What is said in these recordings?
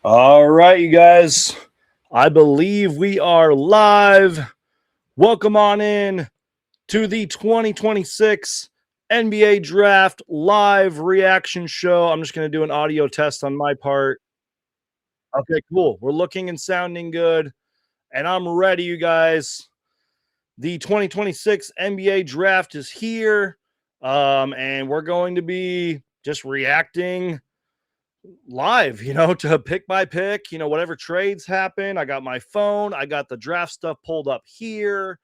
All right, you guys. I believe we are live. Welcome on in to the 2026 NBA Draft live reaction show. I'm just going to do an audio test on my part. Okay, cool. We're looking and sounding good, and I'm ready, you guys. The 2026 NBA Draft is here, and we're going to be just reacting live, to pick by pick, whatever trades happen. I got my phone, I got the draft stuff pulled up here,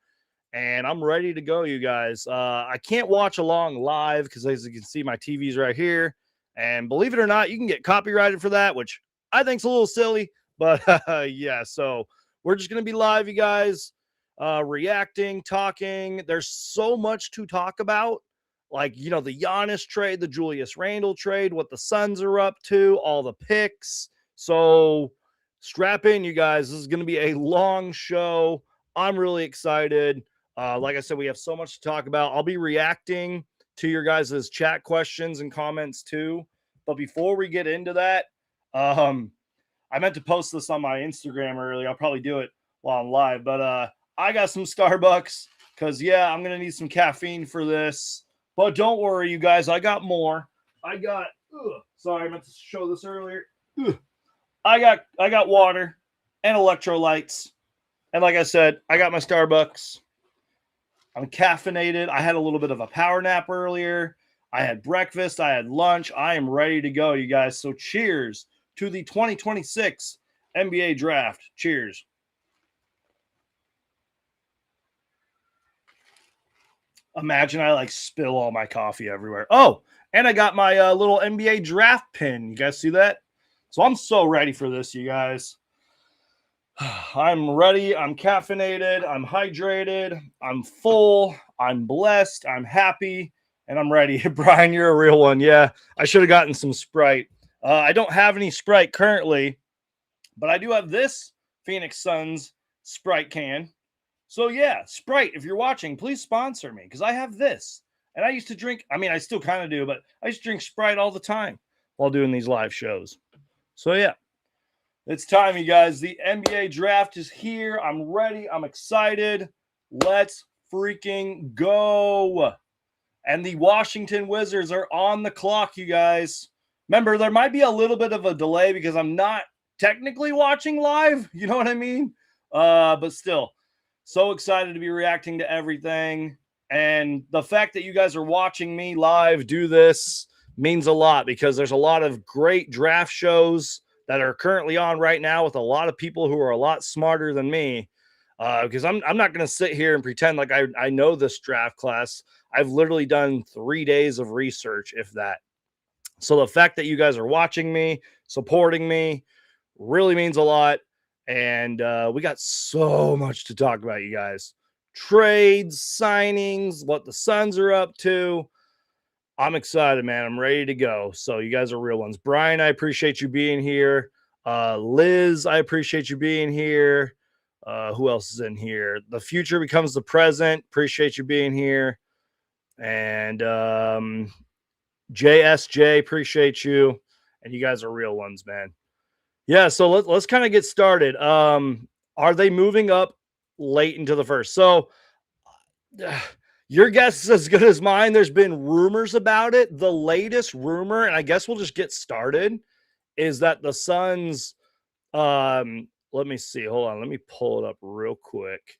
and I'm ready to go, you guys. I can't watch along live because, as you can see, my TV's right here. And believe it or not, you can get copyrighted for that, which I think's a little silly. But yeah, so we're just going to be live, you guys, reacting, talking. There's so much to talk about, like, the Giannis trade, the Julius Randle trade, what the Suns are up to, all the picks. So strap in, you guys. This is going to be a long show. I'm really excited. Like I said, we have so much to talk about. I'll be reacting to your guys' chat questions and comments too. But before we get into that, I meant to post this on my Instagram earlier. I'll probably do it while I'm live. But I got some Starbucks because, yeah, I'm going to need some caffeine for this. But don't worry, you guys. I got more. I got, sorry, I meant to show this earlier. I got water and electrolytes. And like I said, I got my Starbucks. I'm caffeinated. I had a little bit of a power nap earlier. I had breakfast. I had lunch. I am ready to go, you guys. So cheers to the 2026 NBA Draft. Cheers. Imagine I spill all my coffee everywhere. Oh, and I got my little NBA Draft pin. You guys see that? So I'm so ready for this, you guys. I'm ready. I'm caffeinated. I'm hydrated. I'm full. I'm blessed. I'm happy. And I'm ready. Brian, you're a real one. Yeah, I should have gotten some Sprite. I don't have any Sprite currently, but I do have this Phoenix Suns Sprite can. So, yeah, Sprite, if you're watching, please sponsor me because I have this. And I used to drink, I still kind of do, but I used to drink Sprite all the time while doing these live shows. So, yeah. It's time, you guys. The NBA Draft is here. I'm ready. I'm excited. Let's freaking go. And the Washington Wizards are on the clock, you guys. Remember, there might be a little bit of a delay because I'm not technically watching live. You know what I mean? But still, so excited to be reacting to everything. And the fact that you guys are watching me live do this means a lot because there's a lot of great draft shows that are currently on right now with a lot of people who are a lot smarter than me. Because I'm not going to sit here and pretend like I know this draft class. I've literally done 3 days of research, if that. So the fact that you guys are watching me, supporting me, really means a lot. And we got so much to talk about, you guys. Trades, signings, what the Suns are up to. I'm excited, man. I'm ready to go. So you guys are real ones. Brian, I appreciate you being here. Liz, I appreciate you being here. Who else is in here? The future becomes the present. Appreciate you being here. And JSJ, appreciate you. And you guys are real ones, man. Yeah, so let's kind of get started. Are they moving up late into the first? So your guess is as good as mine. There's been rumors about it. The latest rumor, and I guess we'll just get started, is that the Suns, let me see. Hold on. Let me pull it up real quick.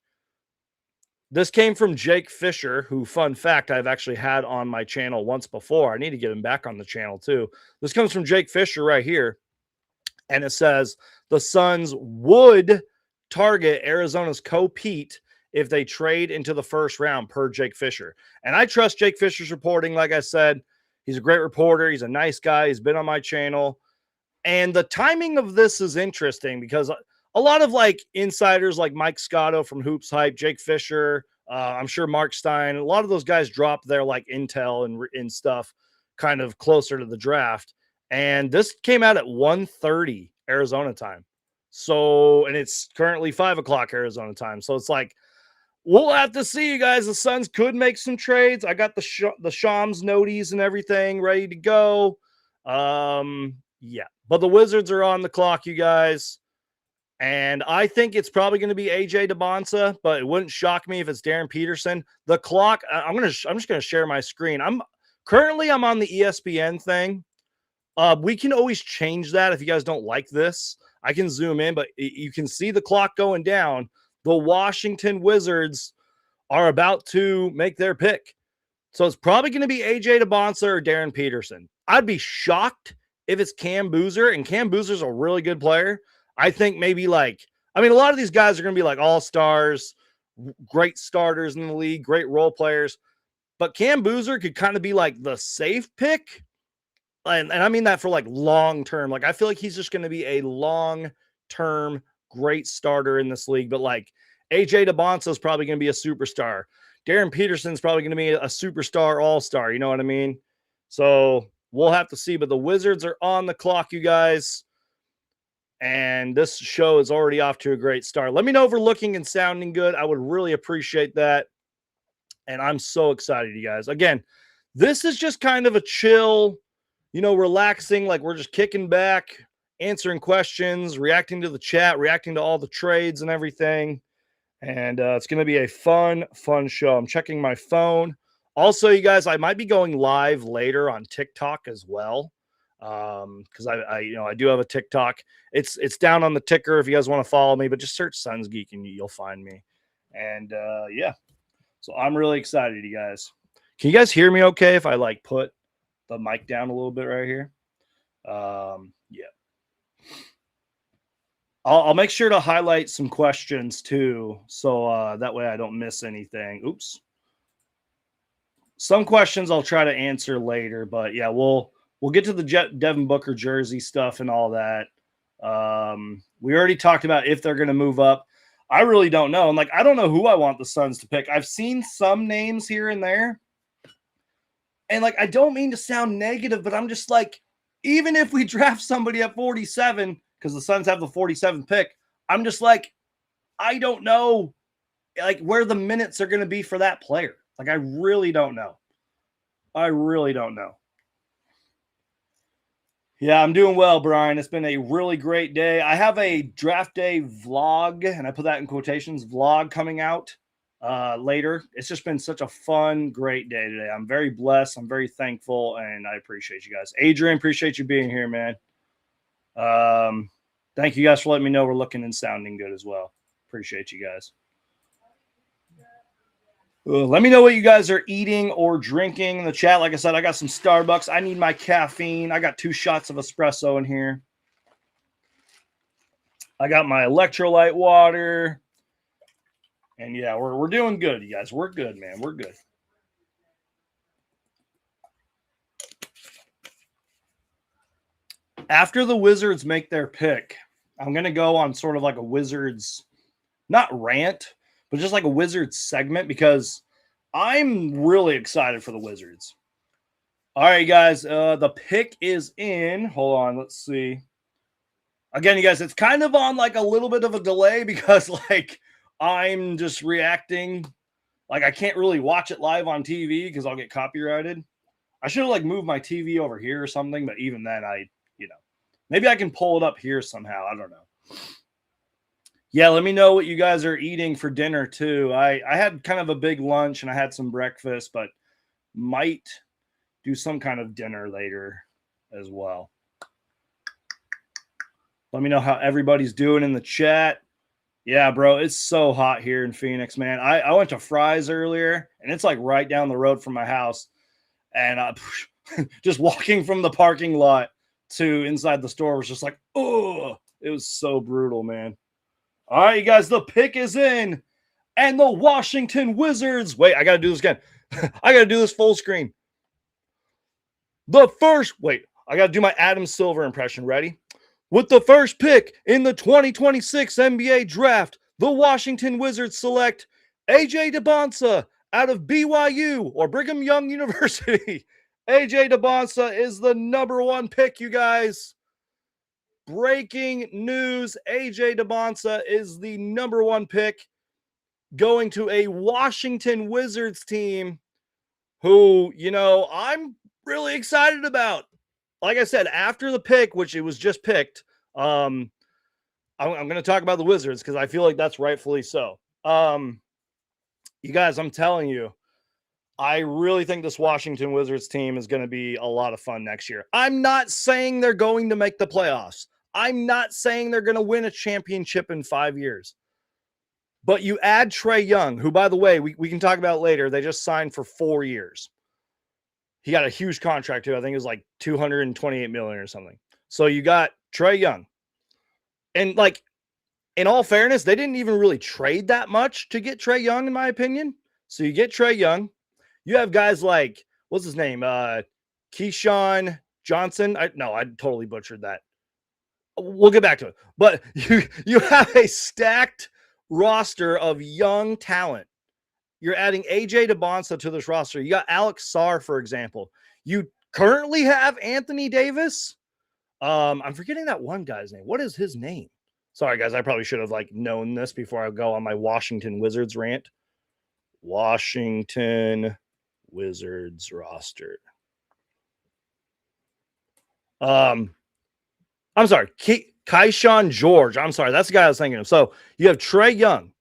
This came from Jake Fisher, who, fun fact, I've actually had on my channel once before. I need to get him back on the channel too. This comes from Jake Fisher right here. And it says the Suns would target Arizona's KOA PEAT if they trade into the first round, per Jake Fisher. And I trust Jake Fisher's reporting. Like I said, he's a great reporter. He's a nice guy. He's been on my channel. And the timing of this is interesting because a lot of insiders like Mike Scotto from Hoops Hype, Jake Fisher, I'm sure Mark Stein, a lot of those guys drop their intel and stuff kind of closer to the draft. And this came out at 1:30 Arizona time. So, and it's currently 5 o'clock Arizona time. So it's we'll have to see, you guys. The Suns could make some trades. I got the Shams noties and everything ready to go. Yeah, But the Wizards are on the clock, you guys. And I think it's probably going to be AJ DeBonsa, but it wouldn't shock me if it's Darren Peterson. The clock, I'm just going to share my screen. I'm on the ESPN thing. We can always change that if you guys don't like this. I can zoom in, but you can see the clock going down. The Washington Wizards are about to make their pick. So it's probably going to be AJ DeBonsa or Darren Peterson. I'd be shocked if it's Cam Boozer, and Cam Boozer's a really good player. I think maybe a lot of these guys are going to be like all-stars, great starters in the league, great role players. But Cam Boozer could kind of be like the safe pick. And I mean that for like long-term. Like I feel like he's just going to be a long-term great starter in this league. But like AJ DeBonsa is probably going to be a superstar. Darren Peterson's probably going to be a superstar all-star. You know what I mean? So we'll have to see. But the Wizards are on the clock, you guys. And this show is already off to a great start. Let me know if we're looking and sounding good. I would really appreciate that. And I'm so excited, you guys. Again, this is just kind of a chill, relaxing, like we're just kicking back, answering questions, reacting to the chat, reacting to all the trades and everything. And it's going to be a fun show. I'm checking my phone. Also, you guys, I might be going live later on TikTok as well. Because I do have a TikTok. It's down on the ticker if you guys want to follow me, but just search Suns Geek and you'll find me. And yeah, so I'm really excited, you guys. Can you guys hear me okay if I like put the mic down a little bit right here? Yeah. I'll make sure to highlight some questions too, so that way I don't miss anything. Oops. Some questions I'll try to answer later, but yeah, we'll get to the Devin Booker jersey stuff and all that. We already talked about if they're going to move up. I really don't know. And I don't know who I want the Suns to pick. I've seen some names here and there. And I don't mean to sound negative, but I'm just even if we draft somebody at 47, because the Suns have the 47th pick, I'm just I don't know where the minutes are going to be for that player. I really don't know. I really don't know. Yeah, I'm doing well, Brian. It's been a really great day. I have a draft day vlog, and I put that in quotations, vlog coming out later. It's just been such a fun, great day today. I'm very blessed. I'm very thankful, and I appreciate you guys. Adrian, appreciate you being here, man. Thank you guys for letting me know we're looking and sounding good as well. Appreciate you guys. Let me know what you guys are eating or drinking in the chat. Like I said, I got some Starbucks. I need my caffeine. I got 2 shots of espresso in here. I got my electrolyte water. And yeah, we're doing good, you guys. We're good, man. We're good. After the Wizards make their pick, I'm going to go on sort of like a Wizards, not rant, but just like a Wizards segment because I'm really excited for the Wizards. All right, guys, the pick is in. Hold on, let's see. Again, you guys, it's kind of on a little bit of a delay because I'm just reacting. I can't really watch it live on TV because I'll get copyrighted. I should have moved my TV over here or something, but even then maybe I can pull it up here somehow. I don't know. Yeah, let me know what you guys are eating for dinner too. I had kind of a big lunch and I had some breakfast, but might do some kind of dinner later as well. Let me know how everybody's doing in the chat. Yeah, bro, it's so hot here in Phoenix, man. I went to Fry's earlier, and it's right down the road from my house. And just walking from the parking lot to inside the store was just oh, it was so brutal, man. All right, you guys, the pick is in. And the Washington Wizards. Wait, I got to do this again. I got to do this full screen. I got to do my Adam Silver impression. Ready? With the first pick in the 2026 NBA draft, the Washington Wizards select AJ DeBonsa out of BYU or Brigham Young University. AJ DeBonsa is the #1 pick, you guys. Breaking news, AJ DeBonsa is the #1 pick going to a Washington Wizards team who, I'm really excited about. like I said, after the pick, which it was just picked, I'm going to talk about the Wizards because I feel like that's rightfully so. You guys, I'm telling you, I really think this Washington Wizards team is going to be a lot of fun next year. I'm not saying they're going to make the playoffs. I'm not saying they're going to win a championship in 5 years. But you add Trae Young, who, by the way, we can talk about later. They just signed for 4 years. He got a huge contract too. I think it was like $228 million or something. So you got Trae Young. And like, in all fairness, they didn't even really trade that much to get Trae Young, in my opinion. So you get Trae Young. You have guys like, what's his name? Keyshawn Johnson. I totally butchered that. We'll get back to it. But you have a stacked roster of young talent. You're adding AJ DeBonsa to this roster. You got Alex Sarr, for example. You currently have Anthony Davis. I'm forgetting that one guy's name. What is his name? Sorry, guys. I probably should have known this before I go on my Washington Wizards rant. Washington Wizards roster. I'm sorry. Keyshawn George. I'm sorry. That's the guy I was thinking of. So you have Trae Young.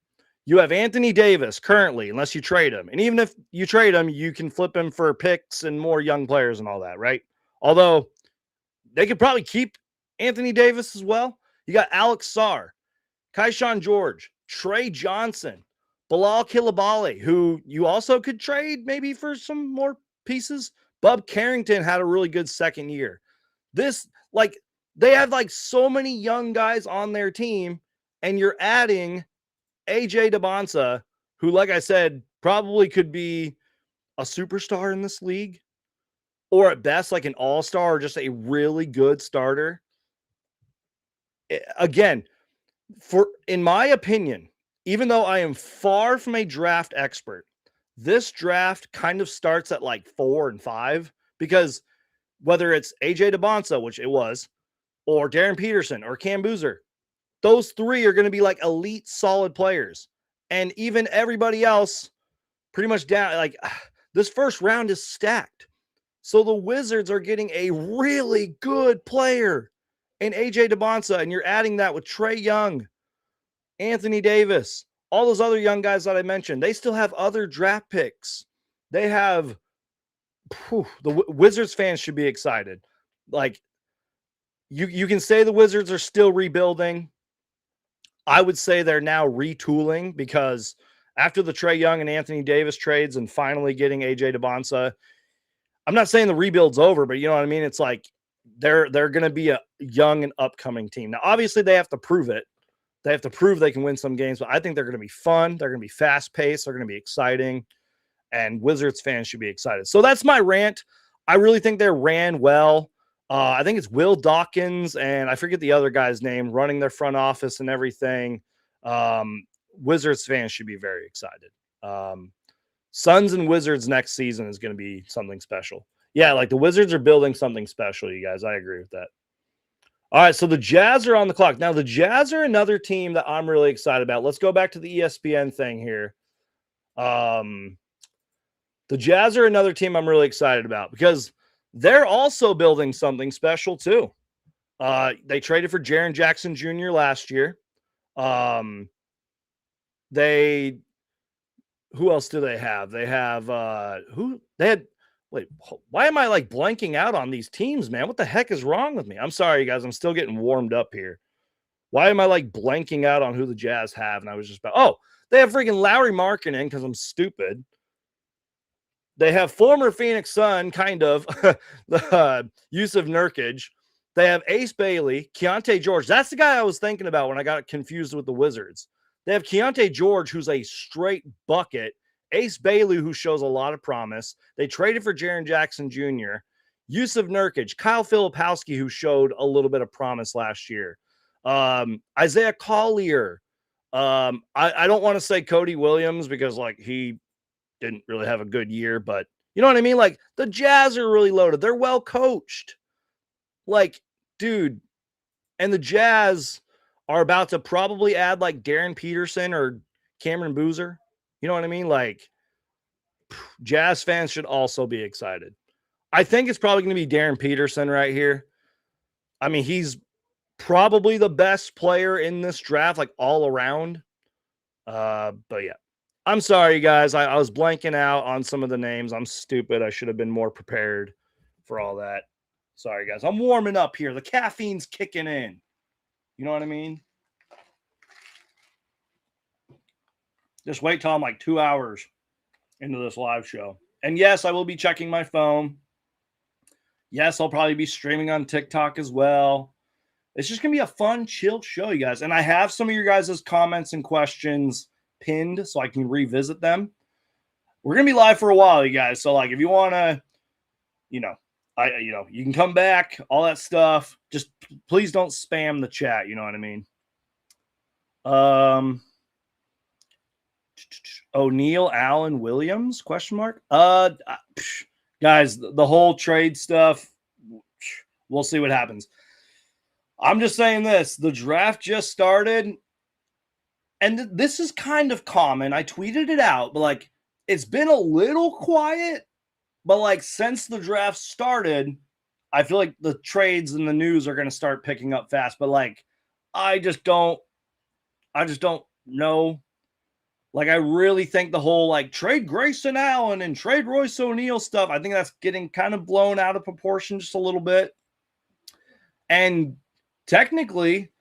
You have Anthony Davis currently, unless you trade him. And even if you trade him, you can flip him for picks and more young players and all that, right? Although they could probably keep Anthony Davis as well. You got Alex Sarr, Keyshawn George, Trey Johnson, Bilal Coulibaly, who you also could trade maybe for some more pieces. Bub Carrington had a really good second year. They have so many young guys on their team, and you're adding AJ DeBonsa, who, like I said, probably could be a superstar in this league, or at best like an all-star or just a really good starter. Again, in my opinion, even though I am far from a draft expert, this draft kind of starts at 4 and 5, because whether it's AJ DeBonsa, which it was, or Darren Peterson or Cam Boozer, those three are going to be elite solid players. And even everybody else pretty much down. This first round is stacked. So the Wizards are getting a really good player in AJ DeBonsa, and you're adding that with Trae Young, Anthony Davis, all those other young guys that I mentioned. They still have other draft picks. They have the Wizards fans should be excited. You can say the Wizards are still rebuilding. I would say they're now retooling, because after the Trae Young and Anthony Davis trades and finally getting AJ DeBonsa, I'm not saying the rebuild's over, but you know what I mean? It's they're going to be a young and upcoming team. Now, obviously, they have to prove it. They have to prove they can win some games, but I think they're going to be fun. They're going to be fast-paced. They're going to be exciting, and Wizards fans should be excited. So that's my rant. I really think they ran well. I think it's Will Dawkins, and I forget the other guy's name, running their front office and everything. Wizards fans should be very excited. Suns and Wizards next season is going to be something special. Yeah, the Wizards are building something special, you guys. I agree with that. All right, so the Jazz are on the clock. Now, the Jazz are another team that I'm really excited about. Let's go back to the ESPN thing here. The Jazz are another team I'm really excited about, because they're also building something special too. They traded for Jaren Jackson Jr. last year. Who else do they have? They have why am I blanking out on these teams, man? What the heck is wrong with me? I'm sorry, guys. I'm still getting warmed up here. Why am I blanking out on who the Jazz have? And I was just they have freaking Lauri Markkanen, because I'm stupid. They have former Phoenix Sun, kind of, Yusuf Nurkic. They have Ace Bailey, Keontae George. That's the guy I was thinking about when I got confused with the Wizards. They have Keontae George, who's a straight bucket. Ace Bailey, who shows a lot of promise. They traded for Jaren Jackson Jr., Yusuf Nurkic, Kyle Filipowski, who showed a little bit of promise last year. Isaiah Collier. I don't want to say Cody Williams, because he didn't really have a good year, but you know what I mean? The Jazz are really loaded. They're well coached. Dude, and the Jazz are about to probably add Darren Peterson or Cameron Boozer. You know what I mean? Jazz fans should also be excited. I think it's probably going to be Darren Peterson right here. I mean, he's probably the best player in this draft, like all around. But yeah, I'm sorry, guys. I was blanking out on some of the names. I'm stupid. I should have been more prepared for all that. Sorry, guys. I'm warming up here. The caffeine's kicking in. You know what I mean? Just wait till I'm like 2 hours into this live show. And yes, I will be checking my phone. Yes, I'll probably be streaming on TikTok as well. It's just going to be a fun, chill show, you guys. And I have some of your guys' comments and questions pinned so I can revisit them. We're going to be live for a while, you guys. So, like, if you want to, you can come back, all that stuff. Just please don't spam the chat. You know what I mean? O'Neal, Allen, Williams, question mark. Guys, the whole trade stuff, we'll see what happens. I'm just saying this. The draft just started, and this is kind of common. I tweeted it out, but, like, it's been a little quiet. But, like, since the draft started, I feel like the trades and the news are going to start picking up fast. But, like, I just don't know. Like, I really think the whole, like, trade Grayson Allen and trade Royce O'Neal stuff, I think that's getting kind of blown out of proportion just a little bit. And technically,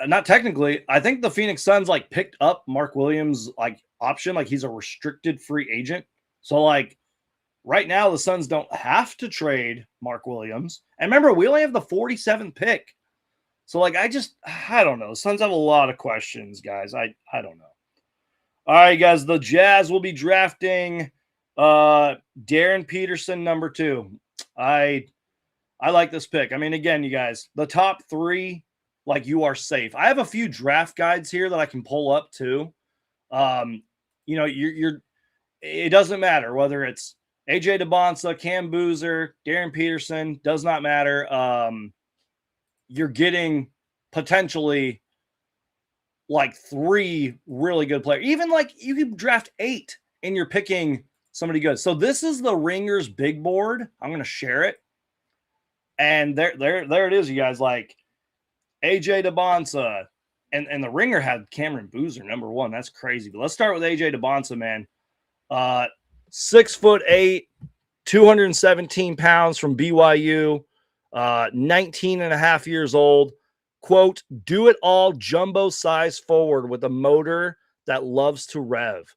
not technically, I think the Phoenix Suns, like, picked up Mark Williams' like option. Like, he's a restricted free agent. So, like, right now the Suns don't have to trade Mark Williams. And remember, we only have the 47th pick. So, like, I don't know. The Suns have a lot of questions, guys. I don't know. All right, guys, the Jazz will be drafting Darren Peterson, number 2. I like this pick. I mean, again, you guys, the top 3, like, you are safe. I have a few draft guides here that I can pull up too. It doesn't matter whether it's AJ DeBonsa, Cam Boozer, Darren Peterson, does not matter. You're getting potentially like 3 really good players. Even, like, you could draft 8 and you're picking somebody good. So this is the Ringers big board. I'm going to share it. And there it is, you guys. Like, AJ DeBonsa, and the Ringer had Cameron Boozer number 1. That's crazy. But let's start with AJ DeBonsa, man. 6'8", 217 pounds from BYU, 19 and a half years old. Quote, do it all jumbo size forward with a motor that loves to rev.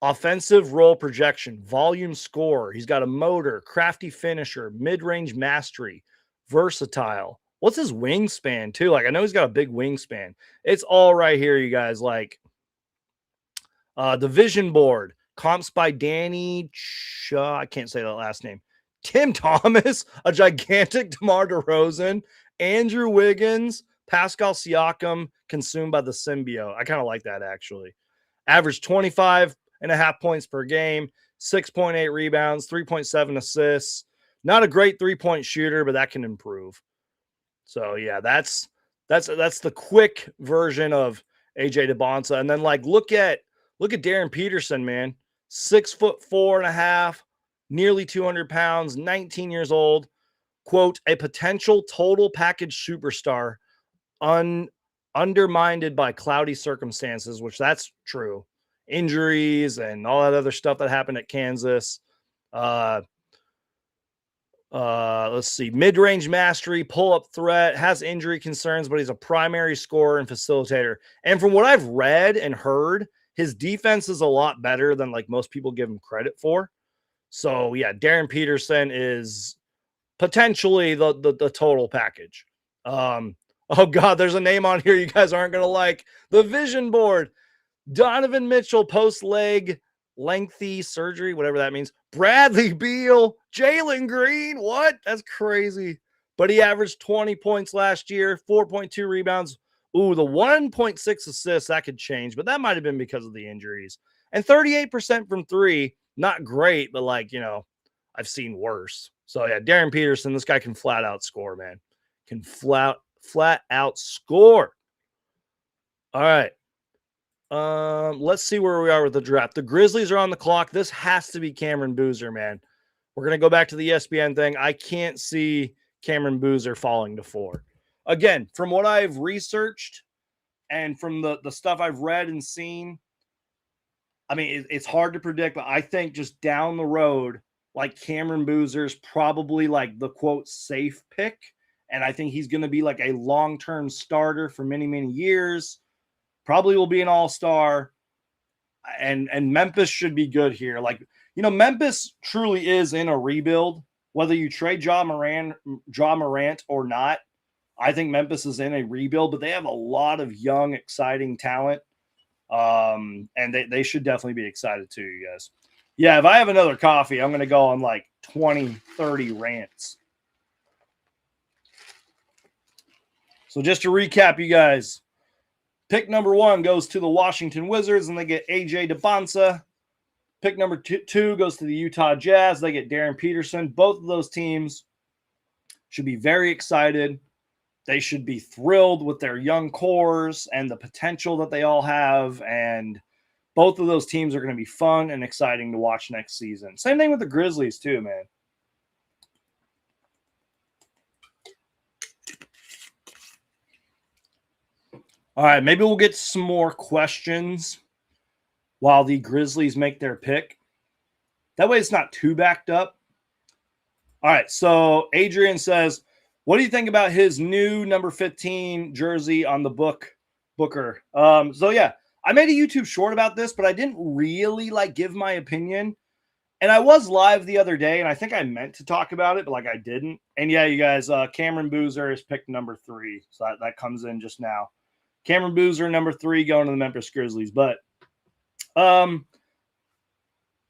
Offensive role projection, volume scorer. He's got a motor, crafty finisher, mid-range mastery, versatile. What's his wingspan too? Like, I know he's got a big wingspan. It's all right here, you guys. Like, the vision board, comps by Danny I can't say that last name. Tim Thomas, a gigantic DeMar DeRozan, Andrew Wiggins, Pascal Siakam, consumed by the symbiote. I kind of like that, actually. Average 25.5 points per game, 6.8 rebounds, 3.7 assists. Not a great three-point shooter, but that can improve. So, yeah, that's the quick version of AJ DeBonsa. And then, like, look at Darren Peterson, man. 6'4.5", nearly 200 pounds, 19 years old. Quote, a potential total package superstar undermined by cloudy circumstances, which that's true. Injuries and all that other stuff that happened at Kansas. Let's see. Mid-range mastery, pull-up threat, has injury concerns, but he's a primary scorer and facilitator. And from what I've read and heard, his defense is a lot better than, like, most people give him credit for. So, yeah, Darren Peterson is potentially the total package. Oh, God, there's a name on here you guys aren't going to like. The vision board. Donovan Mitchell, post-leg lengthy surgery, whatever that means. Bradley Beal, Jalen Green. What? That's crazy. But he averaged 20 points last year, 4.2 rebounds. Ooh, the 1.6 assists, that could change, but that might have been because of the injuries. And 38% from 3, not great, but, like, you know, I've seen worse. So, yeah, Darren Peterson, this guy can flat out score, man. Can flat out score. All right. Let's see where we are with the draft. The Grizzlies are on the clock. This has to be Cameron Boozer, man. We're going to go back to the ESPN thing. I can't see Cameron Boozer falling to 4. Again, from what I've researched and from the stuff I've read and seen, I mean, it's hard to predict, but I think just down the road, like Cameron Boozer's probably like the quote safe pick. And I think he's going to be like a long-term starter for many, many years. Probably will be an all-star. And Memphis should be good here. Like, you know, Memphis truly is in a rebuild. Whether you trade Ja Morant or not, I think Memphis is in a rebuild, but they have a lot of young, exciting talent. And they should definitely be excited too, you guys. Yeah, if I have another coffee, I'm going to go on like 20, 30 rants. So just to recap, you guys, pick number 1 goes to the Washington Wizards, and they get AJ DeBonsa. Pick number 2 goes to the Utah Jazz. They get Darren Peterson. Both of those teams should be very excited. They should be thrilled with their young cores and the potential that they all have. And both of those teams are going to be fun and exciting to watch next season. Same thing with the Grizzlies too, man. All right, maybe we'll get some more questions while the Grizzlies make their pick. That way it's not too backed up. All right, so Adrian says, what do you think about his new number 15 jersey on the Booker? So yeah, I made a YouTube short about this, but I didn't really like give my opinion. And I was live the other day, and I think I meant to talk about it, but like I didn't. And yeah, you guys, Cameron Boozer is picked number 3. So that comes in just now. Cameron Boozer, number 3, going to the Memphis Grizzlies. But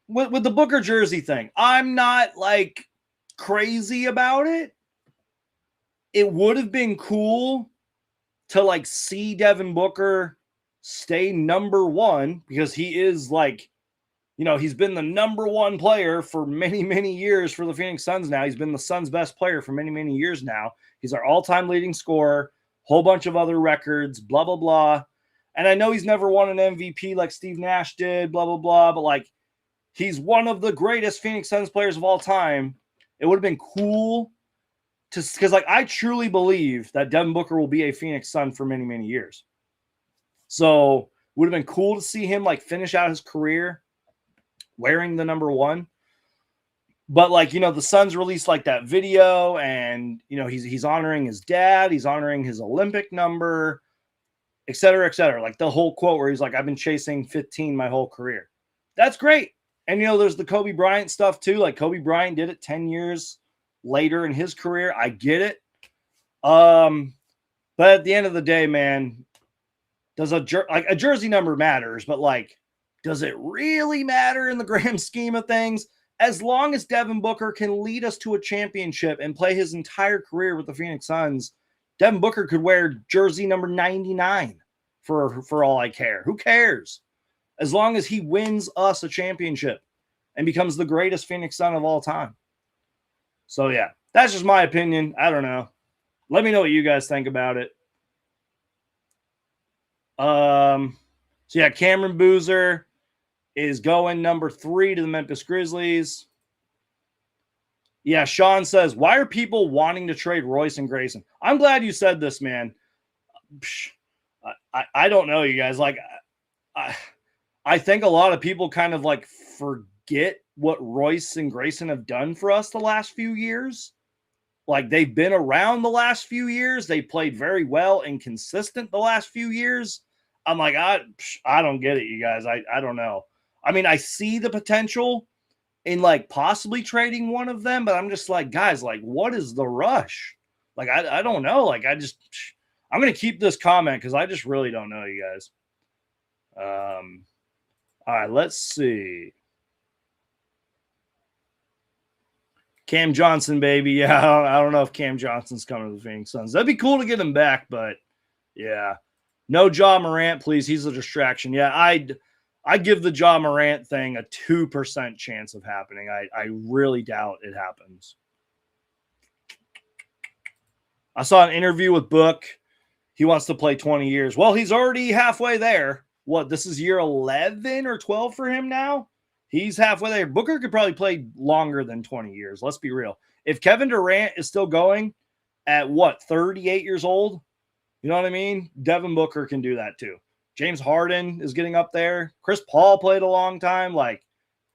with the Booker jersey thing, I'm not like crazy about it. It would have been cool to like see Devin Booker stay number 1, because he is like, you know, he's been the number 1 player for many, many years for the Phoenix Suns now. He's been the Suns' best player for many, many years now. He's our all-time leading scorer. Whole bunch of other records, blah, blah, blah. And I know he's never won an MVP like Steve Nash did, blah, blah, blah. But, like, he's one of the greatest Phoenix Suns players of all time. It would have been cool to, because, like, I truly believe that Devin Booker will be a Phoenix Sun for many, many years. So, it would have been cool to see him, like, finish out his career wearing the number 1. But, like, you know, the Suns released, like, that video, and, you know, he's honoring his dad. He's honoring his Olympic number, et cetera, et cetera. Like, the whole quote where he's like, I've been chasing 15 my whole career. That's great. And, you know, there's the Kobe Bryant stuff, too. Like, Kobe Bryant did it 10 years later in his career. I get it. But at the end of the day, man, does a jersey number matters, but, like, does it really matter in the grand scheme of things? As long as Devin Booker can lead us to a championship and play his entire career with the Phoenix Suns, Devin Booker could wear jersey number 99 for all I care. Who cares? As long as he wins us a championship and becomes the greatest Phoenix Sun of all time. So, yeah, that's just my opinion. I don't know. Let me know what you guys think about it. So, yeah, Cameron Boozer is going number 3 to the Memphis Grizzlies. Yeah, Sean says, why are people wanting to trade Royce and Grayson? I'm glad you said this, man. I don't know, you guys. Like, I think a lot of people kind of like forget what Royce and Grayson have done for us the last few years. Like, they've been around the last few years. They played very well and consistent the last few years. I'm like, I don't get it, you guys. I don't know. I mean, I see the potential in like possibly trading one of them, but I'm just like, guys, like, what is the rush? Like, I don't know. Like, I'm going to keep this comment because I just really don't know, you guys. All right, let's see. Cam Johnson, baby. Yeah, I don't know if Cam Johnson's coming to the Phoenix Suns. That'd be cool to get him back, but yeah. No Ja Morant, please. He's a distraction. Yeah, I give the Ja Morant thing a 2% chance of happening. I really doubt it happens. I saw an interview with Book. He wants to play 20 years. Well, he's already halfway there. What, this is year 11 or 12 for him now? He's halfway there. Booker could probably play longer than 20 years. Let's be real. If Kevin Durant is still going at what, 38 years old, you know what I mean? Devin Booker can do that too. James Harden is getting up there. Chris Paul played a long time. Like,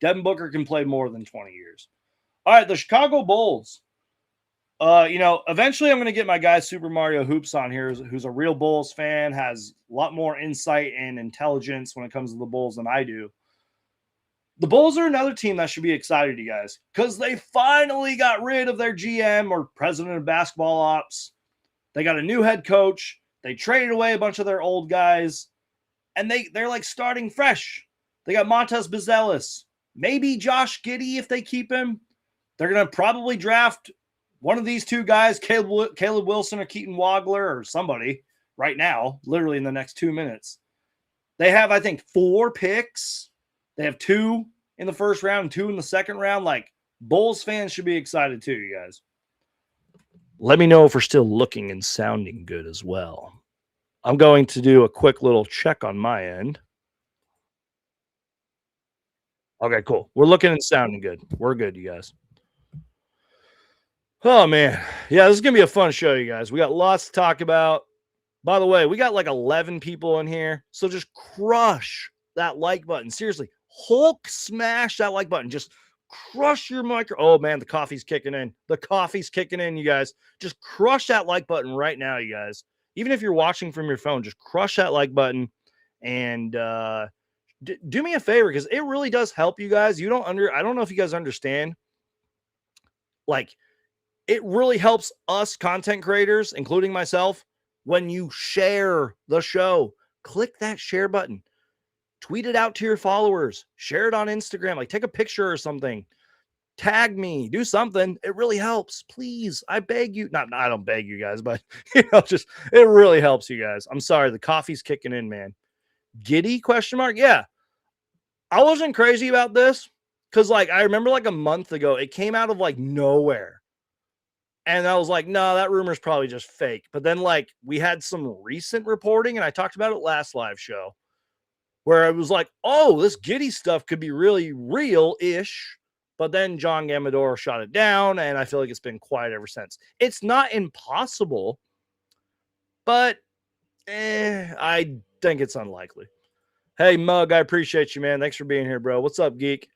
Devin Booker can play more than 20 years. All right, the Chicago Bulls. Eventually I'm going to get my guy Super Mario Hoops on here, who's a real Bulls fan, has a lot more insight and intelligence when it comes to the Bulls than I do. The Bulls are another team that should be excited, you guys, because they finally got rid of their GM or president of basketball ops. They got a new head coach. They traded away a bunch of their old guys, and they're like starting fresh. They got Montes Buzelis, maybe Josh Giddey if they keep him. They're going to probably draft one of these two guys, Caleb Wilson or Keaton Wagler or somebody right now, literally in the next 2 minutes. They have, I think, 4 picks. They have 2 in the first round and 2 in the second round. Like, Bulls fans should be excited too, you guys. Let me know if we're still looking and sounding good as well. I'm going to do a quick little check on my end. Okay, cool. We're looking and sounding good. We're good, you guys. Oh, man. Yeah, this is going to be a fun show, you guys. We got lots to talk about. By the way, we got like 11 people in here. So just crush that like button. Seriously, Hulk smash that like button. Just crush your micro. Oh, man, the coffee's kicking in. The coffee's kicking in, you guys. Just crush that like button right now, you guys. Even if you're watching from your phone, just crush that like button and do me a favor because it really does help you guys. I don't know if you guys understand. Like, it really helps us content creators, including myself, when you share the show. Click that share button. Tweet it out to your followers. Share it on Instagram. Like, take a picture or something. Tag me. Do something. It really helps. Please, I beg you. I don't beg you guys, but it really helps you guys. I'm sorry. The coffee's kicking in, man. Giddy ? Yeah. I wasn't crazy about this because, like, I remember like a month ago, it came out of like nowhere. And I was like, no, that rumor's probably just fake. But then, like, we had some recent reporting, and I talked about it last live show, where I was like, oh, this Giddy stuff could be really real-ish. But then John Gamador shot it down, and I feel like it's been quiet ever since. It's not impossible, but I think it's unlikely. Hey, Mug, I appreciate you, man. Thanks for being here, bro. What's up, Geek?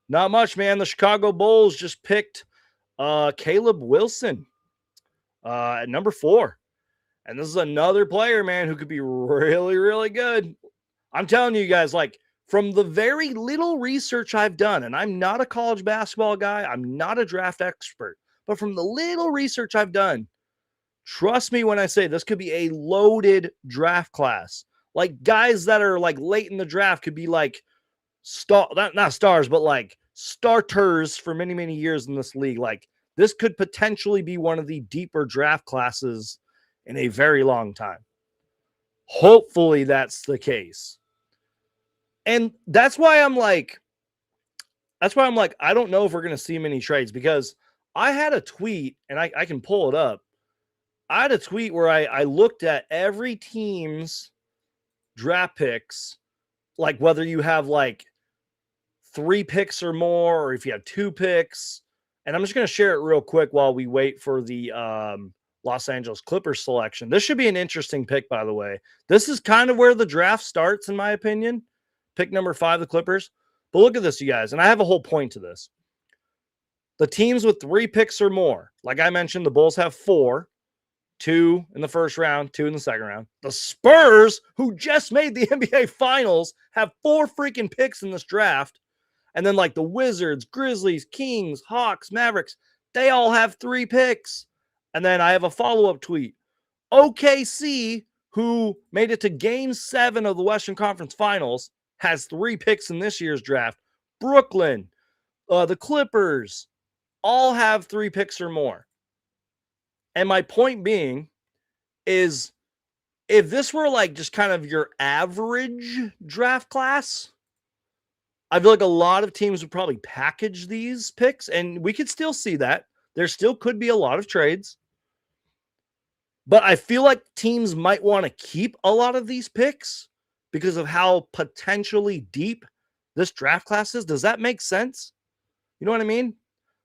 Not much, man. The Chicago Bulls just picked Caleb Wilson at number 4. And this is another player, man, who could be really, really good. I'm telling you guys, like, from the very little research I've done, and I'm not a college basketball guy, I'm not a draft expert, but from the little research I've done, trust me when I say this could be a loaded draft class. Like, guys that are like late in the draft could be like not stars, but like starters for many, many years in this league. Like, this could potentially be one of the deeper draft classes in a very long time. Hopefully that's the case. And that's why I'm like, I don't know if we're going to see many trades, because I had a tweet, and I can pull it up. I had a tweet where I looked at every team's draft picks, like whether you have like 3 picks or more, or if you have 2 picks. And I'm just going to share it real quick while we wait for the Los Angeles Clippers selection. This should be an interesting pick, by the way. This is kind of where the draft starts, in my opinion. Pick number 5, the Clippers. But look at this, you guys. And I have a whole point to this. The teams with 3 picks or more, like I mentioned, the Bulls have 4. 2 in the first round, 2 in the second round. The Spurs, who just made the NBA Finals, have 4 freaking picks in this draft. And then, like, the Wizards, Grizzlies, Kings, Hawks, Mavericks, they all have 3 picks. And then I have a follow-up tweet. OKC, who made it to Game 7 of the Western Conference Finals, has 3 picks in this year's draft. Brooklyn, the Clippers, all have 3 picks or more. And my point being is, if this were like just kind of your average draft class, I feel like a lot of teams would probably package these picks, and we could still see that. There still could be a lot of trades. But I feel like teams might want to keep a lot of these picks because of how potentially deep this draft class is? Does that make sense? You know what I mean?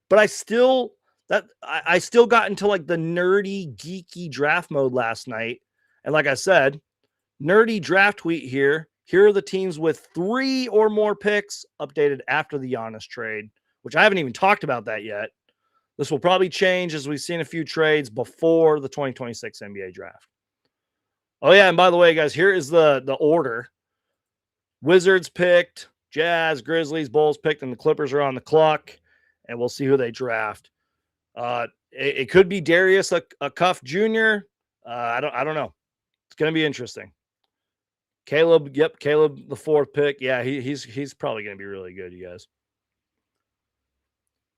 But I still got into like the nerdy, geeky draft mode last night. And like I said, nerdy draft tweet here. Here are the teams with 3 or more picks updated after the Giannis trade, which I haven't even talked about that yet. This will probably change as we've seen a few trades before the 2026 NBA draft. Oh, yeah. And by the way, guys, here is the order. Wizards picked, Jazz, Grizzlies, Bulls picked, and the Clippers are on the clock. And we'll see who they draft. It could be Darius a Cuff Jr. I don't know. It's going to be interesting. Caleb, Caleb, the 4th pick. Yeah, he's probably going to be really good, you guys.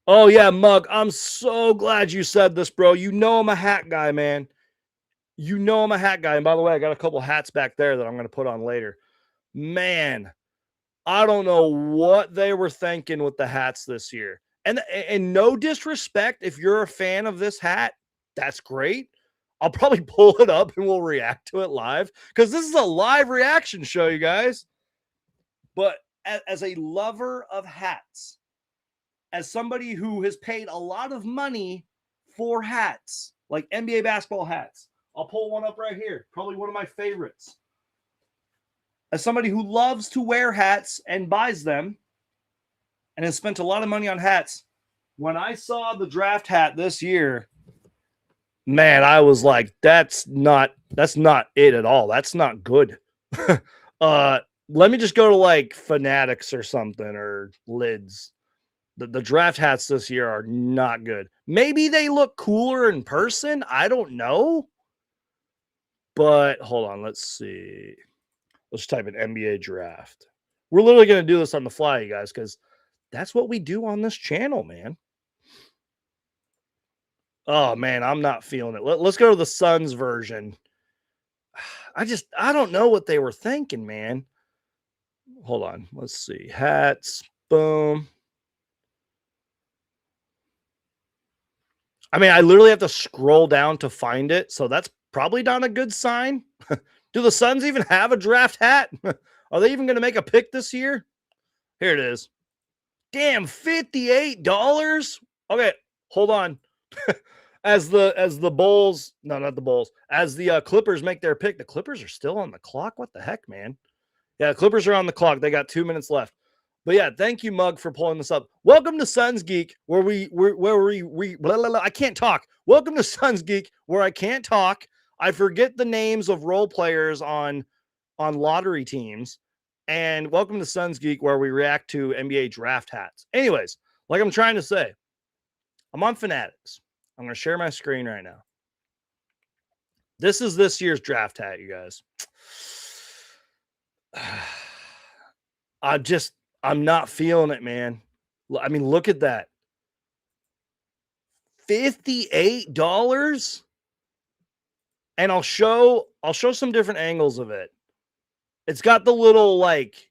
Oh, yeah, Mug, I'm so glad you said this, bro. You know I'm a hat guy, man. You know I'm a hat guy. And by the way, I got a couple hats back there that I'm going to put on later. Man, I don't know what they were thinking with the hats this year. And no disrespect, if you're a fan of this hat, that's great. I'll probably pull it up and we'll react to it live because this is a live reaction show, you guys. But as a lover of hats, as somebody who has paid a lot of money for hats, like NBA basketball hats, I'll pull one up right here. Probably one of my favorites. As somebody who loves to wear hats and buys them and has spent a lot of money on hats, when I saw the draft hat this year, man, I was like, that's not it at all. That's not good. Let me just go to like Fanatics or something or Lids. The draft hats this year are not good. Maybe they look cooler in person. I don't know. But hold on. Let's see. Let's type in NBA draft. We're literally going to do this on the fly, you guys, because that's what we do on this channel, man. Oh, man, I'm not feeling it. Let's go to the Suns version. I don't know what they were thinking, man. Hold on. Let's see. Hats. Boom. I mean, I literally have to scroll down to find it, so that's probably not a good sign. Do the Suns even have a draft hat? Are they even going to make a pick this year? Here it is. Damn, $58? Okay, hold on. As the Bulls, no, not the Bulls, as the Clippers make their pick, the Clippers are still on the clock. What the heck, man? Yeah, the Clippers are on the clock. They got 2 minutes left. But yeah, thank you, Mug, for pulling this up. Welcome to Suns Geek, where we blah, blah, blah. I can't talk. Welcome to Suns Geek, where I can't talk. I forget the names of role players on lottery teams. And welcome to Suns Geek, where we react to NBA draft hats. Anyways, like I'm trying to say, I'm on Fanatics. I'm going to share my screen right now. This is this year's draft hat, you guys. I'm not feeling it, man. I mean, look at that. $58? And I'll show some different angles of it. It's got the little like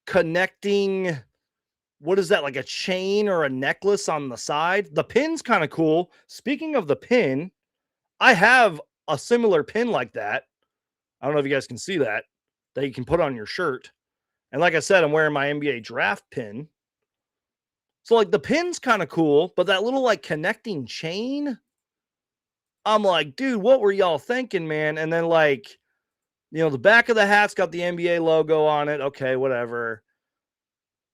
connecting, what is that, like a chain or a necklace on the side? The pin's kind of cool. Speaking of the pin, I have a similar pin like that. I don't know if you guys can see that you can put on your shirt. And like I said, I'm wearing my NBA draft pin. So like the pin's kind of cool, but that little like connecting chain, I'm like, dude, what were y'all thinking, man? And then like, you know, the back of the hat's got the NBA logo on it. Okay, whatever.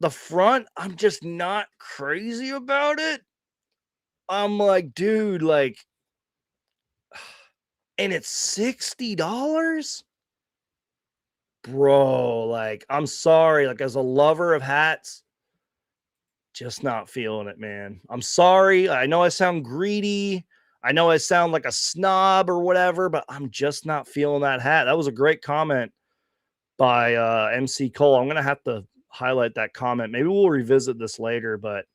The front, I'm just not crazy about it. I'm like, dude, like, and it's $60? Bro, like, I'm sorry. Like, as a lover of hats, just not feeling it, man. I'm sorry. I know I sound greedy. I know I sound like a snob or whatever, but I'm just not feeling that hat. That was a great comment by MC Cole. I'm going to have to highlight that comment. Maybe we'll revisit this later, but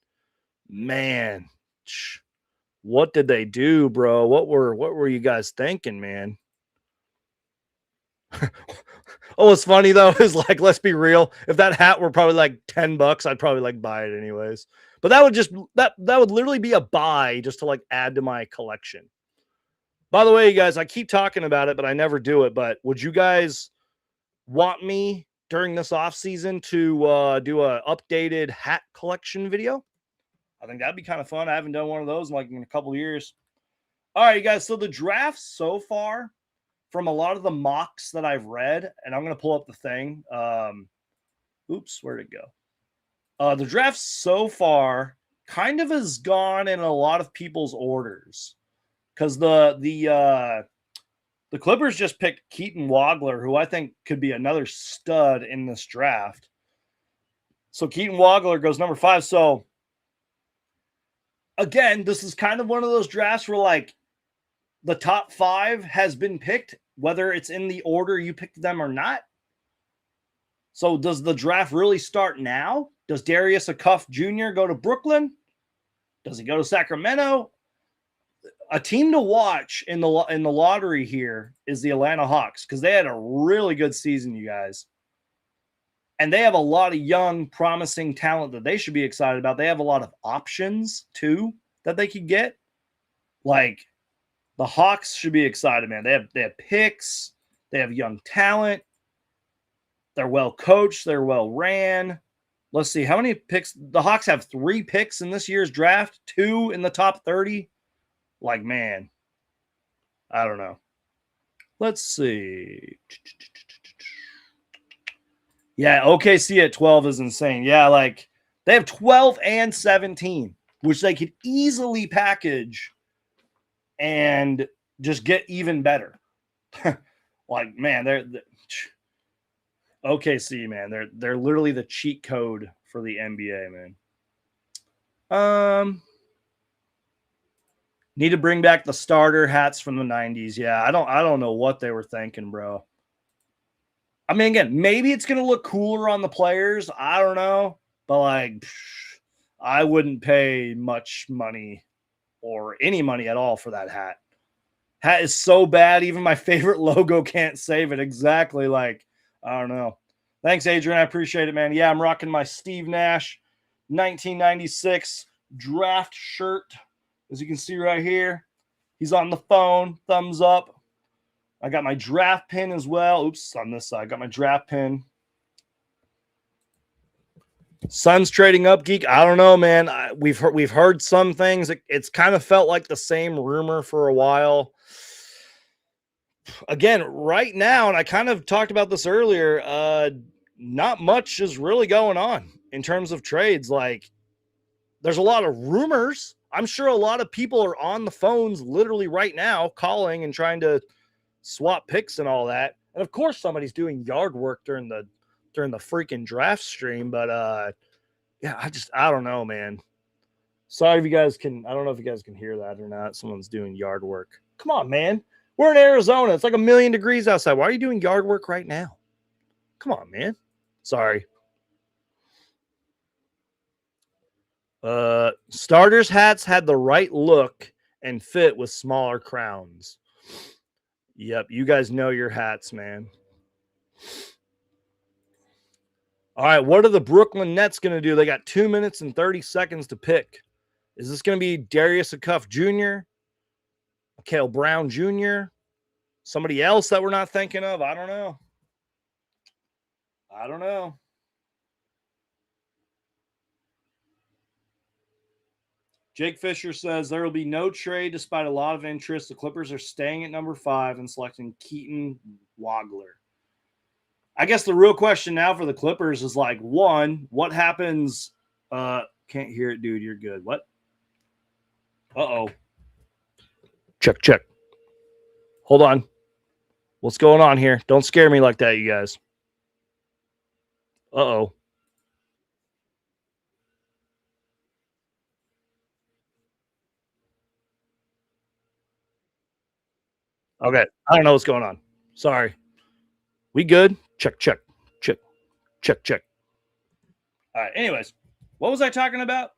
man, what did they do, bro? What were you guys thinking, man? Oh, what's funny though is like, let's be real. If that hat were probably like $10, I'd probably like buy it anyways. But that would just that would literally be a buy just to like add to my collection. By the way, you guys, I keep talking about it, but I never do it. But would you guys want me during this off season to do a updated hat collection video. I think that'd be kind of fun. I haven't done one of those in like in a couple of years. All right, you guys. So the draft so far, from a lot of the mocks that I've read, and I'm going to pull up the thing. Oops, where'd it go? The draft so far kind of has gone in a lot of people's orders because the Clippers just picked Keaton Wagler, who I think could be another stud in this draft. So Keaton Wagler goes number 5. So again, this is kind of one of those drafts where like the top 5 has been picked, whether it's in the order you picked them or not. So does the draft really start now? Does Darius Acuff Jr. go to Brooklyn? Does he go to Sacramento? A team to watch in the lottery here is the Atlanta Hawks because they had a really good season, you guys. And they have a lot of young, promising talent that they should be excited about. They have a lot of options, too, that they could get. Like, the Hawks should be excited, man. They have picks. They have young talent. They're well coached. They're well ran. Let's see. How many picks? The Hawks have 3 picks in this year's draft, 2 in the top 30. Like, man, I don't know. Let's see. Yeah, OKC at 12 is insane. Yeah, like they have 12 and 17, which they could easily package and just get even better. Like, man, they're OKC, man. They're literally the cheat code for the NBA, man. Need to bring back the starter hats from the 90s. Yeah, I don't know what they were thinking, bro. I mean, again, maybe it's going to look cooler on the players. I don't know. But, like, I wouldn't pay much money or any money at all for that hat. Hat is so bad, even my favorite logo can't save it. Exactly. Like, I don't know. Thanks, Adrian. I appreciate it, man. Yeah, I'm rocking my Steve Nash 1996 draft shirt. As you can see right here, he's on the phone, thumbs up. I got my draft pin as well. Oops, on this side, I got my draft pin. Suns trading up, Geek. I don't know, man. We've heard some things. It's kind of felt like the same rumor for a while. Again, right now, and I kind of talked about this earlier, not much is really going on in terms of trades. Like, there's a lot of rumors. I'm sure a lot of people are on the phones literally right now calling and trying to swap picks and all that. And of course somebody's doing yard work during the freaking draft stream. But yeah, I don't know, man. Sorry if you guys can, I don't know if you guys can hear that or not. Someone's doing yard work. Come on, man. We're in Arizona. It's like 1,000,000 degrees outside. Why are you doing yard work right now? Come on, man. Sorry. Starters hats had the right look and fit with smaller crowns. Yep, you guys know your hats, man. All right, what are the Brooklyn Nets going to do? They got 2 minutes and 30 seconds to pick. Is this going to be Darius Acuff Jr., Mikal Brown Jr., somebody else that we're not thinking of? I don't know. Jake Fisher says there will be no trade despite a lot of interest. The Clippers are staying at number 5 and selecting Keaton Wagler. I guess the real question now for the Clippers is like, one, what happens? Can't hear it, dude. You're good. What? Uh-oh. Check. Hold on. What's going on here? Don't scare me like that, you guys. Uh-oh. Okay. I don't know what's going on. Sorry. We good? Check. All right. Anyways, what was I talking about?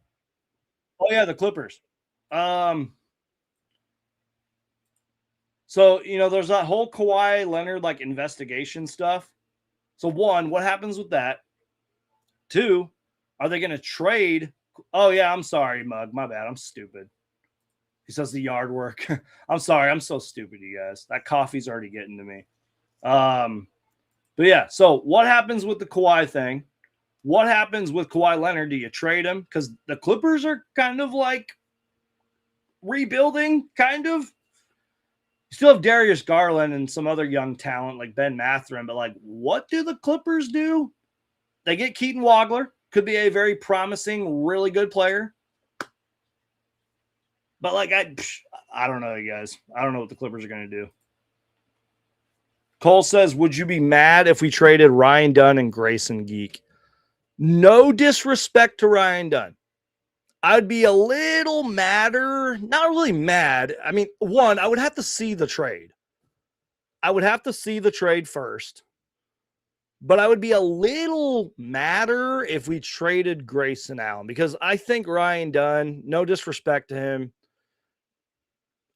Oh, yeah, the Clippers. So, there's that whole Kawhi Leonard, like, investigation stuff. So, one, what happens with that? 2, are they going to trade? Oh, yeah, I'm sorry, Mug. My bad. I'm stupid. He says the yard work. I'm sorry. I'm so stupid, you guys. That coffee's already getting to me. But yeah, so what happens with the Kawhi thing? What happens with Kawhi Leonard? Do you trade him? Because the Clippers are kind of like rebuilding, kind of. You still have Darius Garland and some other young talent like Ben Mathurin, but like, what do the Clippers do? They get Keaton Wagler, could be a very promising, really good player. But like, I don't know, you guys. I don't know what the Clippers are going to do. Cole says, would you be mad if we traded Ryan Dunn and Grayson Geek? No disrespect to Ryan Dunn. I'd be a little madder. Not really mad. I mean, one, I would have to see the trade. I would have to see the trade first. But I would be a little madder if we traded Grayson Allen, because I think Ryan Dunn, no disrespect to him,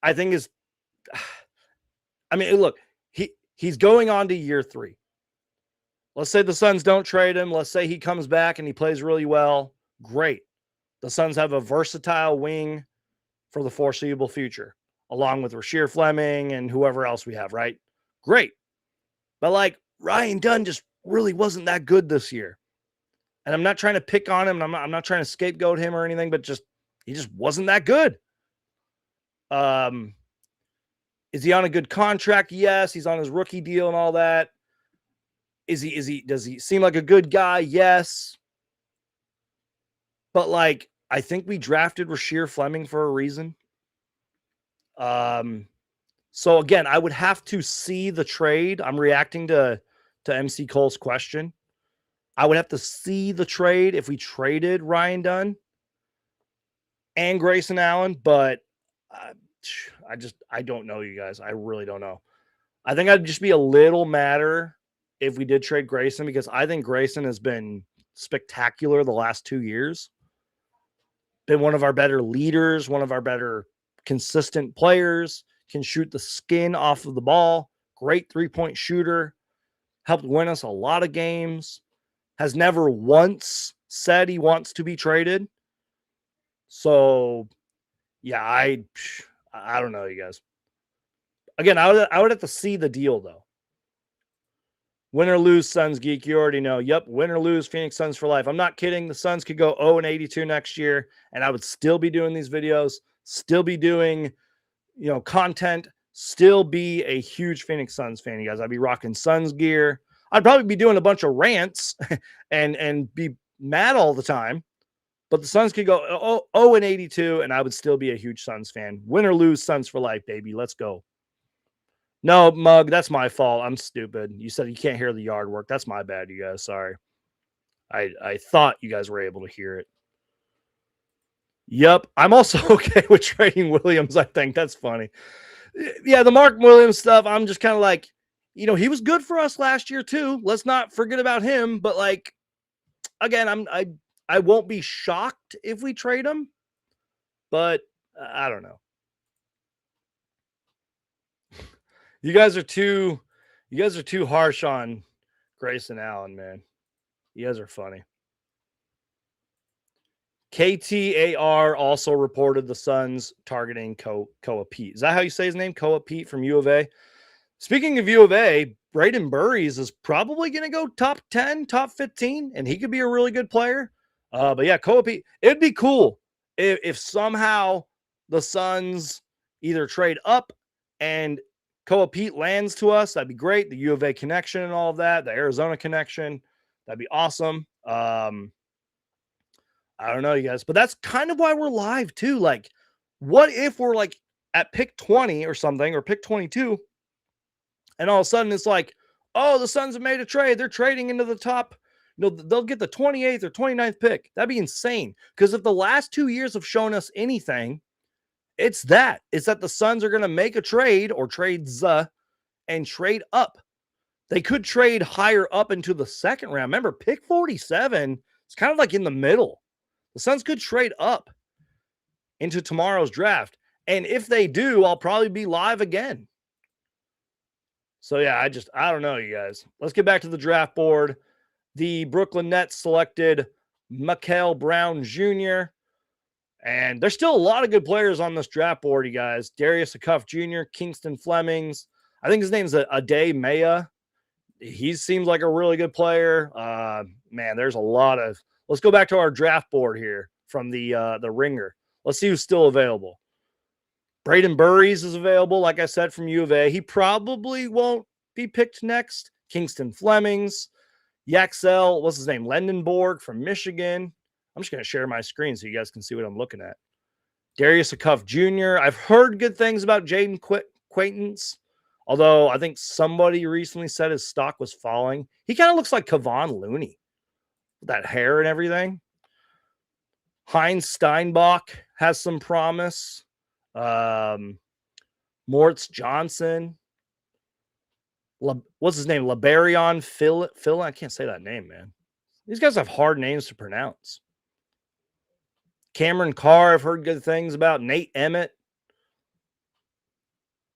I think is, I mean, look, he's going on to year 3. Let's say the Suns don't trade him. Let's say he comes back and he plays really well. Great. The Suns have a versatile wing for the foreseeable future, along with Rasheer Fleming and whoever else we have, right? Great. But like, Ryan Dunn just really wasn't that good this year. And I'm not trying to pick on him. I'm not trying to scapegoat him or anything, but he just wasn't that good. Is he on a good contract? Yes. He's on his rookie deal and all that. Does he seem like a good guy? Yes. But like, I think we drafted Rasheer Fleming for a reason. So again, I would have to see the trade. I'm reacting to MC Cole's question. I would have to see the trade if we traded Ryan Dunn and Grayson Allen, but I don't know, you guys. I really don't know. I think I'd just be a little madder if we did trade Grayson, because I think Grayson has been spectacular the last 2 years. Been one of our better leaders, one of our better consistent players, can shoot the skin off of the ball, great three-point shooter, helped win us a lot of games, has never once said he wants to be traded. So, yeah, I don't know, you guys. Again, I would have to see the deal, though. Win or lose, Suns Geek, you already know. Yep, win or lose, Phoenix Suns for life. I'm not kidding. The Suns could go 0-82 next year, and I would still be doing these videos, still be doing, content, still be a huge Phoenix Suns fan, you guys. I'd be rocking Suns gear. I'd probably be doing a bunch of rants and be mad all the time. But the Suns could go 0-82, and I would still be a huge Suns fan. Win or lose, Suns for life, baby. Let's go. No, Mug, that's my fault. I'm stupid. You said you can't hear the yard work. That's my bad, you guys. Sorry. I thought you guys were able to hear it. Yep. I'm also okay with trading Williams, I think. That's funny. Yeah, the Mark Williams stuff, I'm just kind of like, he was good for us last year too. Let's not forget about him. But like, again, I won't be shocked if we trade him. But I don't know. You guys are too harsh on Grayson Allen, man. You guys are funny. KTAR also reported the Suns targeting KOA PEAT. Is that how you say his name? KOA PEAT from U of A. Speaking of U of A, Braden Burries is probably going to go top 10, top 15, and he could be a really good player. But yeah, KOA PEAT. It'd be cool if somehow the Suns either trade up and KOA PEAT lands to us. That'd be great. The U of A connection and all of that, the Arizona connection, that'd be awesome. I don't know, you guys, but that's kind of why we're live too. Like, what if we're like at pick 20 or something, or pick 22, and all of a sudden it's like, oh, the Suns have made a trade. They're trading into the top. They'll get the 28th or 29th pick. That'd be insane. Because if the last 2 years have shown us anything, it's that the Suns are going to make a trade or trades and trade up. They could trade higher up into the second round. Remember, pick 47, it's kind of like in the middle. The Suns could trade up into tomorrow's draft. And if they do, I'll probably be live again. So, yeah, I don't know, you guys. Let's get back to the draft board. The Brooklyn Nets selected Mikael Brown Jr., and there's still a lot of good players on this draft board, you guys. Darius Acuff Jr., Kingston Flemings. I think his name's Ade Maya. he seems like a really good player. Man, there's a lot of. Let's go back to our draft board here from the Ringer. Let's see who's still available. Braden Burries is available, like I said, from U of A. He probably won't be picked next. Kingston Flemings, Yaxel, what's his name? Lendenborg from Michigan. I'm just going to share my screen so you guys can see what I'm looking at. Darius Acuff Jr. I've heard good things about Jaden Quaintance, although I think somebody recently said his stock was falling. He kind of looks like Kevon Looney with that hair and everything. Heinz Steinbach has some promise. Mortz Johnson. What's his name? Labarion Phil. I can't say that name, man. These guys have hard names to pronounce. Cameron Carr, I've heard good things about. Nate Emmett.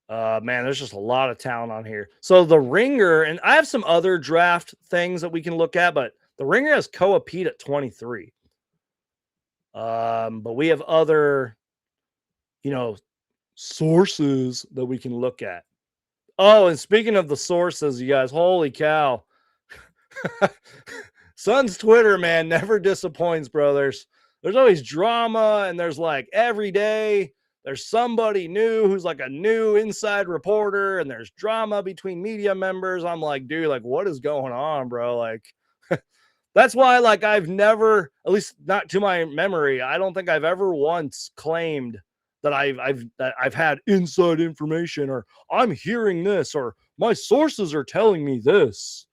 Man, there's just a lot of talent on here. So the Ringer, and I have some other draft things that we can look at, but the Ringer has KOA PEAT at 23. But we have other, sources that we can look at. Oh, and speaking of the sources, you guys, holy cow. SUNS Twitter, man, never disappoints, brothers. There's always drama, and there's like every day there's somebody new who's like a new inside reporter, and there's drama between media members. I'm like, dude, like, what is going on, bro? Like, that's why, like, I've never, at least not to my memory, I don't think I've ever once claimed that I've had inside information, or I'm hearing this, or my sources are telling me this.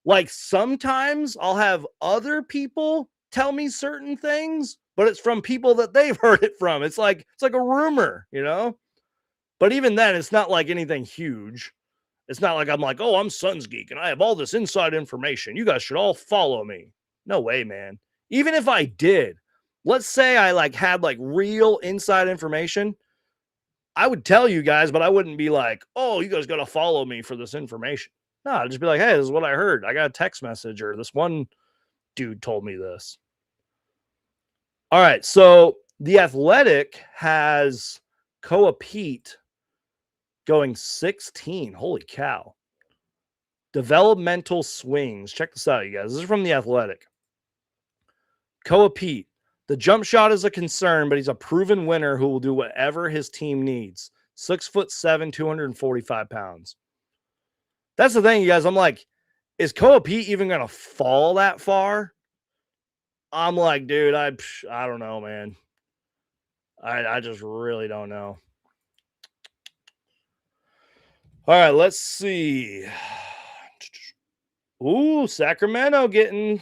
Like, sometimes I'll have other people tell me certain things, but it's from people that they've heard it from. It's like a rumor, But even then, it's not like anything huge. It's not like I'm like, oh, I'm SUNS Geek and I have all this inside information. You guys should all follow me. No way, man. Even if I did, let's say I had real inside information, I would tell you guys, but I wouldn't be like, oh, you guys got to follow me for this information. No, I'd just be like, hey, this is what I heard. I got a text message, or this one dude told me this. All right, so The Athletic has KOA PEAT going 16. Holy cow. Developmental swings. Check this out, you guys. This is from The Athletic. KOA PEAT. The jump shot is a concern, but he's a proven winner who will do whatever his team needs. 6'7", 245 pounds. That's the thing, you guys. I'm like, is KOA PEAT even going to fall that far? I'm like, dude, I don't know, man. I just really don't know. All right, let's see. Ooh, Sacramento getting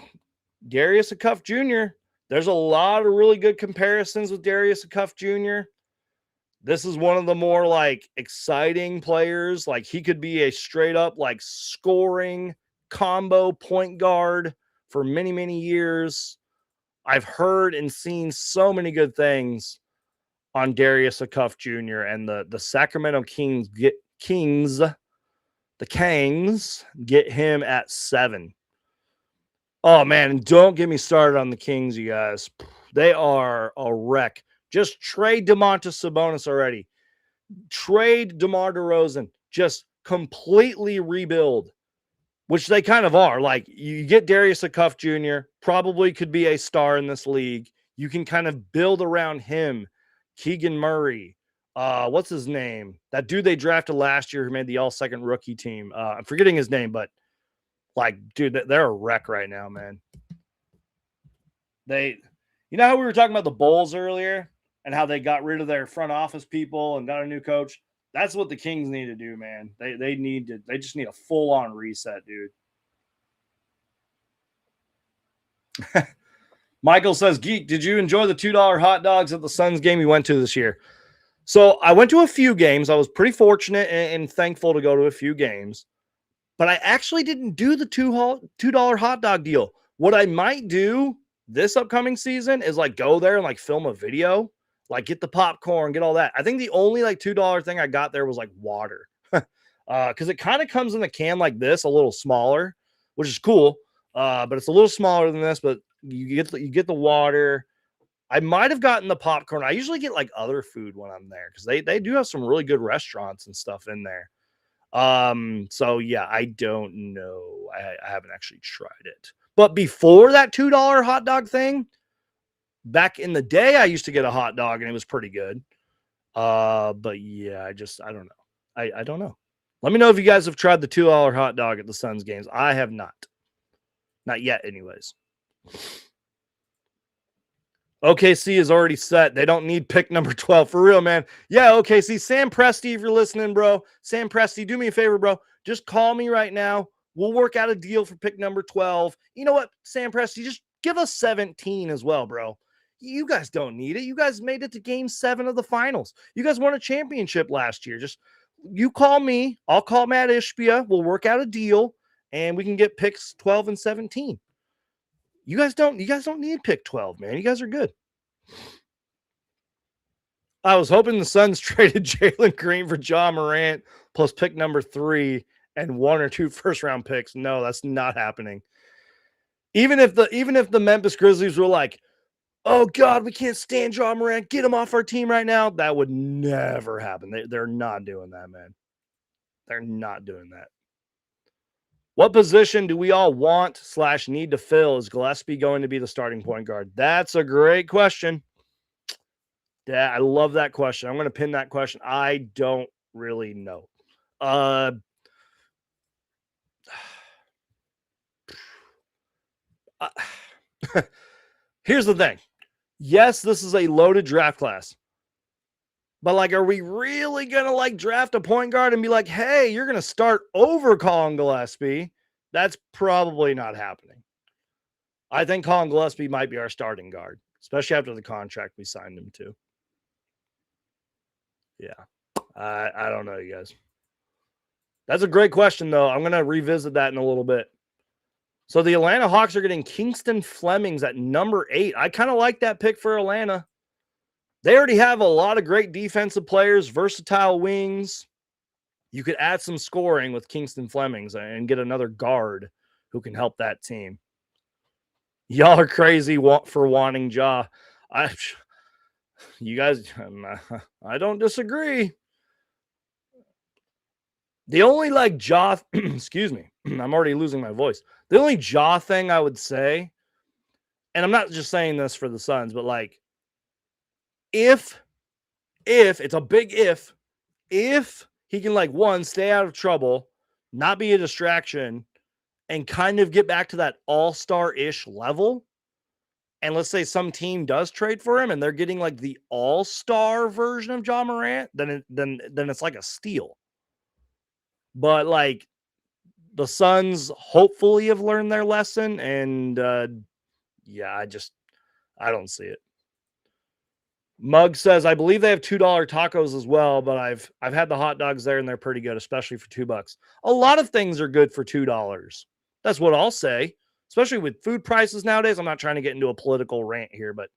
Darius Acuff Jr. There's a lot of really good comparisons with Darius Acuff Jr. This is one of the more exciting players. Like, he could be a straight up scoring combo point guard for many, many years. I've heard and seen so many good things on Darius Acuff Jr. and the Sacramento Kings get him at 7. Oh, man, and don't get me started on the Kings, you guys. They are a wreck. Just trade Domantas Sabonis already. Trade DeMar DeRozan. Just completely rebuild, which they kind of are. Like, you get Darius Acuff Jr., probably could be a star in this league. You can kind of build around him. Keegan Murray. What's his name? That dude they drafted last year who made the all-second rookie team. I'm forgetting his name, but dude, they're a wreck right now, man. You know how we were talking about the Bulls earlier and how they got rid of their front office people and got a new coach? That's what the Kings need to do, man. They just need a full-on reset, dude. Michael says, Geek, did you enjoy the $2 hot dogs at the Suns game you went to this year? So I went to a few games. I was pretty fortunate and thankful to go to a few games. But I actually didn't do the $2 hot dog deal. What I might do this upcoming season is go there and film a video, get the popcorn, get all that. I think the only $2 thing I got there was water, because it kind of comes in a can like this, a little smaller, which is cool. But it's a little smaller than this. But you get the water. I might have gotten the popcorn. I usually get other food when I'm there because they do have some really good restaurants and stuff in there. So yeah, I don't know. I haven't actually tried it. But before that $2 hot dog thing, back in the day, I used to get a hot dog and it was pretty good. But yeah, I don't know. I don't know. Let me know if you guys have tried the $2 hot dog at the Suns games. I have not. Not yet, anyways. OKC is already set. They don't need pick number 12. For real, man. Yeah, OKC. Sam Presti, if you're listening, bro. Sam Presti, do me a favor, bro. Just call me right now. We'll work out a deal for pick number 12. You know what, Sam Presti? Just give us 17 as well, bro. You guys don't need it. You guys made it to game 7 of the finals. You guys won a championship last year. Just you call me. I'll call Matt Ishbia. We'll work out a deal, and we can get picks 12 and 17. You guys don't need pick 12, man. You guys are good. I was hoping the Suns traded Jalen Green for Ja Morant plus pick number 3 and 1 or 2 first-round picks. No, that's not happening. Even if the Memphis Grizzlies were like, "Oh God, we can't stand Ja Morant. Get him off our team right now." That would never happen. They're not doing that, man. They're not doing that. What position do we all want/need to fill? Is Gillespie going to be the starting point guard? That's a great question. Yeah, I love that question. I'm going to pin that question. I don't really know. Here's the thing. Yes, this is a loaded draft class. But, like, are we really going to, like, draft a point guard and be like, hey, you're going to start over Colin Gillespie? That's probably not happening. I think Colin Gillespie might be our starting guard, especially after the contract we signed him to. Yeah. I don't know, you guys. That's a great question, though. I'm going to revisit that in a little bit. So the Atlanta Hawks are getting Kingston Flemings at number 8. I kind of like that pick for Atlanta. They already have a lot of great defensive players, versatile wings. You could add some scoring with Kingston Flemings and get another guard who can help that team. Y'all are crazy for wanting Ja. You guys, I don't disagree. The only like Ja, excuse me, I'm already losing my voice. The only Ja thing I would say, and I'm not just saying this for the Suns, but like, if it's a big if he can like one, stay out of trouble, not be a distraction, and kind of get back to that all-star-ish level, and let's say some team does trade for him and they're getting like the all-star version of Ja Morant, then it's like a steal. But like the Suns hopefully have learned their lesson, and yeah, I don't see it. Mug says, I believe they have $2 tacos as well, but I've had the hot dogs there and they're pretty good, especially for $2. A lot of things are good for $2. That's what I'll say, especially with food prices nowadays. I'm not trying to get into a political rant here, but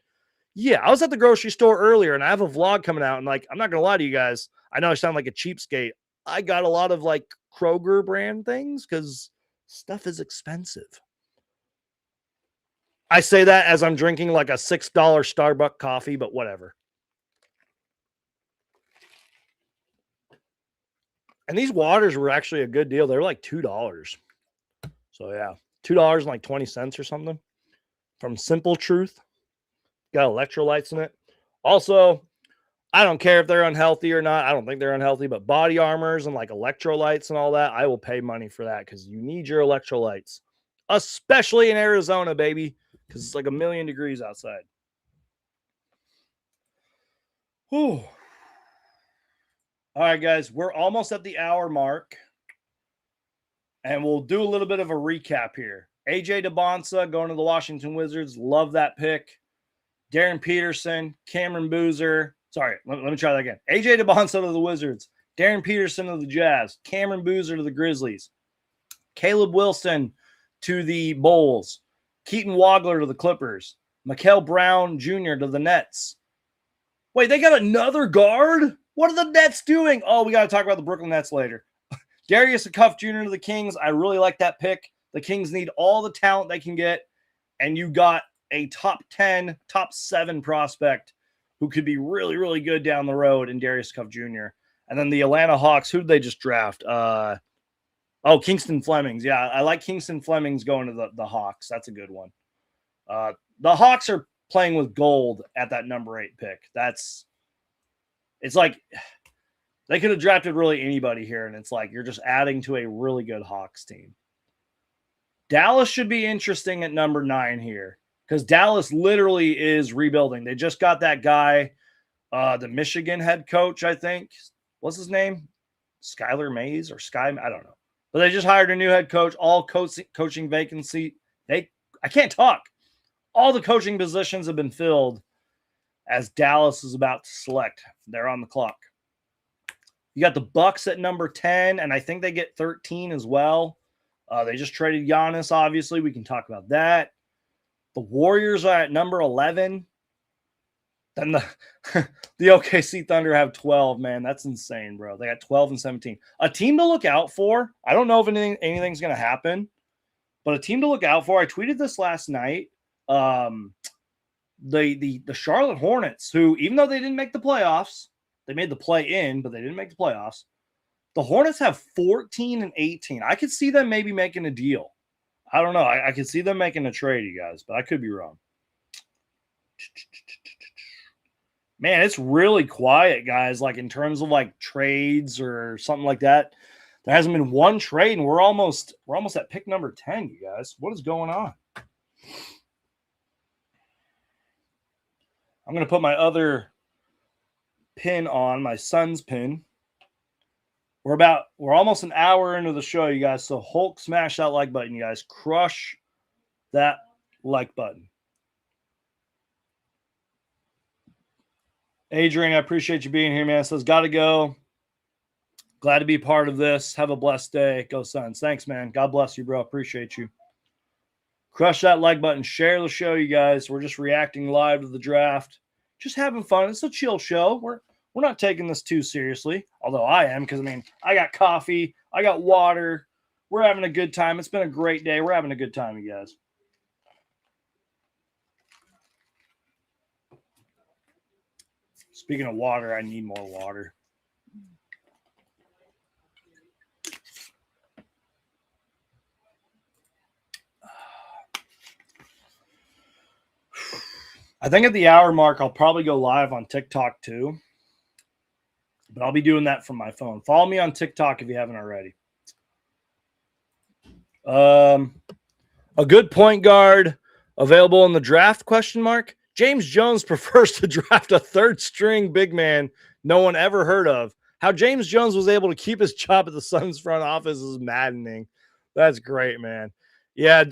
yeah, I was at the grocery store earlier and I have a vlog coming out, and like, I'm not going to lie to you guys. I know I sound like a cheapskate. I got a lot of like Kroger brand things because stuff is expensive. I say that as I'm drinking like a $6 Starbucks coffee, but whatever. And these waters were actually a good deal. They were like $2. So yeah, $2 and like 20 cents or something from Simple Truth. Got electrolytes in it. Also, I don't care if they're unhealthy or not. I don't think they're unhealthy, but body armors and like electrolytes and all that, I will pay money for that because you need your electrolytes, especially in Arizona, baby, because it's like 1,000,000 degrees outside. Whew. All right, guys, we're almost at the hour mark, and we'll do a little bit of a recap here. AJ DeBonsa going to the Washington Wizards. Love that pick. Darren Peterson, Cameron Boozer. Sorry, let me try that again. AJ DeBonsa to the Wizards. Darren Peterson to the Jazz. Cameron Boozer to the Grizzlies. Caleb Wilson to the Bulls. Keaton Wagler to the Clippers. Mikael Brown Jr. to the Nets. Wait, they got another guard? What are the Nets doing? Oh, we got to talk about the Brooklyn Nets later. Darius Cuff Jr. to the Kings. I really like that pick. The Kings need all the talent they can get, and you got a top 10, top 7 prospect who could be really, really good down the road in Darius Cuff Jr. And then the Atlanta Hawks, who did they just draft? Kingston Flemings. Yeah, I like Kingston Flemings going to the Hawks. That's a good one. The Hawks are playing with gold at that number 8 pick. It's like they could have drafted really anybody here, and it's like you're just adding to a really good Hawks team. Dallas should be interesting at number 9 here because Dallas literally is rebuilding. They just got that guy, the Michigan head coach, I think. What's his name? Skylar Mays or Sky? I don't know. But they just hired a new head coach. All coaching vacancy. I can't talk. All the coaching positions have been filled as Dallas is about to select. They're on the clock. You got the Bucks at number 10, and I think they get 13 as well. They just traded Giannis, obviously. We can talk about that. The Warriors are at number 11. Then the OKC Thunder have 12, man. That's insane, bro. They got 12 and 17. A team to look out for. I don't know if anything's going to happen, but a team to look out for. I tweeted this last night. The Charlotte Hornets, who, even though they didn't make the playoffs, they made the play-in, but they didn't make the playoffs. The Hornets have 14 and 18. I could see them maybe making a deal. I don't know. I could see them making a trade, you guys, but I could be wrong. Man, it's really quiet, guys, like in terms of like trades or something like that. There hasn't been one trade, and we're almost at pick number 10, you guys. What is going on? I'm going to put my other pin on, my SUNS pin. We're almost an hour into the show, you guys. So Hulk, smash that like button, you guys. Crush that like button. Adrian, I appreciate you being here, man. Says, gotta go. Glad to be part of this. Have a blessed day. Go Suns. Thanks, man. God bless you, bro. Appreciate you. Crush that like button. Share the show, you guys. We're just reacting live to the draft. Just having fun. It's a chill show. We're not taking this too seriously, although I am, because, I mean, I got coffee. I got water. We're having a good time. It's been a great day. We're having a good time, you guys. Speaking of water, I need more water. I think at the hour mark, I'll probably go live on TikTok too. But I'll be doing that from my phone. Follow me on TikTok if you haven't already. A good point guard available in the draft, question mark. James Jones prefers to draft a third-string big man no one ever heard of. How James Jones was able to keep his job at the Suns front office is maddening. That's great, man. Yeah,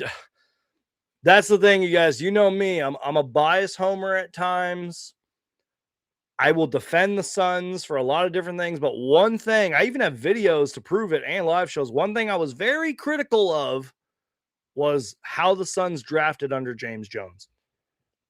that's the thing, you guys. You know me. I'm a biased homer at times. I will defend the Suns for a lot of different things, but one thing, I even have videos to prove it and live shows. One thing I was very critical of was how the Suns drafted under James Jones.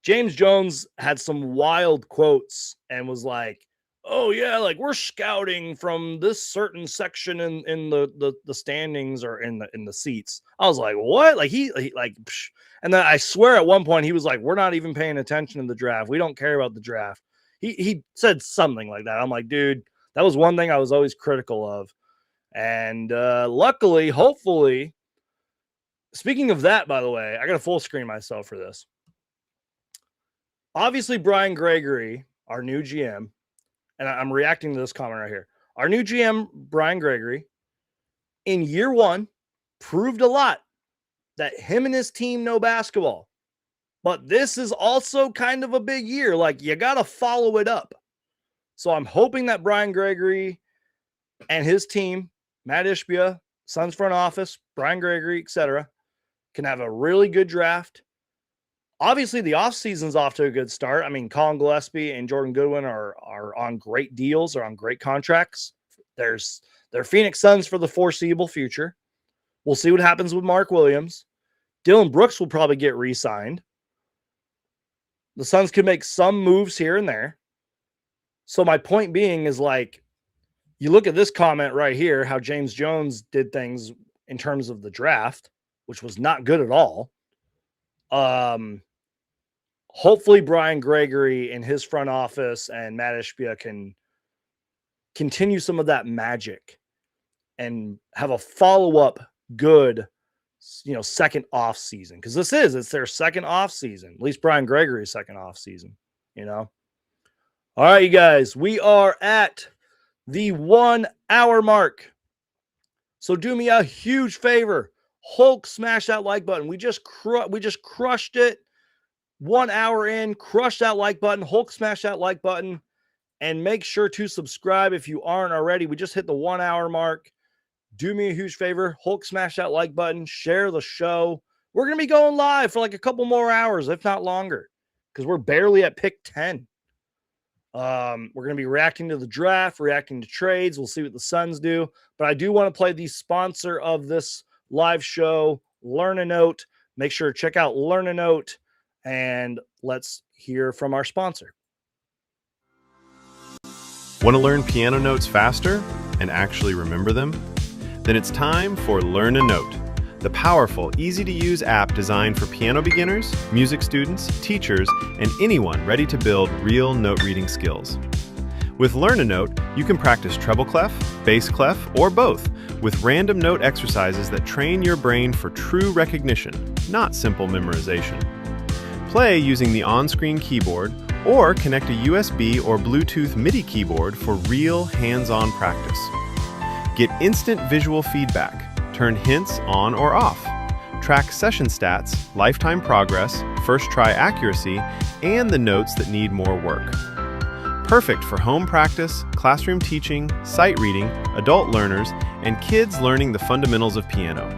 James Jones had some wild quotes and was like, oh yeah, like we're scouting from this certain section in the standings or in the seats. I was like, what? Like he like, psh. And then I swear at one point he was like, we're not even paying attention to the draft. We don't care about the draft. He said something like that. I'm like, dude, that was one thing I was always critical of. And luckily, hopefully, speaking of that, by the way, I got to full screen myself for this. Obviously, Brian Gregory, our new GM, and I'm reacting to this comment right here. Our new GM, Brian Gregory, in year one, proved a lot that him and his team know basketball. But this is also kind of a big year. Like, you got to follow it up. So I'm hoping that Brian Gregory and his team, Matt Ishbia, Suns front office, Brian Gregory, etc., can have a really good draft. Obviously, the offseason's off to a good start. I mean, Colin Gillespie and Jordan Goodwin are on great deals, are on great contracts. They're Phoenix Suns for the foreseeable future. We'll see what happens with Mark Williams. Dylan Brooks will probably get re-signed. The Suns could make some moves here and there. So my point being is, like, you look at this comment right here, how James Jones did things in terms of the draft, which was not good at all. Hopefully Brian Gregory and his front office and Matt Ishbia can continue some of that magic and have a follow-up good, second off season. Because it's their second off season. At least Brian Gregory's second off season, All right, you guys, we are at the 1 hour mark. So do me a huge favor. Hulk smash that like button. We just crushed it. 1 hour in, crush that like button. Hulk smash that like button. And make sure to subscribe if you aren't already. We just hit the 1 hour mark. Do me a huge favor. Hulk smash that like button. Share the show. We're going to be going live for like a couple more hours, if not longer, because we're barely at pick 10. We're going to be reacting to the draft, reacting to trades. We'll see what the Suns do. But I do want to play the sponsor of this live show, Learn a Note. Make sure to check out Learn a Note, and let's hear from our sponsor. Want to learn piano notes faster and actually remember them? Then it's time for Learn a Note, the powerful, easy-to-use app designed for piano beginners, music students, teachers, and anyone ready to build real note-reading skills. With Learn a Note, you can practice treble clef, bass clef, or both with random note exercises that train your brain for true recognition, not simple memorization. Play using the on-screen keyboard or connect a USB or Bluetooth MIDI keyboard for real hands-on practice. Get instant visual feedback. Turn hints on or off. Track session stats, lifetime progress, first try accuracy, and the notes that need more work. Perfect for home practice, classroom teaching, sight reading, adult learners, and kids learning the fundamentals of piano.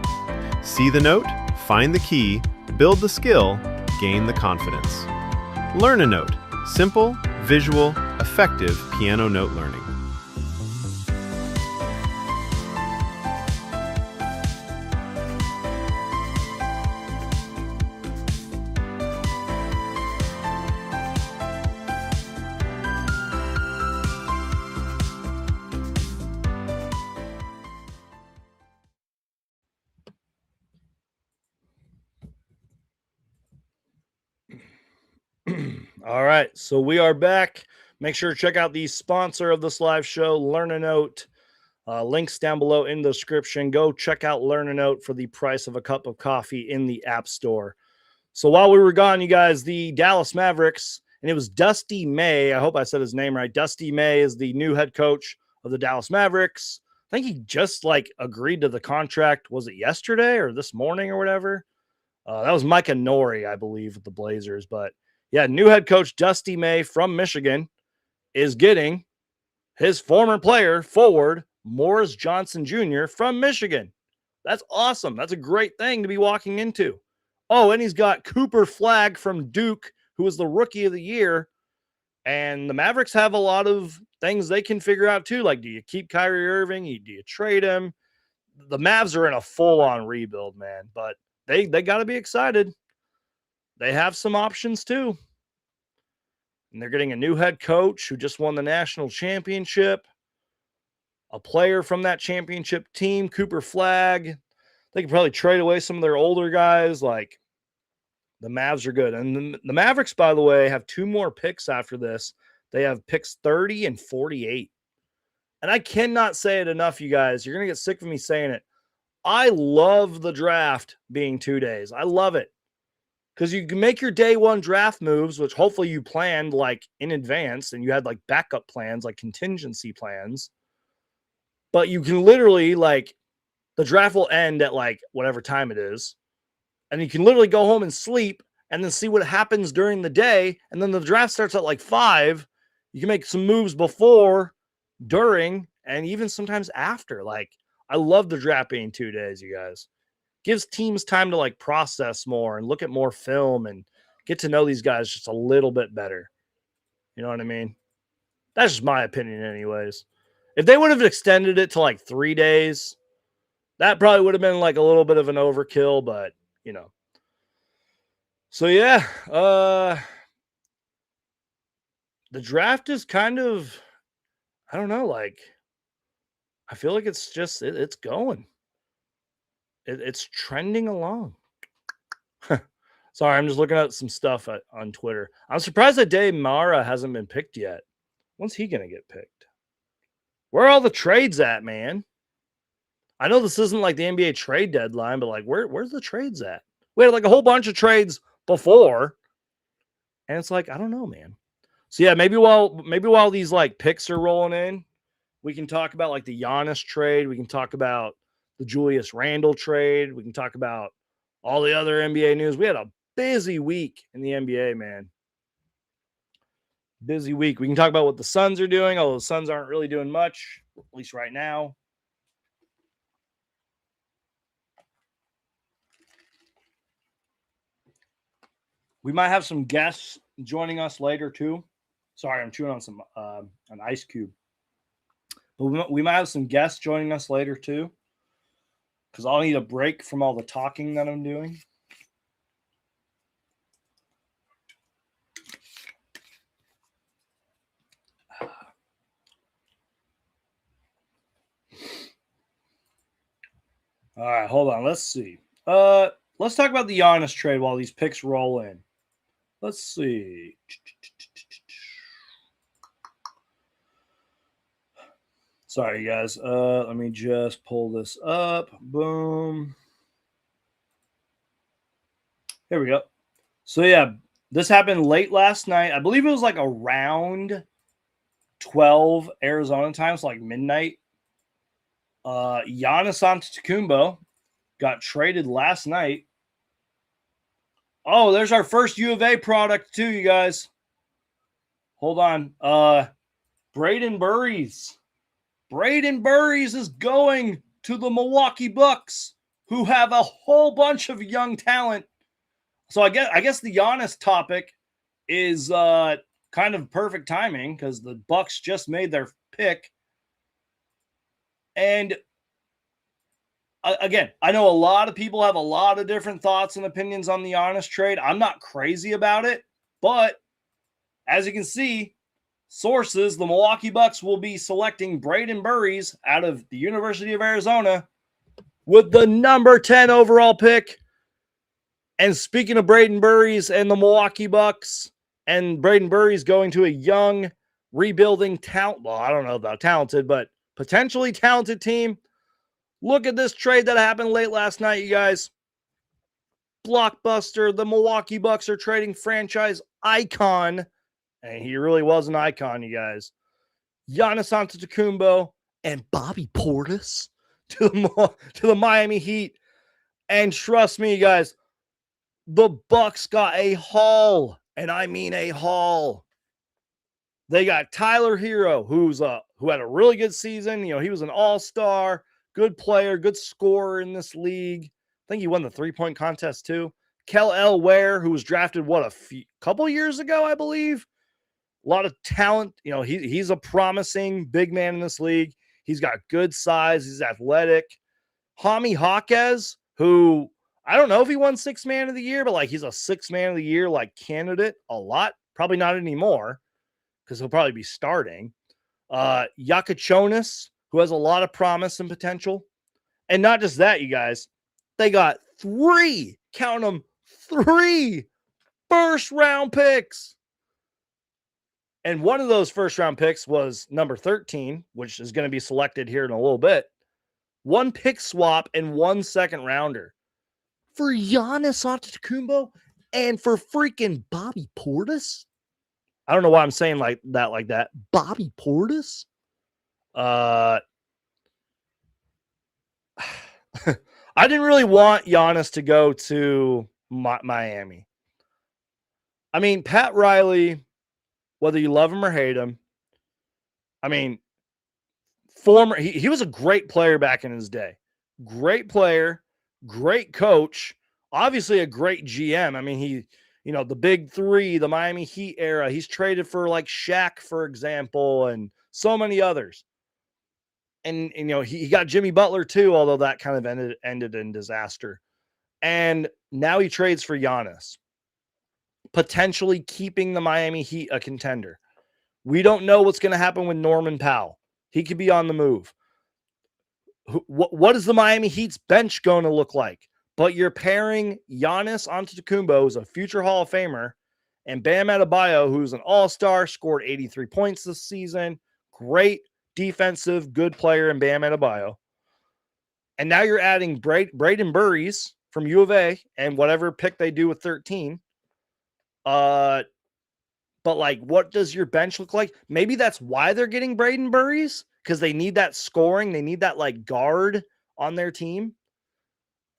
See the note, find the key, build the skill, gain the confidence. Learn a Note. Simple, visual, effective piano note learning. All right, so we are back. Make sure to check out the sponsor of this live show, Learn a Note. Links down below in the description. Go check out Learn a Note for the price of a cup of coffee in the App Store. So while we were gone, you guys, the Dallas Mavericks, and it was Dusty May. I hope I said his name right. Dusty May is the new head coach of the Dallas Mavericks. I think he just agreed to the contract. Was it yesterday or this morning or whatever? That was Micah Nori, I believe, with the Blazers. But yeah, new head coach Dusty May from Michigan is getting his former player forward, Morris Johnson Jr. from Michigan. That's awesome. That's a great thing to be walking into. Oh, and he's got Cooper Flagg from Duke, who was the rookie of the year. And the Mavericks have a lot of things they can figure out too. Like, do you keep Kyrie Irving? Do you trade him? The Mavs are in a full-on rebuild, man. But they got to be excited. They have some options too. And they're getting a new head coach who just won the national championship. A player from that championship team, Cooper Flagg. They could probably trade away some of their older guys. Like, the Mavs are good. And the Mavericks, by the way, have 2 more picks after this. They have picks 30 and 48. And I cannot say it enough, you guys. You're going to get sick of me saying it. I love the draft being 2 days. I love it. Because you can make your day one draft moves, which hopefully you planned in advance and you had backup plans, contingency plans. But you can literally the draft will end at whatever time it is. And you can literally go home and sleep and then see what happens during the day. And then the draft starts at 5. You can make some moves before, during, and even sometimes after. I love the draft being 2 days, you guys. Gives teams time to process more and look at more film and get to know these guys just a little bit better. You know what I mean? That's just my opinion anyways. If they would have extended it to 3 days, that probably would have been a little bit of an overkill, but So yeah, the draft is kind of, I don't know, I feel like it's just, it's going. It's trending along. Sorry, I'm just looking at some stuff on Twitter. I'm surprised that Dave Mara hasn't been picked yet. When's he going to get picked? Where are all the trades at, man? I know this isn't like the NBA trade deadline, but like where's the trades at? We had like a whole bunch of trades before. And it's like, I don't know, man. So yeah, maybe while these like picks are rolling in, we can talk about like the Giannis trade. We can talk about the Julius Randle trade. We can talk about all the other NBA news. We had a busy week in the NBA, man. Busy week. We can talk about what the Suns are doing, although the Suns aren't really doing much, at least right now. We might have some guests joining us later too. Sorry, I'm chewing on some an ice cube. But we might have some guests joining us later too, because I'll need a break from all the talking that I'm doing. All right, hold on. Let's see. Let's talk about the Giannis trade while these picks roll in. Let's see. Sorry, guys. Let me just pull this up. Boom. Here we go. So, yeah, this happened late last night. I believe it was like around 12 Arizona time, so like midnight. Giannis Antetokounmpo got traded last night. Oh, there's our first U of A product too, you guys. Hold on. Braden Burries. Braden Burries is going to the Milwaukee Bucks, who have a whole bunch of young talent. So I guess the Giannis topic is kind of perfect timing because the Bucks just made their pick. And again, I know a lot of people have a lot of different thoughts and opinions on the Giannis trade. I'm not crazy about it, but as you can see, sources, the Milwaukee Bucks will be selecting Braden Burries out of the University of Arizona with the number 10 overall pick. And speaking of Braden Burries and the Milwaukee Bucks, and Braden Burries going to a young, rebuilding talent, well, I don't know about talented, but potentially talented team. Look at this trade that happened late last night, you guys. Blockbuster. The Milwaukee Bucks are trading franchise icon, and he really was an icon, you guys, Giannis Antetokounmpo and Bobby Portis to the Miami Heat. And trust me, you guys, the Bucks got a haul, and I mean a haul. They got Tyler Hero, who had a really good season. You know, he was an all-star, good player, good scorer in this league. I think he won the three-point contest too. Kel Ware, who was drafted a couple years ago, I believe. A lot of talent. You know, he's a promising big man in this league. He's got good size. He's athletic. Jaime Jaquez, who I don't know if he won Sixth Man of the Year, but like he's a Sixth Man of the Year like candidate a lot. Probably not anymore because he'll probably be starting. Yakachonis, who has a lot of promise and potential. And not just that, you guys. They got 3, count them, 3 first-round picks. And one of those first-round picks was number 13, which is going to be selected here in a little bit. 1 pick swap and 1 second-rounder for Giannis Antetokounmpo and for freaking Bobby Portis. I don't know why I'm saying like that. Bobby Portis? I didn't really want Giannis to go to Miami. I mean, Pat Riley, whether you love him or hate him, I mean, he was a great player back in his day. Great player, great coach, obviously a great GM. I mean, the big 3, the Miami Heat era, he's traded for like Shaq, for example, and so many others. And he got Jimmy Butler too, although that kind of ended in disaster. And now he trades for Giannis, potentially keeping the Miami Heat a contender. We don't know what's going to happen with Norman Powell. He could be on the move. What is the Miami Heat's bench going to look like? But you're pairing Giannis Antetokounmpo, who's a future Hall of Famer, and Bam Adebayo, who's an all-star, scored 83 points this season. Great defensive, good player in Bam Adebayo. And now you're adding Braden Burries from U of A and whatever pick they do with 13. But like, what does your bench look like? Maybe that's why they're getting Braden Burries, because they need that scoring. They need that like guard on their team.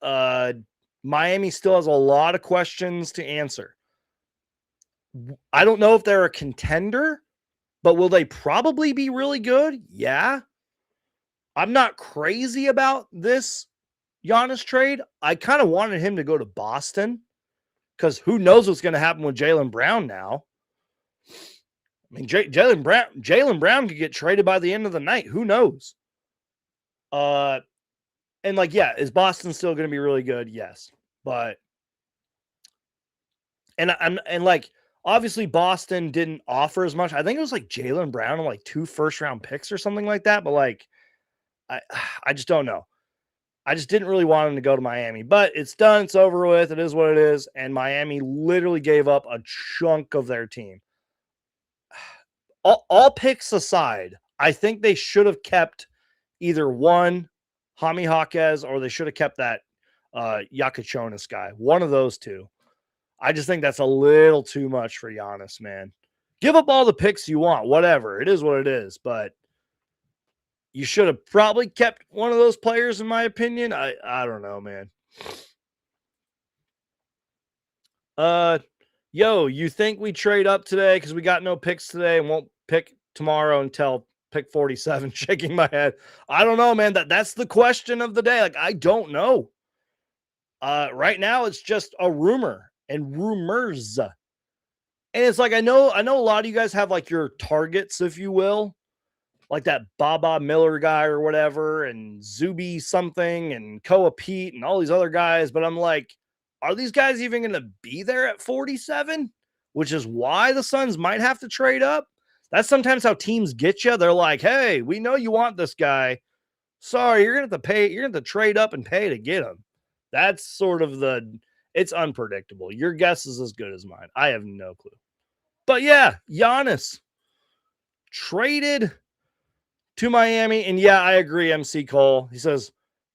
Miami still has a lot of questions to answer. I don't know if they're a contender, but will they probably be really good? Yeah. I'm not crazy about this Giannis trade. I kind of wanted him to go to Boston because who knows what's going to happen with Jaylen Brown now. I mean, Jaylen Brown could get traded by the end of the night. Who knows? And like, yeah, is Boston still going to be really good? Yes, but and like, obviously Boston didn't offer as much. I think it was like Jaylen Brown and like 2 first-round picks or something like that. But like, I just don't know. I just didn't really want him to go to Miami, but it's done. It's over with. It is what it is. And Miami literally gave up a chunk of their team. All picks aside, I think they should have kept either one, Jaime Jaquez, or they should have kept that Yakachonis guy. One of those two. I just think that's a little too much for Giannis, man. Give up all the picks you want, whatever. It is what it is, but you should have probably kept one of those players, in my opinion. I don't know, man. Yo, you think we trade up today because we got no picks today and won't pick tomorrow until pick 47? Shaking my head. I don't know, man. That's the question of the day. Like, I don't know. Right now it's just a rumor and rumors. And it's like, I know a lot of you guys have like your targets, if you will. Like that Baba Miller guy or whatever, and Zuby something, and KOA Peat, and all these other guys. But I'm like, are these guys even going to be there at 47? Which is why the Suns might have to trade up. That's sometimes how teams get you. They're like, hey, we know you want this guy. Sorry, you're going to have to pay. You're going to have to trade up and pay to get him. That's sort of it's unpredictable. Your guess is as good as mine. I have no clue. But yeah, Giannis traded to Miami. And yeah, I agree, MC Cole. He says,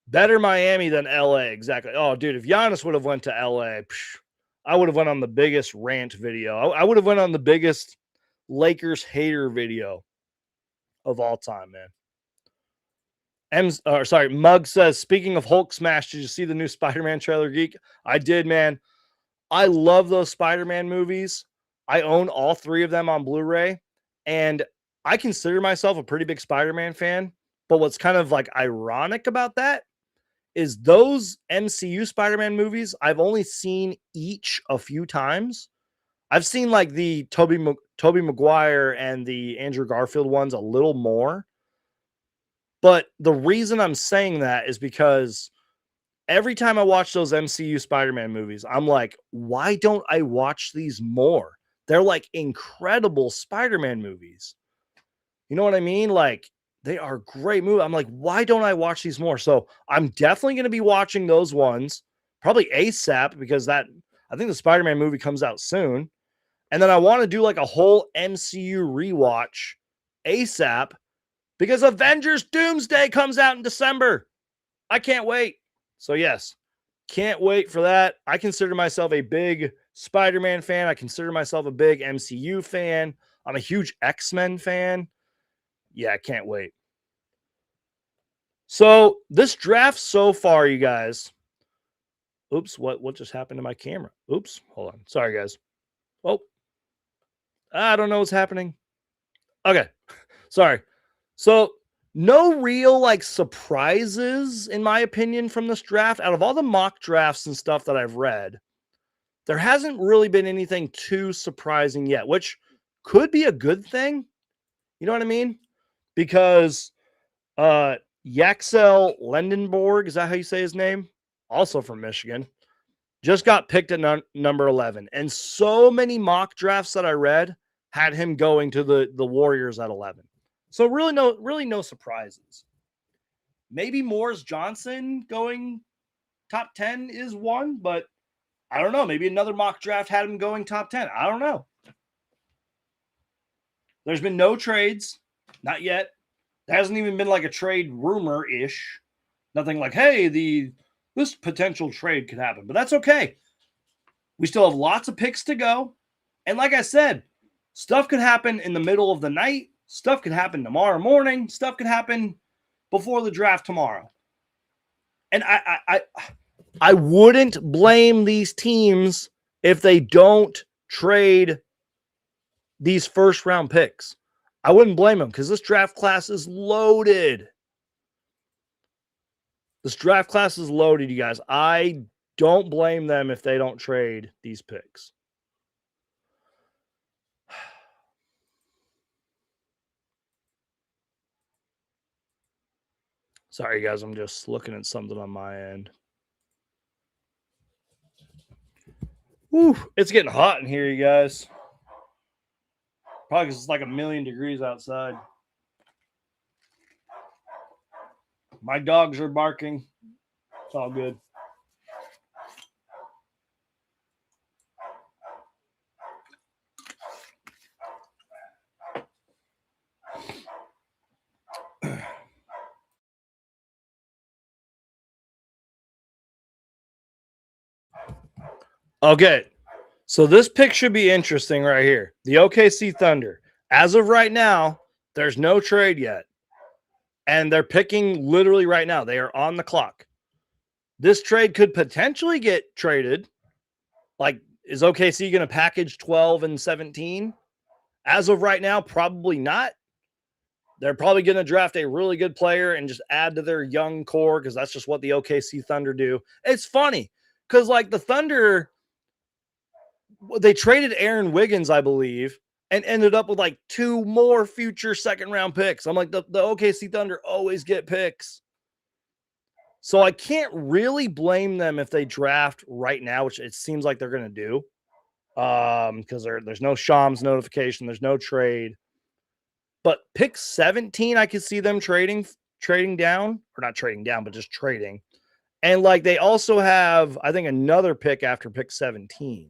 better Miami than LA. Exactly. Oh, dude, if Giannis would have went to LA, I would have went on the biggest rant video. I would have went on the biggest Lakers hater video of all time, man. Mug says, speaking of Hulk smash, did you see the new Spider-Man trailer, Geek? I did, man. I love those Spider-Man movies. I own all 3 of them on Blu-ray, and I consider myself a pretty big Spider-Man fan, but what's kind of like ironic about that is those MCU Spider-Man movies, I've only seen each a few times. I've seen like the Tobey Maguire and the Andrew Garfield ones a little more. But the reason I'm saying that is because every time I watch those MCU Spider-Man movies, I'm like, why don't I watch these more? They're like incredible Spider-Man movies. You know what I mean? Like, they are great movies. I'm like, why don't I watch these more? So I'm definitely going to be watching those ones, probably ASAP, because I think the Spider-Man movie comes out soon. And then I want to do like a whole MCU rewatch ASAP because Avengers Doomsday comes out in December. I can't wait. So yes, can't wait for that. I consider myself a big Spider-Man fan. I consider myself a big MCU fan. I'm a huge X-Men fan. Yeah, I can't wait. So this draft so far, you guys. Oops, what just happened to my camera? Oops, hold on. Sorry, guys. Oh, I don't know what's happening. Okay, sorry. So no real like surprises, in my opinion, from this draft. Out of all the mock drafts and stuff that I've read, there hasn't really been anything too surprising yet, which could be a good thing. You know what I mean? Because Yaxel Lendenborg, is that how you say his name? Also from Michigan, just got picked at number 11. And so many mock drafts that I read had him going to the Warriors at 11. So really no surprises. Maybe Morris Johnson going top 10 is one, but I don't know. Maybe another mock draft had him going top 10. I don't know. There's been no trades, not yet. There hasn't even been like a trade rumor-ish. Nothing like, hey, this potential trade could happen. But that's okay. We still have lots of picks to go. And like I said, stuff could happen in the middle of the night. Stuff could happen tomorrow morning. Stuff could happen before the draft tomorrow. And I wouldn't blame these teams if they don't trade these first round picks. I wouldn't blame them because this draft class is loaded. This draft class is loaded, you guys. I don't blame them if they don't trade these picks. Sorry, guys. I'm just looking at something on my end. Whew, it's getting hot in here, you guys. Probably because it's like 1,000,000 degrees outside. My dogs are barking. It's all good. Okay, so this pick should be interesting right here. The OKC Thunder. As of right now, there's no trade yet. And they're picking literally right now. They are on the clock. This trade could potentially get traded. Like, is OKC going to package 12 and 17? As of right now, probably not. They're probably going to draft a really good player and just add to their young core because that's just what the OKC Thunder do. It's funny because, like, the Thunder, they traded Aaron Wiggins, I believe, and ended up with like 2 more future second-round picks. I'm like, the OKC Thunder always get picks. So I can't really blame them if they draft right now, which it seems like they're going to do. Because there's no Shams notification, there's no trade. But pick 17, I could see them trading down, or not trading down, but just trading. And like they also have, I think, another pick after pick 17.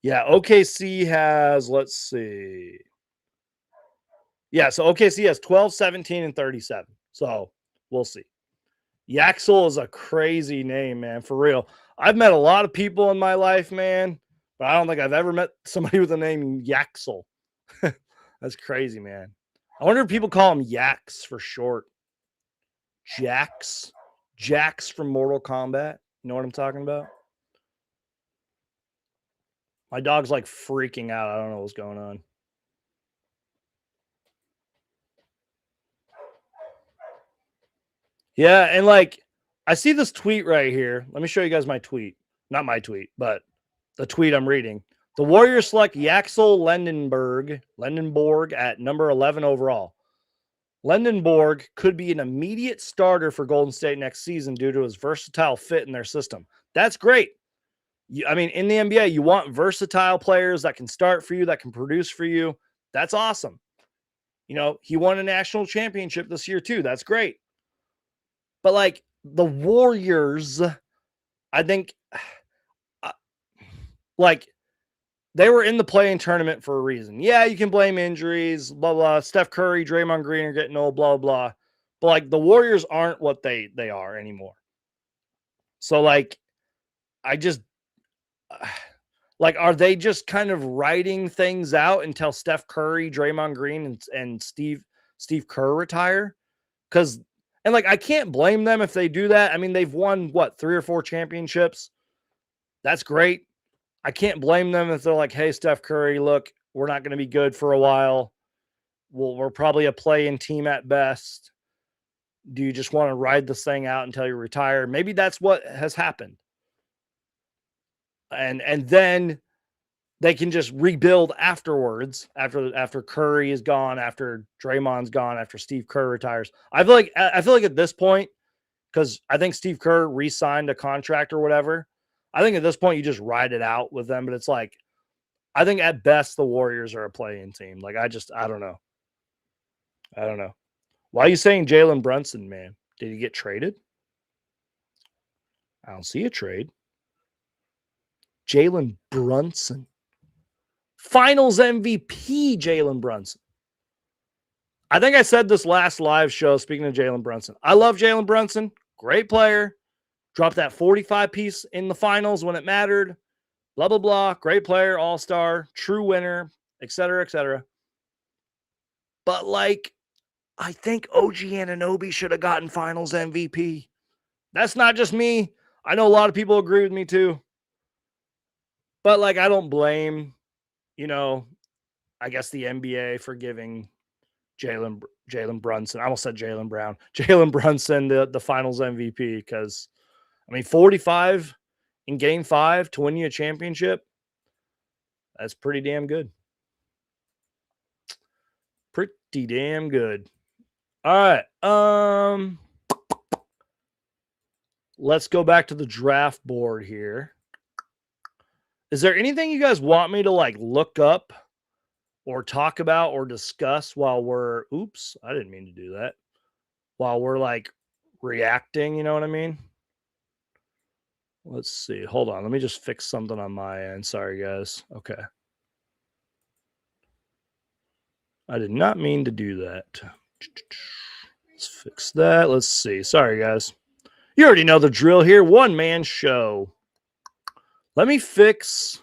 Yeah, OKC has, let's see. Yeah, so OKC has 12, 17, and 37. So we'll see. Yaxel is a crazy name, man, for real. I've met a lot of people in my life, man, but I don't think I've ever met somebody with the name Yaxel. That's crazy, man. I wonder if people call him Yax for short. Jax. Jax from Mortal Kombat. You know what I'm talking about? My dog's like freaking out. I don't know what's going on. Yeah, and like I see this tweet right here. Let me show you guys my tweet. Not my tweet, but the tweet I'm reading. The Warriors select Yaxel Lendenborg at number 11 overall. Lendenborg could be an immediate starter for Golden State next season due to his versatile fit in their system. That's great. I mean, in the NBA, you want versatile players that can start for you, that can produce for you. That's awesome. You know, he won a national championship this year too. That's great. But like the Warriors, I think, like they were in the play-in tournament for a reason. Yeah, you can blame injuries, blah, blah. Steph Curry, Draymond Green are getting old, blah, blah. But like the Warriors aren't what they are anymore. So like, I just, like, are they just kind of writing things out until Steph Curry, Draymond Green, and Steve Kerr retire? Because, and like, I can't blame them if they do that. I mean, they've won, what, 3 or 4 championships? That's great. I can't blame them if they're like, hey, Steph Curry, look, we're not going to be good for a while. We're probably a play-in team at best. Do you just want to ride this thing out until you retire? Maybe that's what has happened. And then they can just rebuild afterwards, after Curry is gone, after Draymond's gone, after Steve Kerr retires. I feel like at this point, because I think Steve Kerr re-signed a contract or whatever, I think at this point you just ride it out with them. But it's like, I think at best the Warriors are a play-in team. Like I don't know. I don't know. Why are you saying Jalen Brunson, man? Did he get traded? I don't see a trade. Jalen Brunson. Finals MVP Jalen Brunson. I think I said this last live show, speaking of Jalen Brunson. I love Jalen Brunson. Great player. Dropped that 45 piece in the finals when it mattered. Blah, blah, blah. Great player, all-star, true winner, et cetera, et cetera. But, like, I think OG Anunoby should have gotten finals MVP. That's not just me. I know a lot of people agree with me too. But, like, I don't blame, I guess the NBA for giving Jalen Brunson. I almost said Jalen Brown. Jalen Brunson the finals MVP because, 45 in Game 5 to win you a championship, that's pretty damn good. Pretty damn good. All right. Let's go back to the draft board here. Is there anything you guys want me to look up or talk about or discuss while we're oops, I didn't mean to do that. While we're reacting, you know what I mean? Let's see. Hold on. Let me just fix something on my end. Sorry, guys. Okay. I did not mean to do that. Let's fix that. Let's see. Sorry, guys. You already know the drill here. One-man show. Let me fix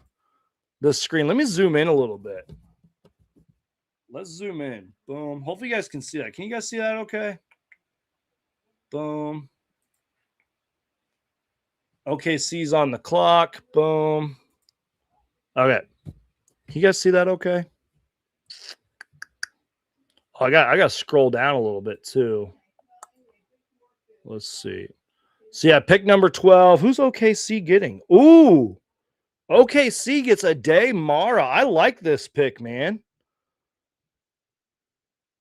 the screen. Let me zoom in a little bit. Let's zoom in. Boom. Hopefully you guys can see that. Can you guys see that okay? Boom. OKC's on the clock. Boom. Okay. Can you guys see that okay? Oh, I got to scroll down a little bit too. Let's see. So yeah, pick number 12. Who's OKC getting? Ooh. OKC gets Ade Mara. I like this pick, man.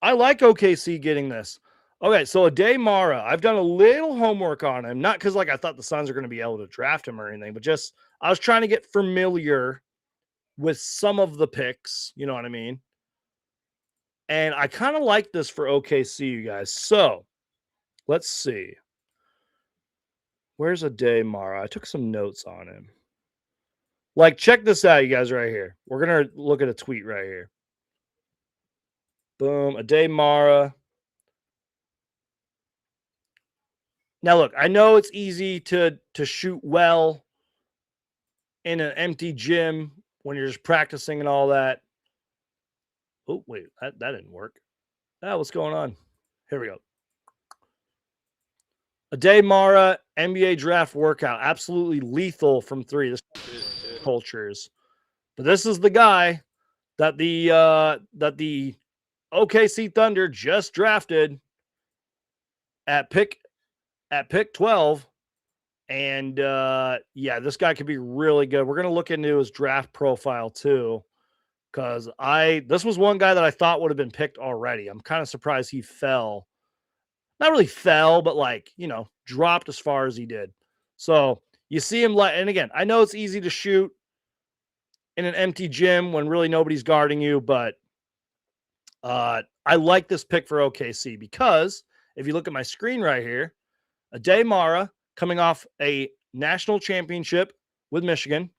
I like OKC getting this. Okay, so Ade Mara, I've done a little homework on him. Not because I thought the Suns are going to be able to draft him or anything, but just I was trying to get familiar with some of the picks. You know what I mean? And I kind of like this for OKC, you guys. So let's see. Where's Ade Mara? I took some notes on him. Check this out, you guys, right here. We're going to look at a tweet right here. Boom. Ade Mara. Now, look, I know it's easy to shoot well in an empty gym when you're just practicing and all that. Oh, wait, that didn't work. What's going on? Here we go. Ade Mara, NBA draft workout. Absolutely lethal from three. This cultures. But this is the guy that the OKC Thunder just drafted at pick 12. And this guy could be really good. We're going to look into his draft profile too. Because this was one guy that I thought would have been picked already. I'm kind of surprised he fell. Not really fell, but dropped as far as he did. So you see him and again, I know it's easy to shoot in an empty gym when really nobody's guarding you, but I like this pick for OKC because if you look at my screen right here, Ade Mara coming off a national championship with Michigan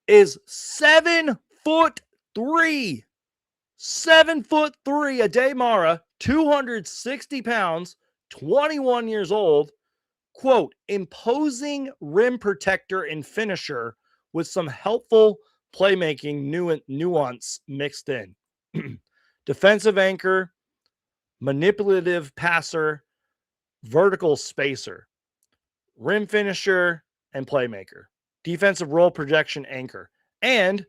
is 7'3". 7'3", Ade Mara, 260 pounds, 21 years old. Quote, imposing rim protector and finisher with some helpful playmaking nuance mixed in. Defensive anchor, manipulative passer, vertical spacer, rim finisher, and playmaker. Defensive role projection anchor. And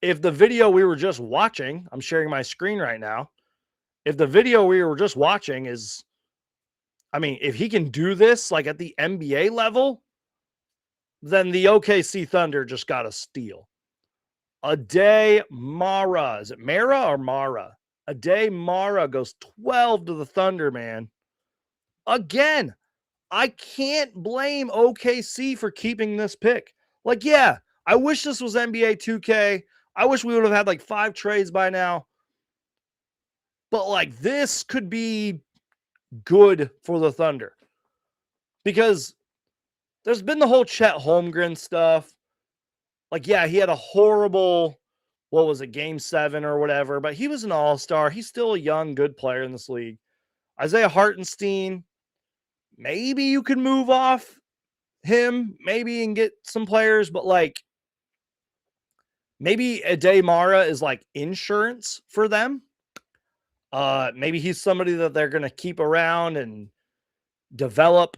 if the video we were just watching, I'm sharing my screen right now. If the video we were just watching is, if he can do this at the NBA level, then the OKC Thunder just got a steal. Ade Mara. Is it Mara or Mara? Ade Mara goes 12 to the Thunder, man. Again, I can't blame OKC for keeping this pick. I wish this was NBA 2K. I wish we would have had 5 trades by now. But this could be good for the Thunder. Because there's been the whole Chet Holmgren stuff. He had a horrible what was it, game 7 or whatever, but he was an all-star. He's still a young, good player in this league. Isaiah Hartenstein, maybe you can move off him, maybe, and get some players, but like maybe Ade Mara is like insurance for them. Maybe he's somebody that they're going to keep around and develop.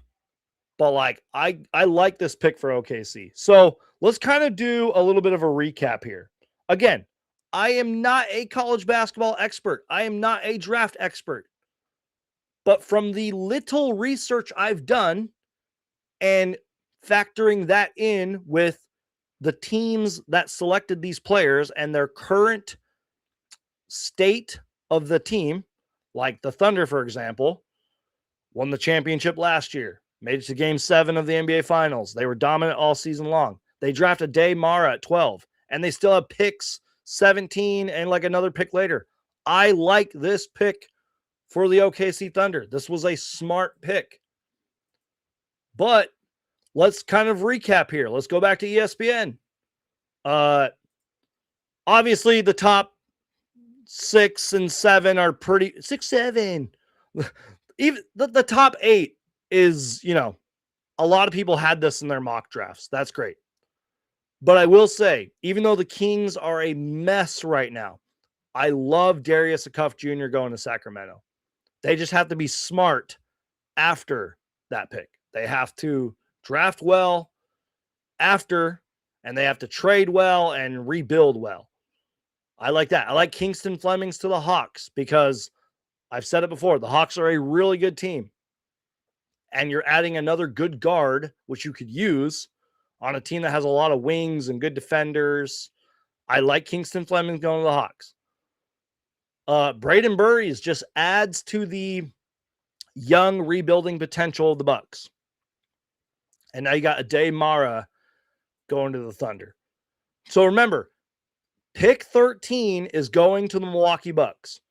But like I like this pick for OKC. So let's kind of do a little bit of a recap here. Again, I am not a college basketball expert. I am not a draft expert. But from the little research I've done and factoring that in with the teams that selected these players and their current state of the team, like the Thunder, for example, won the championship last year, made it to game 7 of the NBA Finals. They were dominant all season long. They drafted Ade Mara at 12, and they still have picks 17 and like another pick later. I like this pick for the OKC Thunder. This was a smart pick. But let's kind of recap here. Let's go back to ESPN. Obviously, the top 6 and 7 are pretty 6, 7. Even the top 8 is, you know, a lot of people had this in their mock drafts. That's great. But I will say, even though the Kings are a mess right now, I love Darius Acuff Jr. going to Sacramento. They just have to be smart after that pick. They have to draft well after, and they have to trade well and rebuild well. I like that. I like Kingston Flemings to the Hawks because I've said it before. The Hawks are a really good team. And you're adding another good guard, which you could use on a team that has a lot of wings and good defenders. I like Kingston Flemings going to the Hawks. Braden Burries just adds to the young rebuilding potential of the Bucks. And now you got Ade Mara going to the Thunder. So remember, pick 13 is going to the Milwaukee Bucks.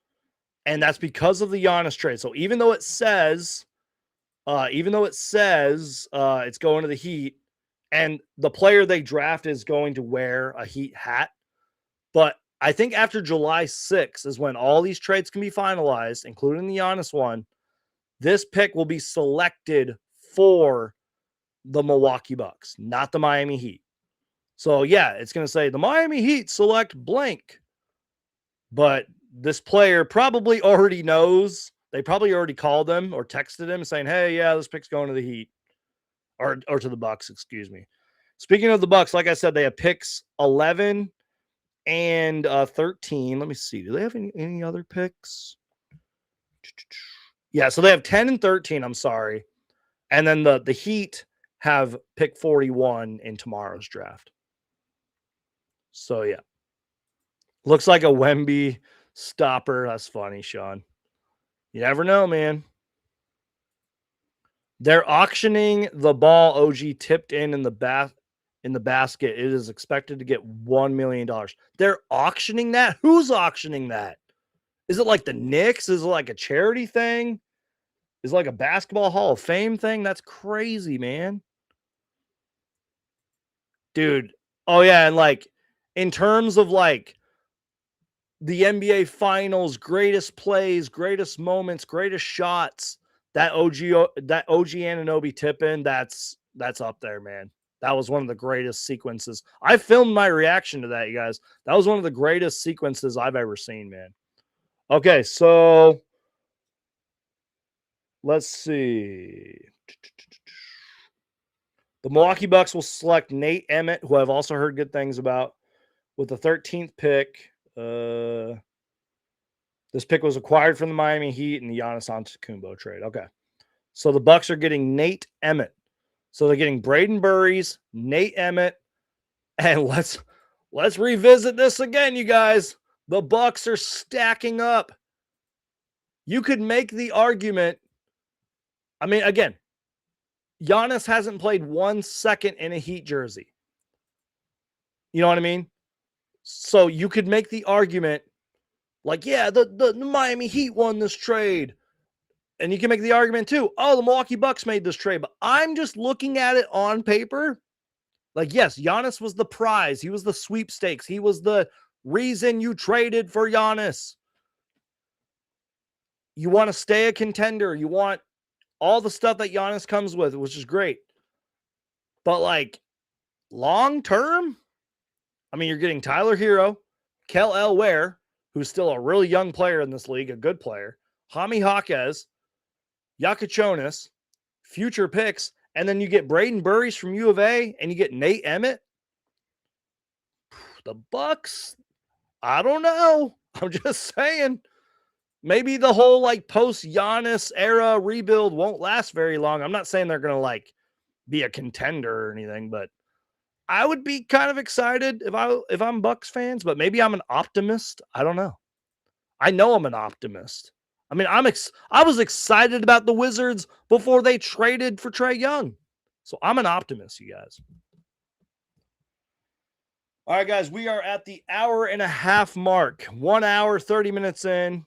And that's because of the Giannis trade. So even though it says it's going to the Heat, and the player they draft is going to wear a Heat hat, but I think after July 6th is when all these trades can be finalized, including the Giannis one. This pick will be selected for the Milwaukee Bucks, not the Miami Heat. So yeah, it's going to say the Miami Heat select blank. But this player probably already knows. They probably already called him or texted him saying, hey, yeah, this pick's going to the Heat or to the Bucks, excuse me. Speaking of the Bucks, like I said, they have picks 11 and 13. Let me see. Do they have any other picks? Yeah, so they have 10 and 13, I'm sorry. And then the Heat have pick 41 in tomorrow's draft. So, yeah. Looks like a Wemby stopper. That's funny, Sean. You never know, man. They're auctioning the ball OG tipped in the basket. It is expected to get $1 million. They're auctioning that? Who's auctioning that? Is it like the Knicks? Is it like a charity thing? Is it like a basketball Hall of Fame thing? That's crazy, man. Dude. Oh, yeah. And like in terms of like the NBA Finals, greatest plays, greatest moments, greatest shots, that OG Anunoby tip-in, that's up there, man. That was one of the greatest sequences. I filmed my reaction to that, you guys. That was one of the greatest sequences I've ever seen, man. Okay, so let's see. The Milwaukee Bucks will select Nate Emmett, who I've also heard good things about, with the 13th pick. This pick was acquired from the Miami Heat in the Giannis Antetokounmpo trade. Okay. So the Bucks are getting Nate Emmett. So they're getting Braden Burries, Nate Emmett, and let's revisit this again, you guys. The Bucks are stacking up. You could make the argument. I mean, again, Giannis hasn't played 1 second in a Heat jersey. You know what I mean? So you could make the argument like, yeah, the Miami Heat won this trade. And you can make the argument too, oh, the Milwaukee Bucks made this trade. But I'm just looking at it on paper. Like, yes, Giannis was the prize. He was the sweepstakes. He was the reason you traded for Giannis. You want to stay a contender. You want all the stuff that Giannis comes with, which is great. But like long term, I mean, you're getting Tyler Hero, Kel Elware, who's still a really young player in this league, a good player, Jaime Jaquez, Yakachonis, future picks, and then you get Braden Burries from U of A, and you get Nate Emmett. The Bucks, I don't know. I'm just saying. Maybe the whole like post Giannis era rebuild won't last very long. I'm not saying they're gonna like be a contender or anything, but I would be kind of excited if I'm Bucks fans, but maybe I'm an optimist. I don't know. I know I'm an optimist. I mean, I was excited about the Wizards before they traded for Trae Young. So I'm an optimist, you guys. All right, guys, we are at the hour and a half mark. 1 hour, 30 minutes in.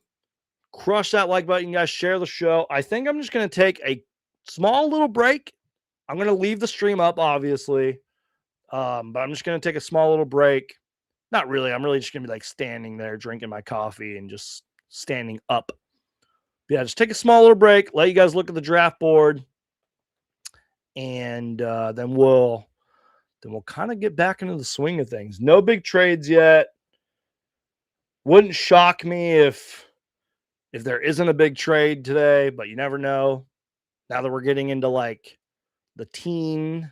Crush that like button, guys. Share the show. I think I'm just going to take a small little break. I'm going to leave the stream up, obviously. But I'm just going to take a small little break. Not really. I'm really just going to be like standing there drinking my coffee and just standing up. But yeah, just take a small little break. Let you guys look at the draft board. And then we'll kind of get back into the swing of things. No big trades yet. Wouldn't shock me if there isn't a big trade today, but you never know. Now that we're getting into like the teens,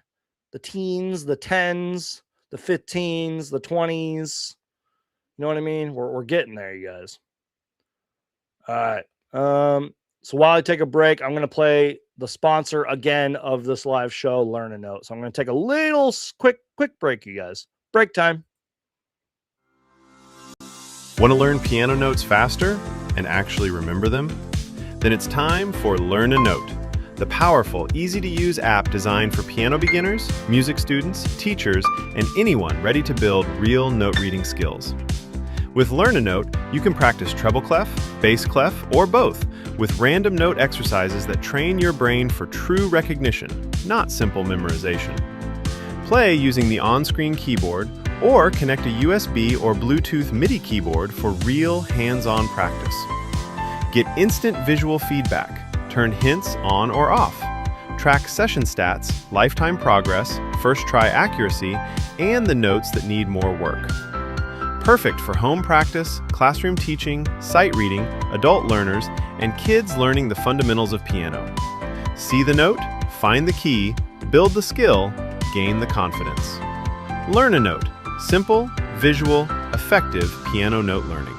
the 10s, the 15s, the 20s. You know what I mean? We're getting there, you guys. All right. So while I take a break, I'm going to play the sponsor again of this live show, Learn a Note. So I'm going to take a little quick break, you guys. Break time. Want to learn piano notes faster and actually remember them? Then it's time for Learn a Note, the powerful, easy-to-use app designed for piano beginners, music students, teachers, and anyone ready to build real note-reading skills. With Learn a Note, you can practice treble clef, bass clef, or both with random note exercises that train your brain for true recognition, not simple memorization. Play using the on-screen keyboard or connect a USB or Bluetooth MIDI keyboard for real hands-on practice. Get instant visual feedback, turn hints on or off, track session stats, lifetime progress, first try accuracy, and the notes that need more work. Perfect for home practice, classroom teaching, sight reading, adult learners, and kids learning the fundamentals of piano. See the note, find the key, build the skill, gain the confidence. Learn a Note. Simple, visual, effective piano note learning.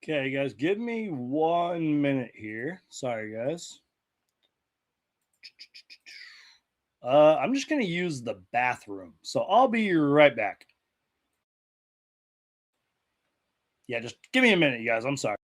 Okay, guys, give me 1 minute here. Sorry, guys. I'm just going to use the bathroom. So I'll be right back. Yeah, just give me a minute, you guys. I'm sorry.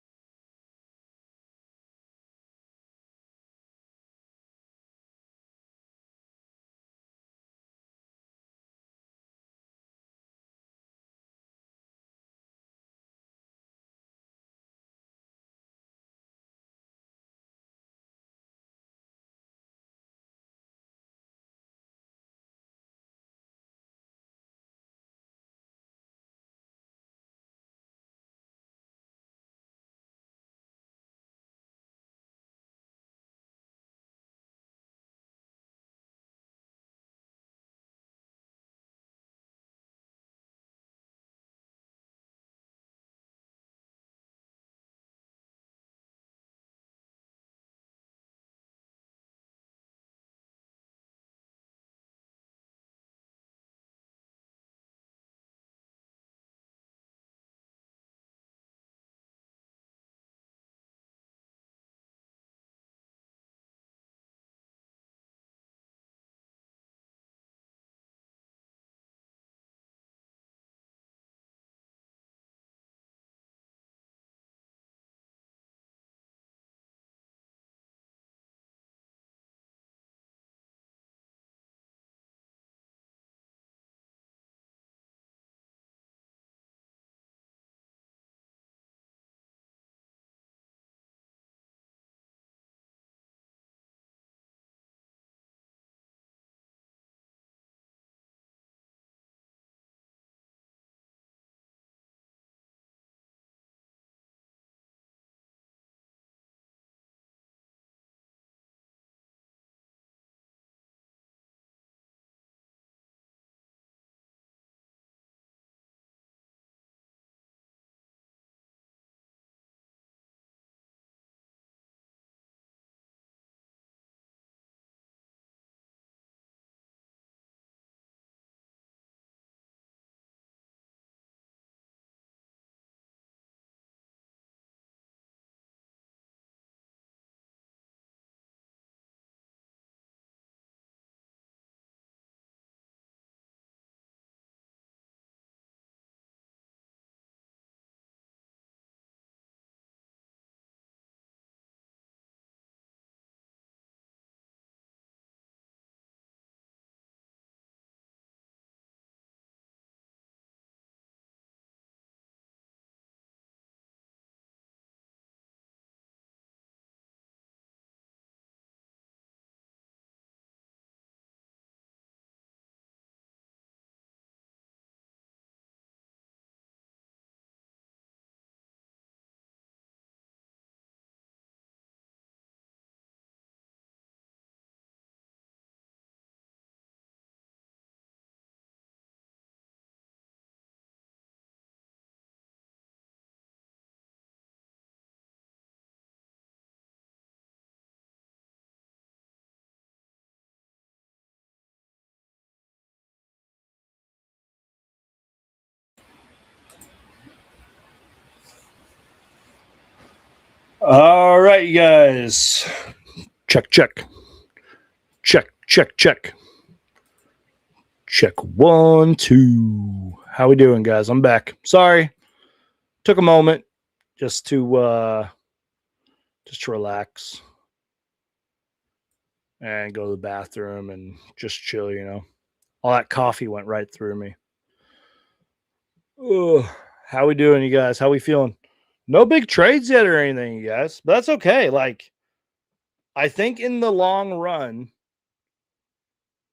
All right, you guys. Check, check. Check, check, check. Check 1, 2. How we doing, guys? I'm back. Sorry. Took a moment just to relax and go to the bathroom and just chill, you know. All that coffee went right through me. Ugh. How we doing, you guys? How we feeling? No big trades yet or anything, you guys. But that's okay. Like, I think in the long run,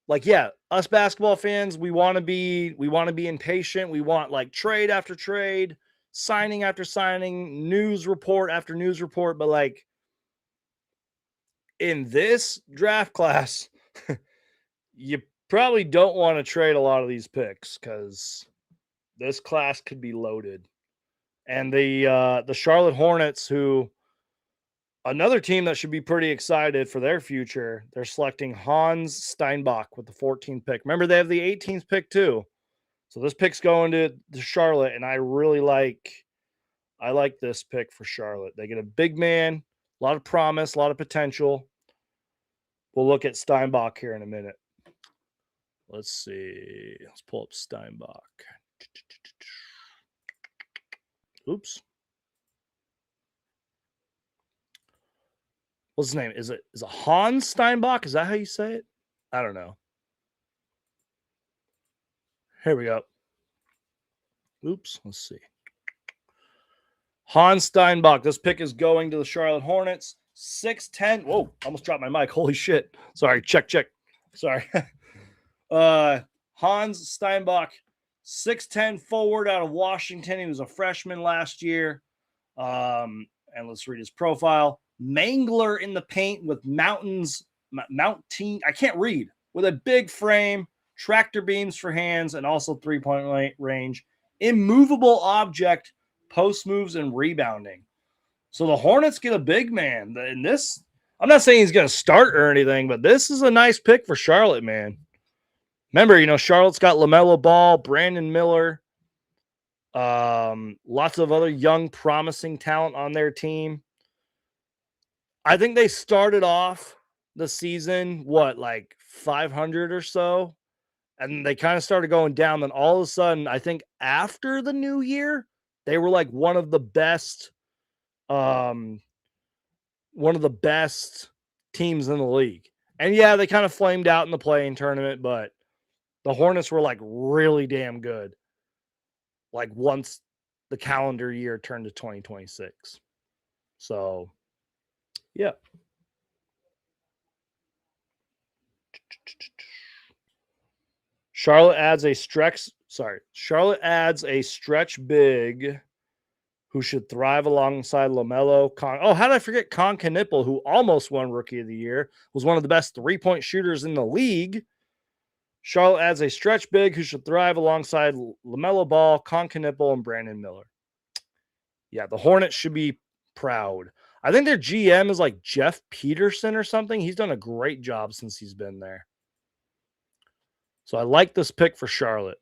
like, yeah, us basketball fans, we want to be impatient. We want like trade after trade, signing after signing, news report after news report. But like in this draft class, you probably don't want to trade a lot of these picks because this class could be loaded. And the Charlotte Hornets, who another team that should be pretty excited for their future, they're selecting Hans Steinbach with the 14th pick. Remember, they have the 18th pick too. So this pick's going to Charlotte, and I like this pick for Charlotte. They get a big man, a lot of promise, a lot of potential. We'll look at Steinbach here in a minute. Let's see. Let's pull up Steinbach. Oops. What's his name? Is it Hans Steinbach? Is that how you say it? I don't know. Here we go. Oops. Let's see. Hans Steinbach. This pick is going to the Charlotte Hornets. 6'10". Whoa, almost dropped my mic. Holy shit. Sorry. Check. Sorry. Hans Steinbach, 6'10" forward out of Washington. He was a freshman last year. And let's read his profile. Mangler in the paint with I can't read. With a big frame, tractor beams for hands, and also three-point range. Immovable object, post moves, and rebounding. So the Hornets get a big man. And this, I'm not saying he's going to start or anything, but this is a nice pick for Charlotte, man. Remember, you know, Charlotte's got LaMelo Ball, Brandon Miller, lots of other young, promising talent on their team. I think they started off the season, like 500 or so, and they kind of started going down. Then all of a sudden, I think after the new year, they were like one of the best teams in the league. And yeah, they kind of flamed out in the play-in tournament, but the Hornets were like really damn good. Like once the calendar year turned to 2026. So, yeah. Charlotte adds a stretch big who should thrive alongside LaMelo. How did I forget Con Knipple, who almost won Rookie of the Year, was one of the best three-point shooters in the league. Charlotte adds a stretch big who should thrive alongside LaMelo Ball, Con Knipple, and Brandon Miller. Yeah, the Hornets should be proud. I think their GM is like Jeff Peterson or something. He's done a great job since he's been there. So I like this pick for Charlotte.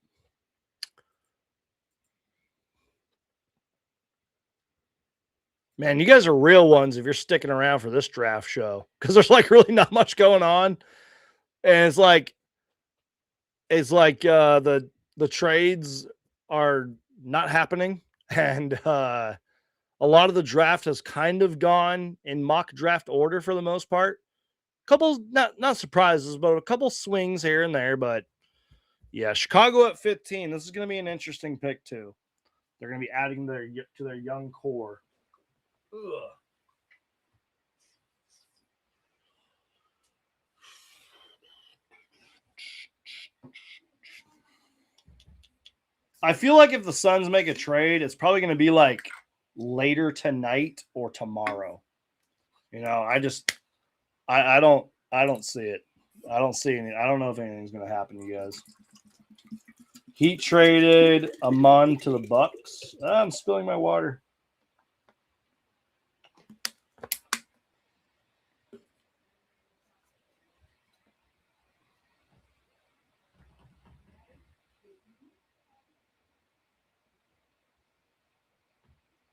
Man, you guys are real ones if you're sticking around for this draft show, because there's like really not much going on. And it's like the trades are not happening. And a lot of the draft has kind of gone in mock draft order for the most part. Couple not surprises, but a couple swings here and there. But yeah, Chicago at 15. This is going to be an interesting pick too. They're going to be adding to their young core. Ugh. I feel like if the Suns make a trade, it's probably going to be like later tonight or tomorrow. You know, I don't see it. I don't see any. I don't know if anything's going to happen, you guys. Heat traded Amon to the Bucks. I'm spilling my water.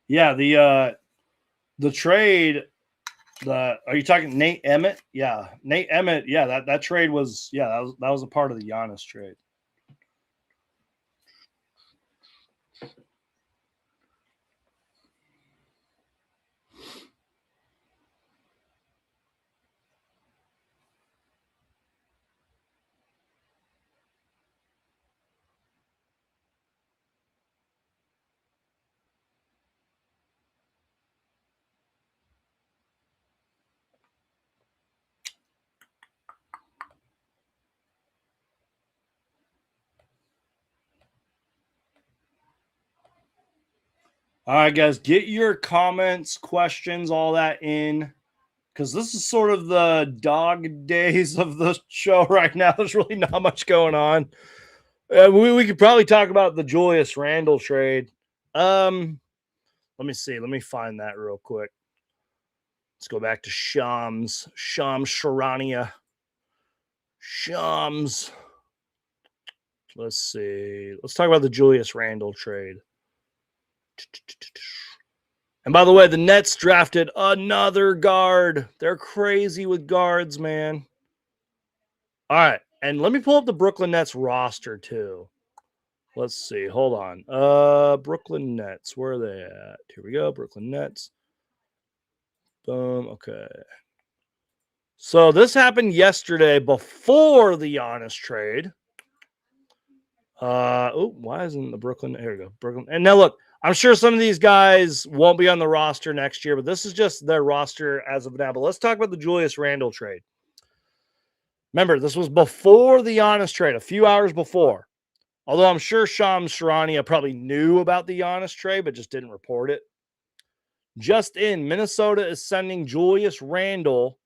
Yeah, The trade, are you talking Nate Emmett? Yeah, Nate Emmett. Yeah, that trade was that was a part of the Giannis trade. All right, guys, get your comments, questions, all that in, because this is sort of the dog days of the show right now. There's really not much going on. We could probably talk about the Julius Randle trade. Let me see. Let me find that real quick. Let's go back to Shams Sharania. Shams. Let's see. Let's talk about the Julius Randle trade. And by the way, the Nets drafted another guard. They're crazy with guards, man. All right. And let me pull up the Brooklyn Nets roster too. Let's see. Hold on. Brooklyn Nets. Where are they at? Here we go. Brooklyn Nets. Boom. Okay. So this happened yesterday before the Giannis trade. Why isn't the Brooklyn? Here we go. Brooklyn. And now look, I'm sure some of these guys won't be on the roster next year, but this is just their roster as of now. But let's talk about the Julius Randle trade. Remember, this was before the Giannis trade, a few hours before. Although I'm sure Shams Charania probably knew about the Giannis trade, but just didn't report it. Just in, Minnesota is sending Julius Randle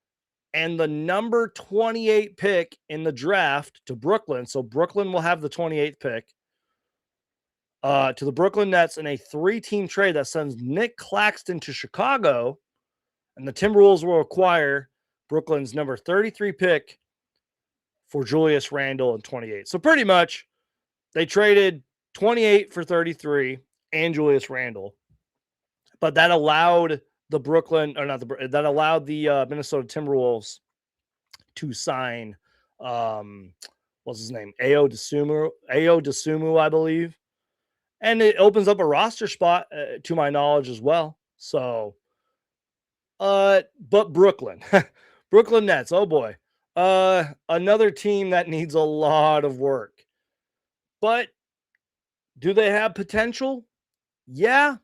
and the number 28 pick in the draft to Brooklyn. So Brooklyn will have the 28th pick to the Brooklyn Nets in a 3-team trade that sends Nick Claxton to Chicago, and the Timberwolves will acquire Brooklyn's number 33 pick for Julius Randle and 28. So pretty much they traded 28 for 33 and Julius Randle, but that allowed the Minnesota Timberwolves to sign what's his name? Ayo Dosunmu, I believe. And it opens up a roster spot to my knowledge as well. So but Brooklyn Brooklyn Nets, oh boy. Another team that needs a lot of work. But do they have potential? Yeah.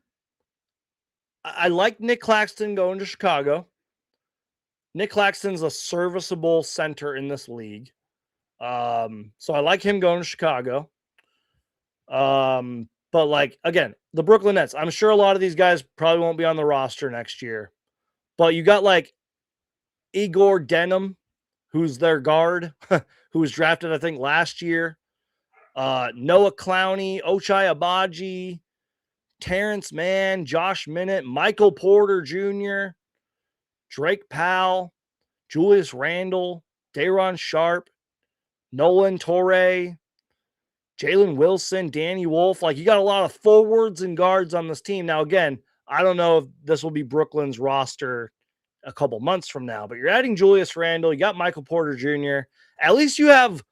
I like Nick Claxton going to Chicago. Nick Claxton's a serviceable center in this league. So I like him going to Chicago. But like, again, the Brooklyn Nets, I'm sure a lot of these guys probably won't be on the roster next year. But you got like Igor Denham, who's their guard, who was drafted, I think, last year. Noah Clowney, Ochai Agbaji, Terrence Mann, Josh Minott, Michael Porter Jr., Drake Powell, Julius Randle, Day'Ron Sharpe, Nolan Torrey, Jalen Wilson, Danny Wolf. Like, you got a lot of forwards and guards on this team. Now, again, I don't know if this will be Brooklyn's roster a couple months from now, but you're adding Julius Randle. You got Michael Porter Jr. At least you have,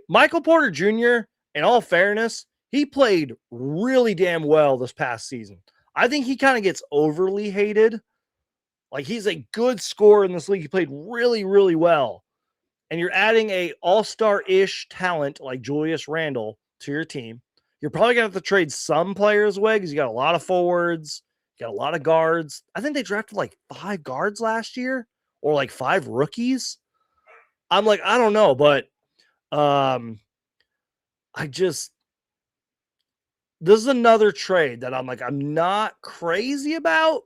Michael Porter Jr., in all fairness, he played really damn well this past season. I think he kind of gets overly hated. Like, he's a good scorer in this league. He played really, really well. And you're adding a all-star-ish talent like Julius Randle to your team. You're probably going to have to trade some players away because you got a lot of forwards, you got a lot of guards. I think they drafted like 5 guards last year or like 5 rookies. I'm like, I don't know, but this is another trade that I'm like, I'm not crazy about,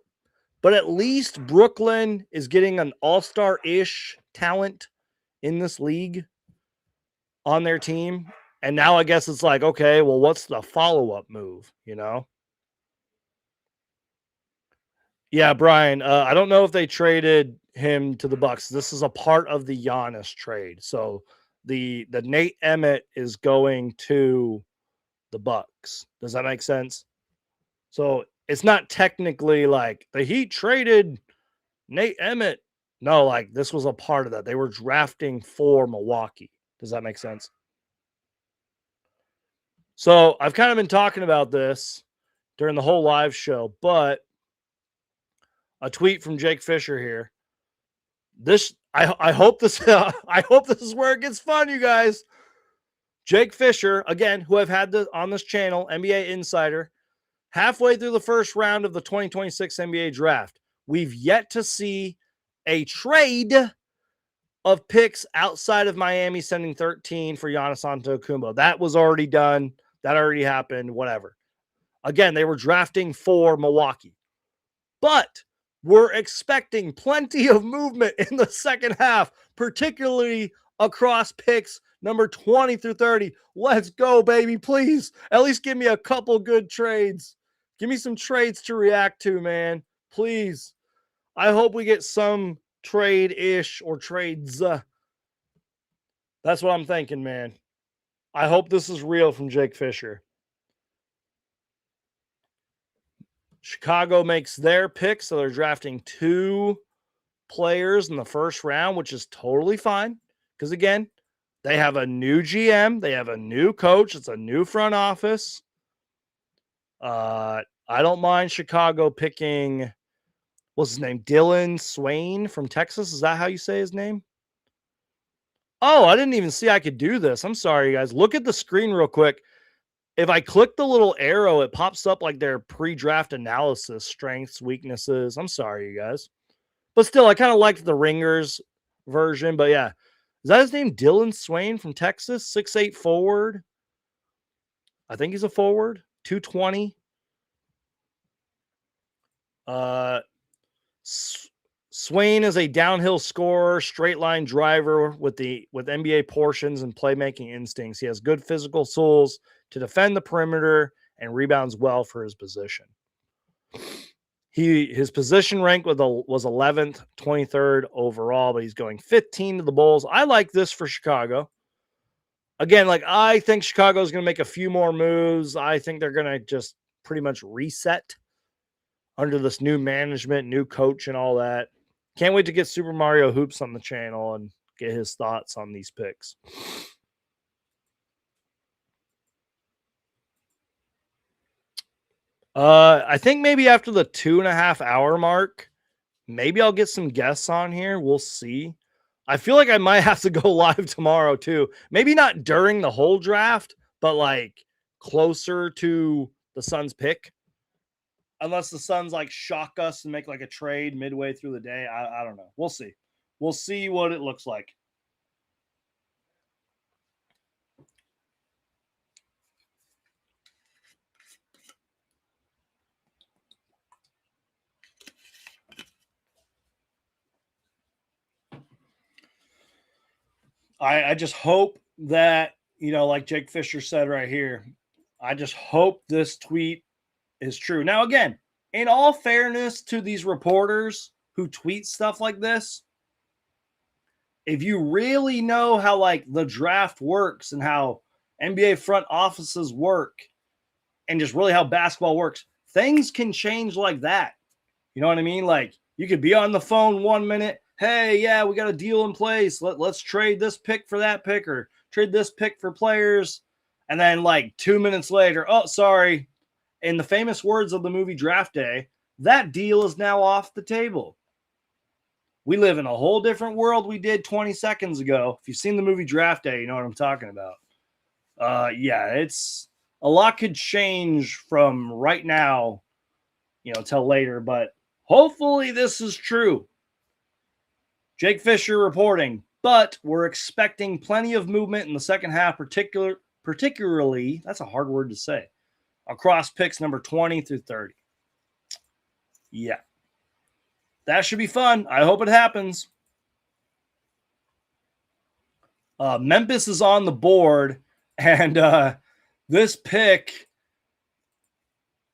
but at least Brooklyn is getting an all-star-ish talent in this league on their team. And now I guess it's like, okay, well, what's the follow-up move, you know? Yeah, Brian, I don't know if they traded him to the Bucks. This is a part of the Giannis trade. So the Nate Emmett is going to the Bucks. Does that make sense? So it's not technically like the Heat traded Nate Emmett. No, like this was a part of that. They were drafting for Milwaukee. Does that make sense? So I've kind of been talking about this during the whole live show, but a tweet from Jake Fisher here. I hope this I hope this is where it gets fun, you guys. Jake Fisher, again, who I've had on this channel, NBA Insider, halfway through the first round of the 2026 NBA draft. We've yet to see a trade of picks outside of Miami sending 13 for Giannis Antetokounmpo. That was already done. That already happened, whatever. Again, they were drafting for Milwaukee. But we're expecting plenty of movement in the second half, particularly across picks number 20 through 30. Let's go, baby. Please, at least give me a couple good trades. Give me some trades to react to, man. Please. I hope we get some trade-ish or trades. That's what I'm thinking, man. I hope this is real from Jake Fisher. Chicago makes their pick, so they're drafting 2 players in the first round, which is totally fine. Because, again, they have a new GM. They have a new coach. It's a new front office. I don't mind Chicago picking, what's his name? Dylan Swain from Texas. Is that how you say his name? Oh, I didn't even see I could do this. I'm sorry, guys. Look at the screen real quick. If I click the little arrow, it pops up like their pre-draft analysis, strengths, weaknesses. I'm sorry, you guys. But still, I kind of liked the Ringers version. But yeah, is that his name? Dylan Swain from Texas, 6'8" forward. I think he's a forward, 220. Swain is a downhill scorer, straight line driver with NBA portions and playmaking instincts. He has good physical tools to defend the perimeter and rebounds well for his position. His position rank was 11th, 23rd overall, but he's going 15 to the Bulls. I like this for Chicago. Again, like I think Chicago is going to make a few more moves. I think they're going to just pretty much reset under this new management, new coach, and all that. Can't wait to get Super Mario Hoops on the channel and get his thoughts on these picks. I think maybe after the 2.5 hour mark, maybe I'll get some guests on here. We'll see. I feel like I might have to go live tomorrow too. Maybe not during the whole draft, but like closer to the Suns pick. Unless the Suns like shock us and make like a trade midway through the day. I don't know. We'll see. We'll see what it looks like. I just hope that, you know, like Jake Fisher said right here, I just hope this tweet is true. Now, again, in all fairness to these reporters who tweet stuff like this, if you really know how like the draft works and how NBA front offices work and just really how basketball works, things can change like that. You know what I mean? Like you could be on the phone 1 minute. Hey, yeah, we got a deal in place. Let's trade this pick for that pick or trade this pick for players. And then like 2 minutes later, oh, sorry. In the famous words of the movie Draft Day, that deal is now off the table. We live in a whole different world we did 20 seconds ago. If you've seen the movie Draft Day, you know what I'm talking about. Yeah, it's a lot could change from right now, you know, till later, but hopefully this is true. Jake Fisher reporting, but we're expecting plenty of movement in the second half, particularly, that's a hard word to say, across picks number 20 through 30. Yeah. That should be fun. I hope it happens. Memphis is on the board, and this pick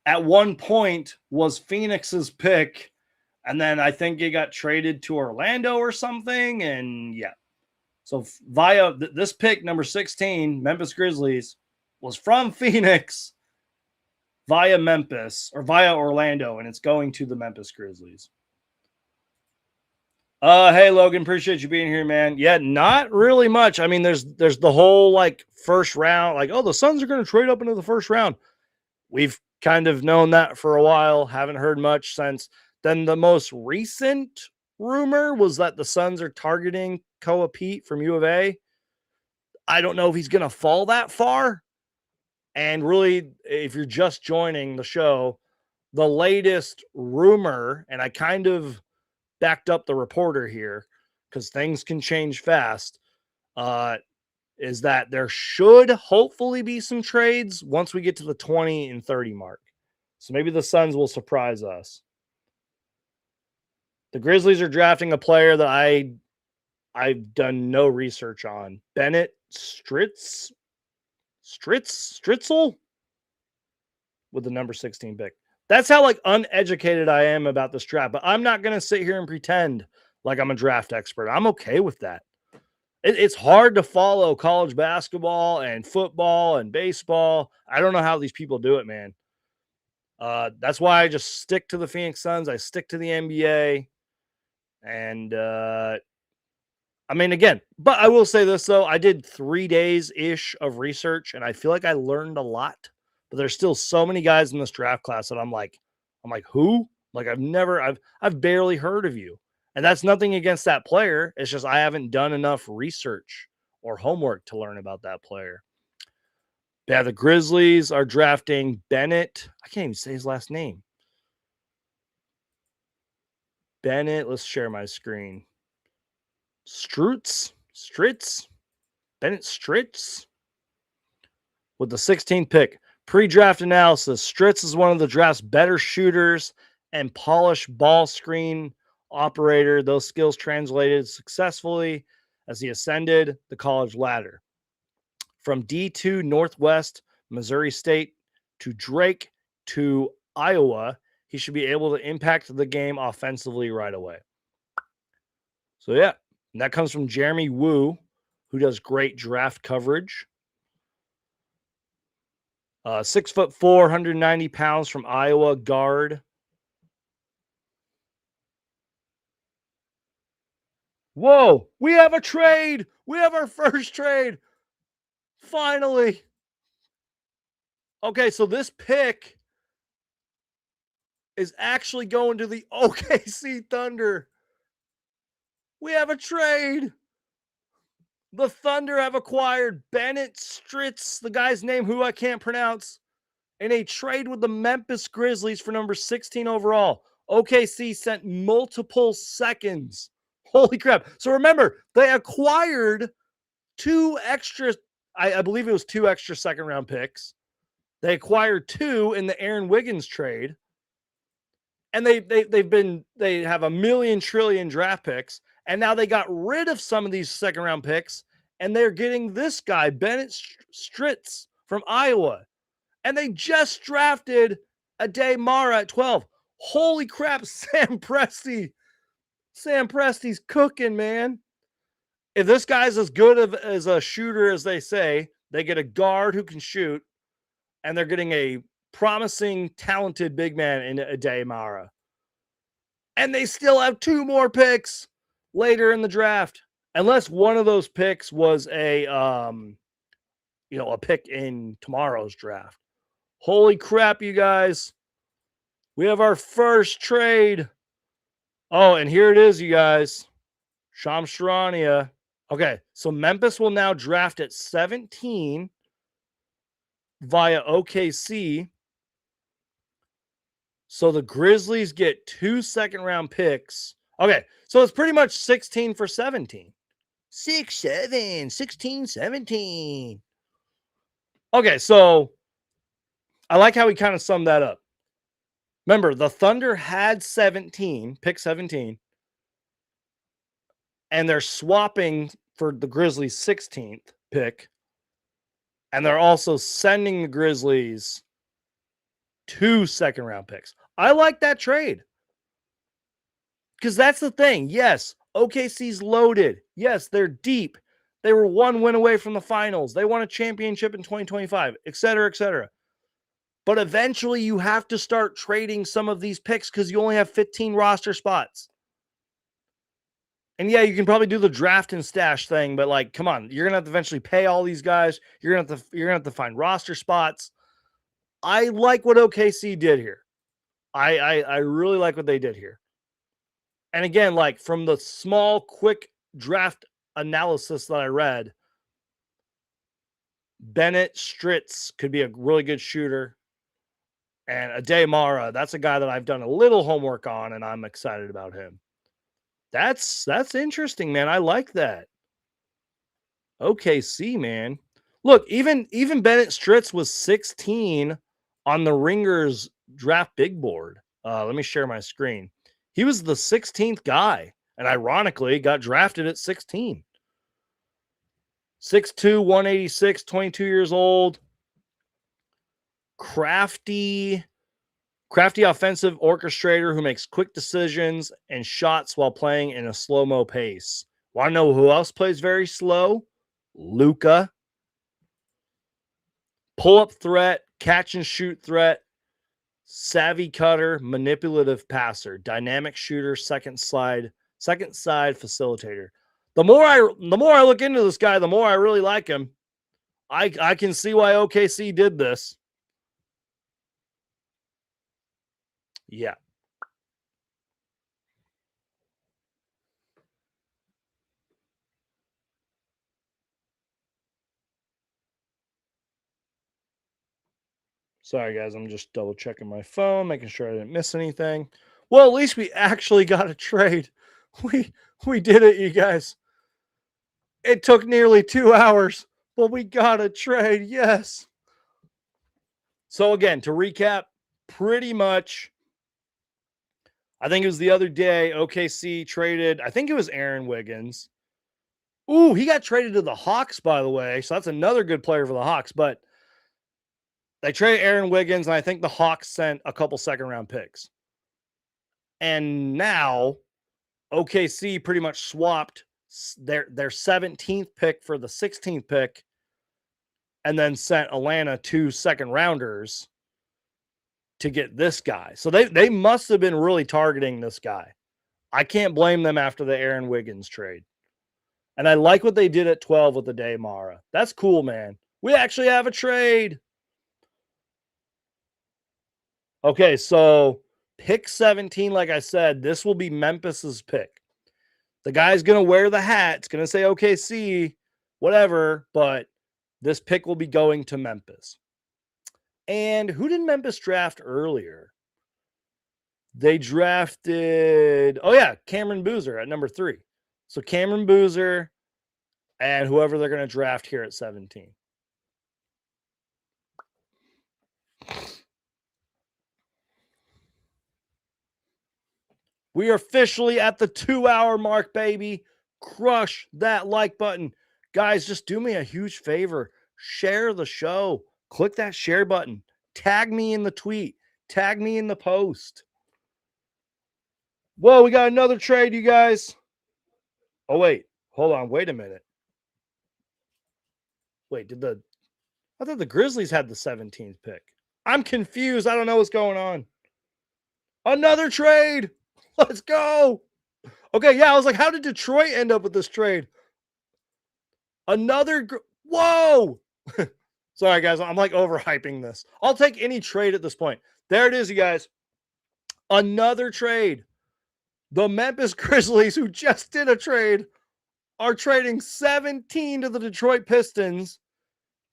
at one point was Phoenix's pick, and then I think it got traded to Orlando or something, and yeah. So via this pick, number 16, Memphis Grizzlies, was from Phoenix, via Memphis or via Orlando, and it's going to the Memphis Grizzlies. Hey Logan, appreciate you being here, man. Yeah, not really much. I mean, there's the whole like first round, like, oh, the Suns are going to trade up into the first round. We've kind of known that for a while. Haven't heard much since then. The most recent rumor was that the Suns are targeting KOA PEAT from U of A. I don't know if he's going to fall that far. And really, if you're just joining the show, the latest rumor, and I kind of backed up the reporter here because things can change fast, is that there should hopefully be some trades once we get to the 20 and 30 mark. So maybe the Suns will surprise us. The Grizzlies are drafting a player that I've done no research on. Bennett Stritzel with the number 16 pick. That's how like uneducated I am about this draft. But I'm not going to sit here and pretend like I'm a draft expert. I'm okay with that. It's hard to follow college basketball and football and baseball. I don't know how these people do it, man. That's why I just stick to the Phoenix Suns. I stick to the NBA. And I mean, again, but I will say this, though. I did 3 days-ish of research, and I feel like I learned a lot. But there's still so many guys in this draft class that I'm like, who? Like, I've barely heard of you. And that's nothing against that player. It's just I haven't done enough research or homework to learn about that player. Yeah, the Grizzlies are drafting Bennett. I can't even say his last name. Bennett. Let's share my screen. Stritz. Bennett Stritz with the 16th pick. Pre-draft analysis. Stritz is one of the draft's better shooters and polished ball screen operator. Those skills translated successfully as he ascended the college ladder. From D2 Northwest Missouri State to Drake to Iowa, he should be able to impact the game offensively right away. So, yeah, and that comes from Jeremy Wu, who does great draft coverage. 6'4", 190 pounds from Iowa guard. Whoa, we have a trade. We have our first trade. Finally. Okay, so this pick is actually going to the OKC Thunder. We have a trade. The Thunder have acquired Bennett Stritz, the guy's name who I can't pronounce, in a trade with the Memphis Grizzlies for number 16 overall. OKC sent multiple seconds. Holy crap. So remember, they acquired two extra, I believe it was 2 extra second round picks. They acquired 2 in the Aaron Wiggins trade. And they have a million trillion draft picks. And now they got rid of some of these second round picks. And they're getting this guy, Bennett Stritz from Iowa. And they just drafted Ade Mara at 12. Holy crap, Sam Presti. Sam Presti's cooking, man. If this guy's as good as a shooter as they say, they get a guard who can shoot, and they're getting a promising, talented big man in Ade Mara. And they still have 2 more picks later in the draft. Unless one of those picks was a pick in tomorrow's draft. Holy crap, you guys. We have our first trade. Oh, and here it is, you guys. Shams Charania. Okay, so Memphis will now draft at 17 via OKC. So the Grizzlies get 2 second-round picks. Okay, so it's pretty much 16 for 17. 16, 17. Okay, so I like how he kind of summed that up. Remember, the Thunder had 17, pick 17, and they're swapping for the Grizzlies' 16th pick, and they're also sending the Grizzlies 2 second-round picks. I like that trade because that's the thing. Yes, OKC's loaded. Yes, they're deep. They were 1 win away from the finals. They won a championship in 2025, et cetera, et cetera. But eventually you have to start trading some of these picks because you only have 15 roster spots. And yeah, you can probably do the draft and stash thing, but like, come on, you're gonna have to eventually pay all these guys. You're gonna have to find roster spots. I like what OKC did here. I really like what they did here. And again, like from the small, quick draft analysis that I read, Bennett Stritz could be a really good shooter. And Ade Mara, that's a guy that I've done a little homework on, and I'm excited about him. That's interesting, man. I like that. OKC, man. Look, even Bennett Stritz was 16 on the Ringers draft big board. Let me share my screen. He was the 16th guy, and ironically got drafted at 16. 6'2", 186, 22 years old. Crafty offensive orchestrator who makes quick decisions and shots while playing in a slow-mo pace. Want to know who else plays very slow? Luka. Pull-up threat, catch and shoot threat, savvy cutter, manipulative passer, dynamic shooter, second side facilitator. The more I look into this guy, the more I really like him. I can see why OKC did this. Yeah. Sorry, guys. I'm just double checking my phone, making sure I didn't miss anything. Well, at least we actually got a trade. We did it, you guys. It took nearly 2 hours, but we got a trade. Yes. So again, to recap, pretty much, I think it was the other day, OKC traded, I think it was Aaron Wiggins. Ooh, he got traded to the Hawks, by the way. So that's another good player for the Hawks. But they traded Aaron Wiggins, and I think the Hawks sent a couple second-round picks. And now OKC pretty much swapped their 17th pick for the 16th pick and then sent Atlanta 2 second-rounders to get this guy. So they must have been really targeting this guy. I can't blame them after the Aaron Wiggins trade. And I like what they did at 12 with the Ade Mara. That's cool, man. We actually have a trade. Okay, so pick 17, like I said, this will be Memphis's pick. The guy's going to wear the hat. It's going to say OKC, whatever, but this pick will be going to Memphis. And who did Memphis draft earlier? They drafted, Cameron Boozer at number 3. So Cameron Boozer and whoever they're going to draft here at 17. We are officially at the 2-hour mark, baby. Crush that like button. Guys, just do me a huge favor. Share the show. Click that share button. Tag me in the tweet. Tag me in the post. Whoa, we got another trade, you guys. Oh, wait. Hold on. Wait a minute. Wait, I thought the Grizzlies had the 17th pick. I'm confused. I don't know what's going on. Another trade. Let's go. Okay, yeah, I was like, how did Detroit end up with this trade? Whoa. Sorry, guys. I'm like overhyping this. I'll take any trade at this point. There it is, you guys. Another trade. The Memphis Grizzlies, who just did a trade, are trading 17 to the Detroit Pistons,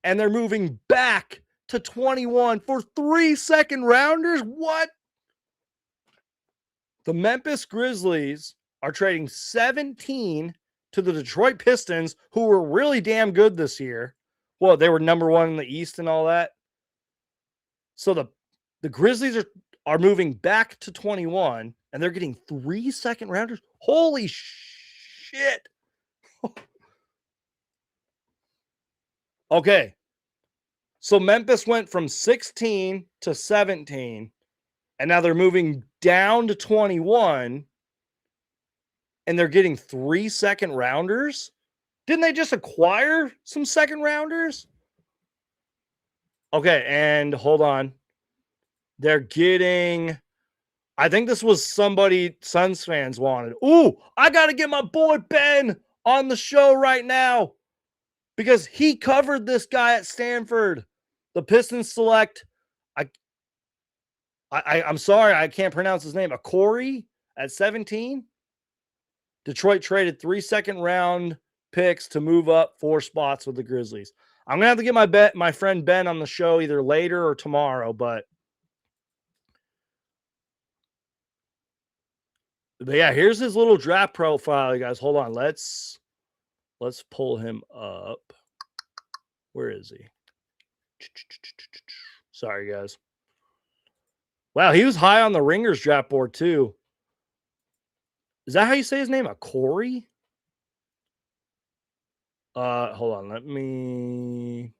and they're moving back to 21 for 3 second-rounders. What? The Memphis Grizzlies are trading 17 to the Detroit Pistons, who were really damn good this year. Well, they were number 1 in the East and all that. So the Grizzlies are moving back to 21, and they're getting 3 second-rounders. Holy shit. Okay. So Memphis went from 16 to 17, and now they're moving down to 21, and they're getting 3 second-rounders? Didn't they just acquire some second-rounders? Okay, and hold on. They're getting, I think this was somebody Suns fans wanted. Ooh, I got to get my boy Ben on the show right now because he covered this guy at Stanford. The Pistons select, I'm sorry, I can't pronounce his name. Corey at 17. Detroit traded 3 second-round picks to move up 4 spots with the Grizzlies. I'm gonna have to get my friend Ben on the show either later or tomorrow, but yeah, here's his little draft profile, you guys. Hold on, let's pull him up. Where is he? Sorry, guys. Wow, he was high on the Ringers draft board too. Is that how you say his name? A Corey? Hold on, let me.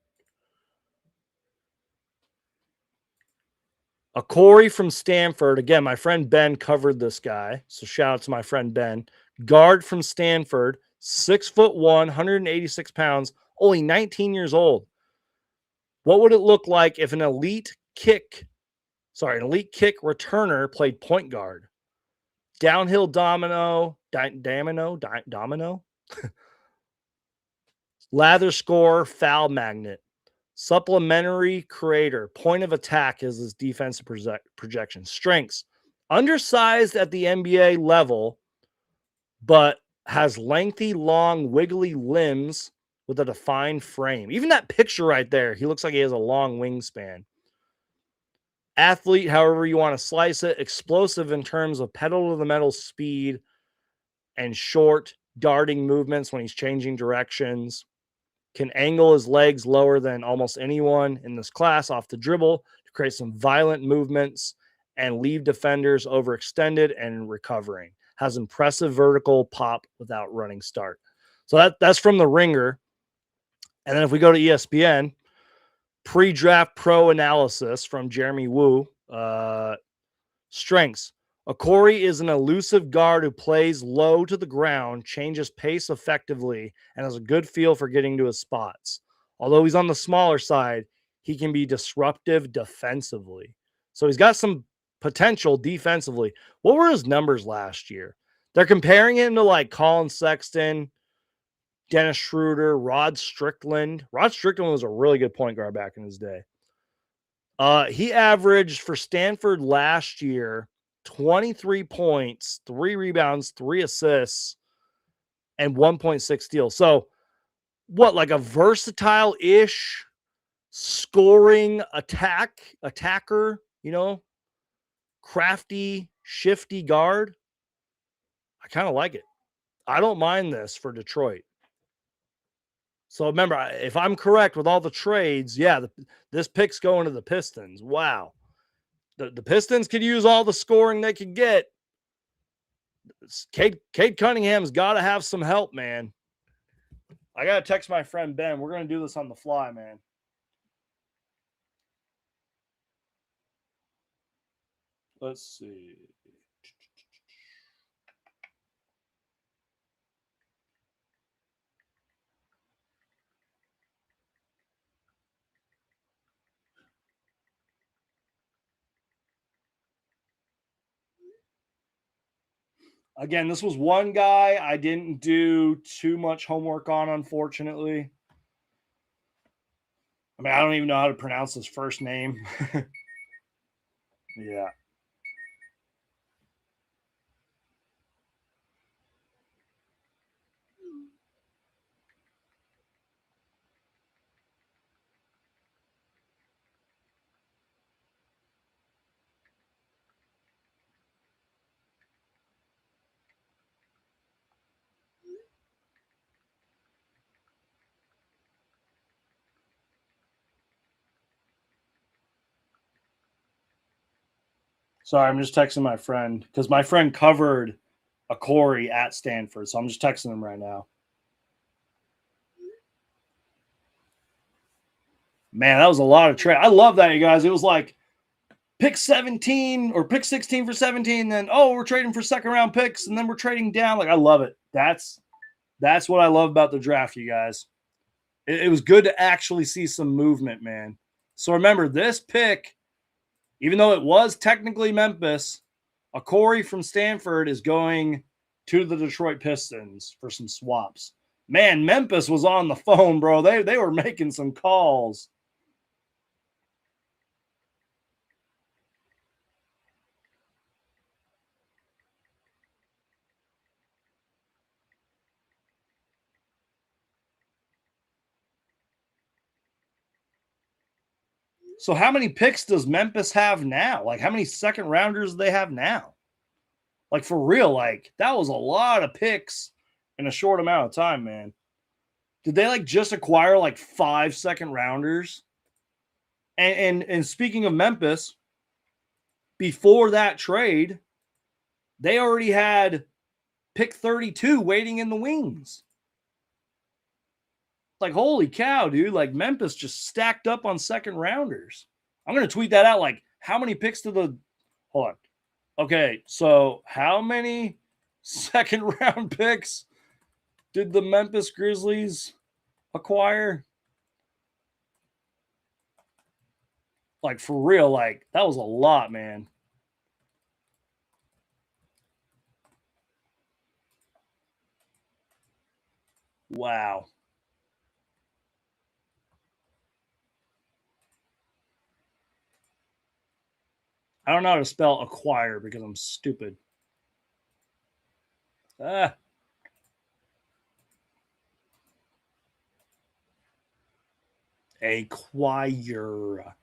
A Corey from Stanford. Again, my friend Ben covered this guy. So shout out to my friend Ben. Guard from Stanford, 6'1", 186 pounds, only 19 years old. What would it look like if an elite kick returner played point guard? Downhill domino. Lather score, foul magnet. Supplementary creator. Point of attack is his defensive projection. Strengths. Undersized at the NBA level, but has lengthy, long, wiggly limbs with a defined frame. Even that picture right there, he looks like he has a long wingspan. Athlete, however you want to slice it. Explosive in terms of pedal to the metal speed and short darting movements when he's changing directions. Can angle his legs lower than almost anyone in this class off the dribble to create some violent movements and leave defenders overextended and recovering. Has impressive vertical pop without running start. So that's from the Ringer. And then if we go to ESPN, pre-draft pro analysis from Jeremy Wu. Strengths. Corey is an elusive guard who plays low to the ground, changes pace effectively, and has a good feel for getting to his spots. Although he's on the smaller side, he can be disruptive defensively. So he's got some potential defensively. What were his numbers last year? They're comparing him to like Colin Sexton, Dennis Schroeder, Rod Strickland. Rod Strickland was a really good point guard back in his day. He averaged for Stanford last year 23 points, 3 rebounds, 3 assists, and 1.6 steals. So what, like a versatile-ish scoring attacker, crafty, shifty guard? I kind of like it. I don't mind this for Detroit. So remember, if I'm correct with all the trades, this pick's going to the Pistons. Wow. The Pistons could use all the scoring they could get. Cade Cunningham's got to have some help, man. I got to text my friend Ben. We're going to do this on the fly, man. Let's see. Again, this was one guy I didn't do too much homework on, unfortunately. I mean, I don't even know how to pronounce his first name. Yeah. Sorry, I'm just texting my friend because my friend covered a Corey at Stanford. So I'm just texting him right now. Man, that was a lot of trade. I love that, you guys. It was like pick 17 or pick 16 for 17. Then, we're trading for second round picks. And then we're trading down. Like, I love it. That's what I love about the draft, you guys. It was good to actually see some movement, man. So remember, this pick Even though it was technically Memphis, a Corey from Stanford is going to the Detroit Pistons for some swaps. Man, Memphis was on the phone, bro. They were making some calls. So how many picks does Memphis have now? Like, how many second rounders do they have now? Like, for real, like, that was a lot of picks in a short amount of time, man. Did they like just acquire like 5 second rounders? And speaking of Memphis, before that trade, they already had pick 32 waiting in the wings. Like, holy cow, dude. Like, Memphis just stacked up on second rounders. I'm going to tweet that out. Like, how many picks to the. Hold on. Okay, so how many second round picks did the Memphis Grizzlies acquire? Like, for real, like, that was a lot, man. Wow. I don't know how to spell acquire because I'm stupid. Acquire.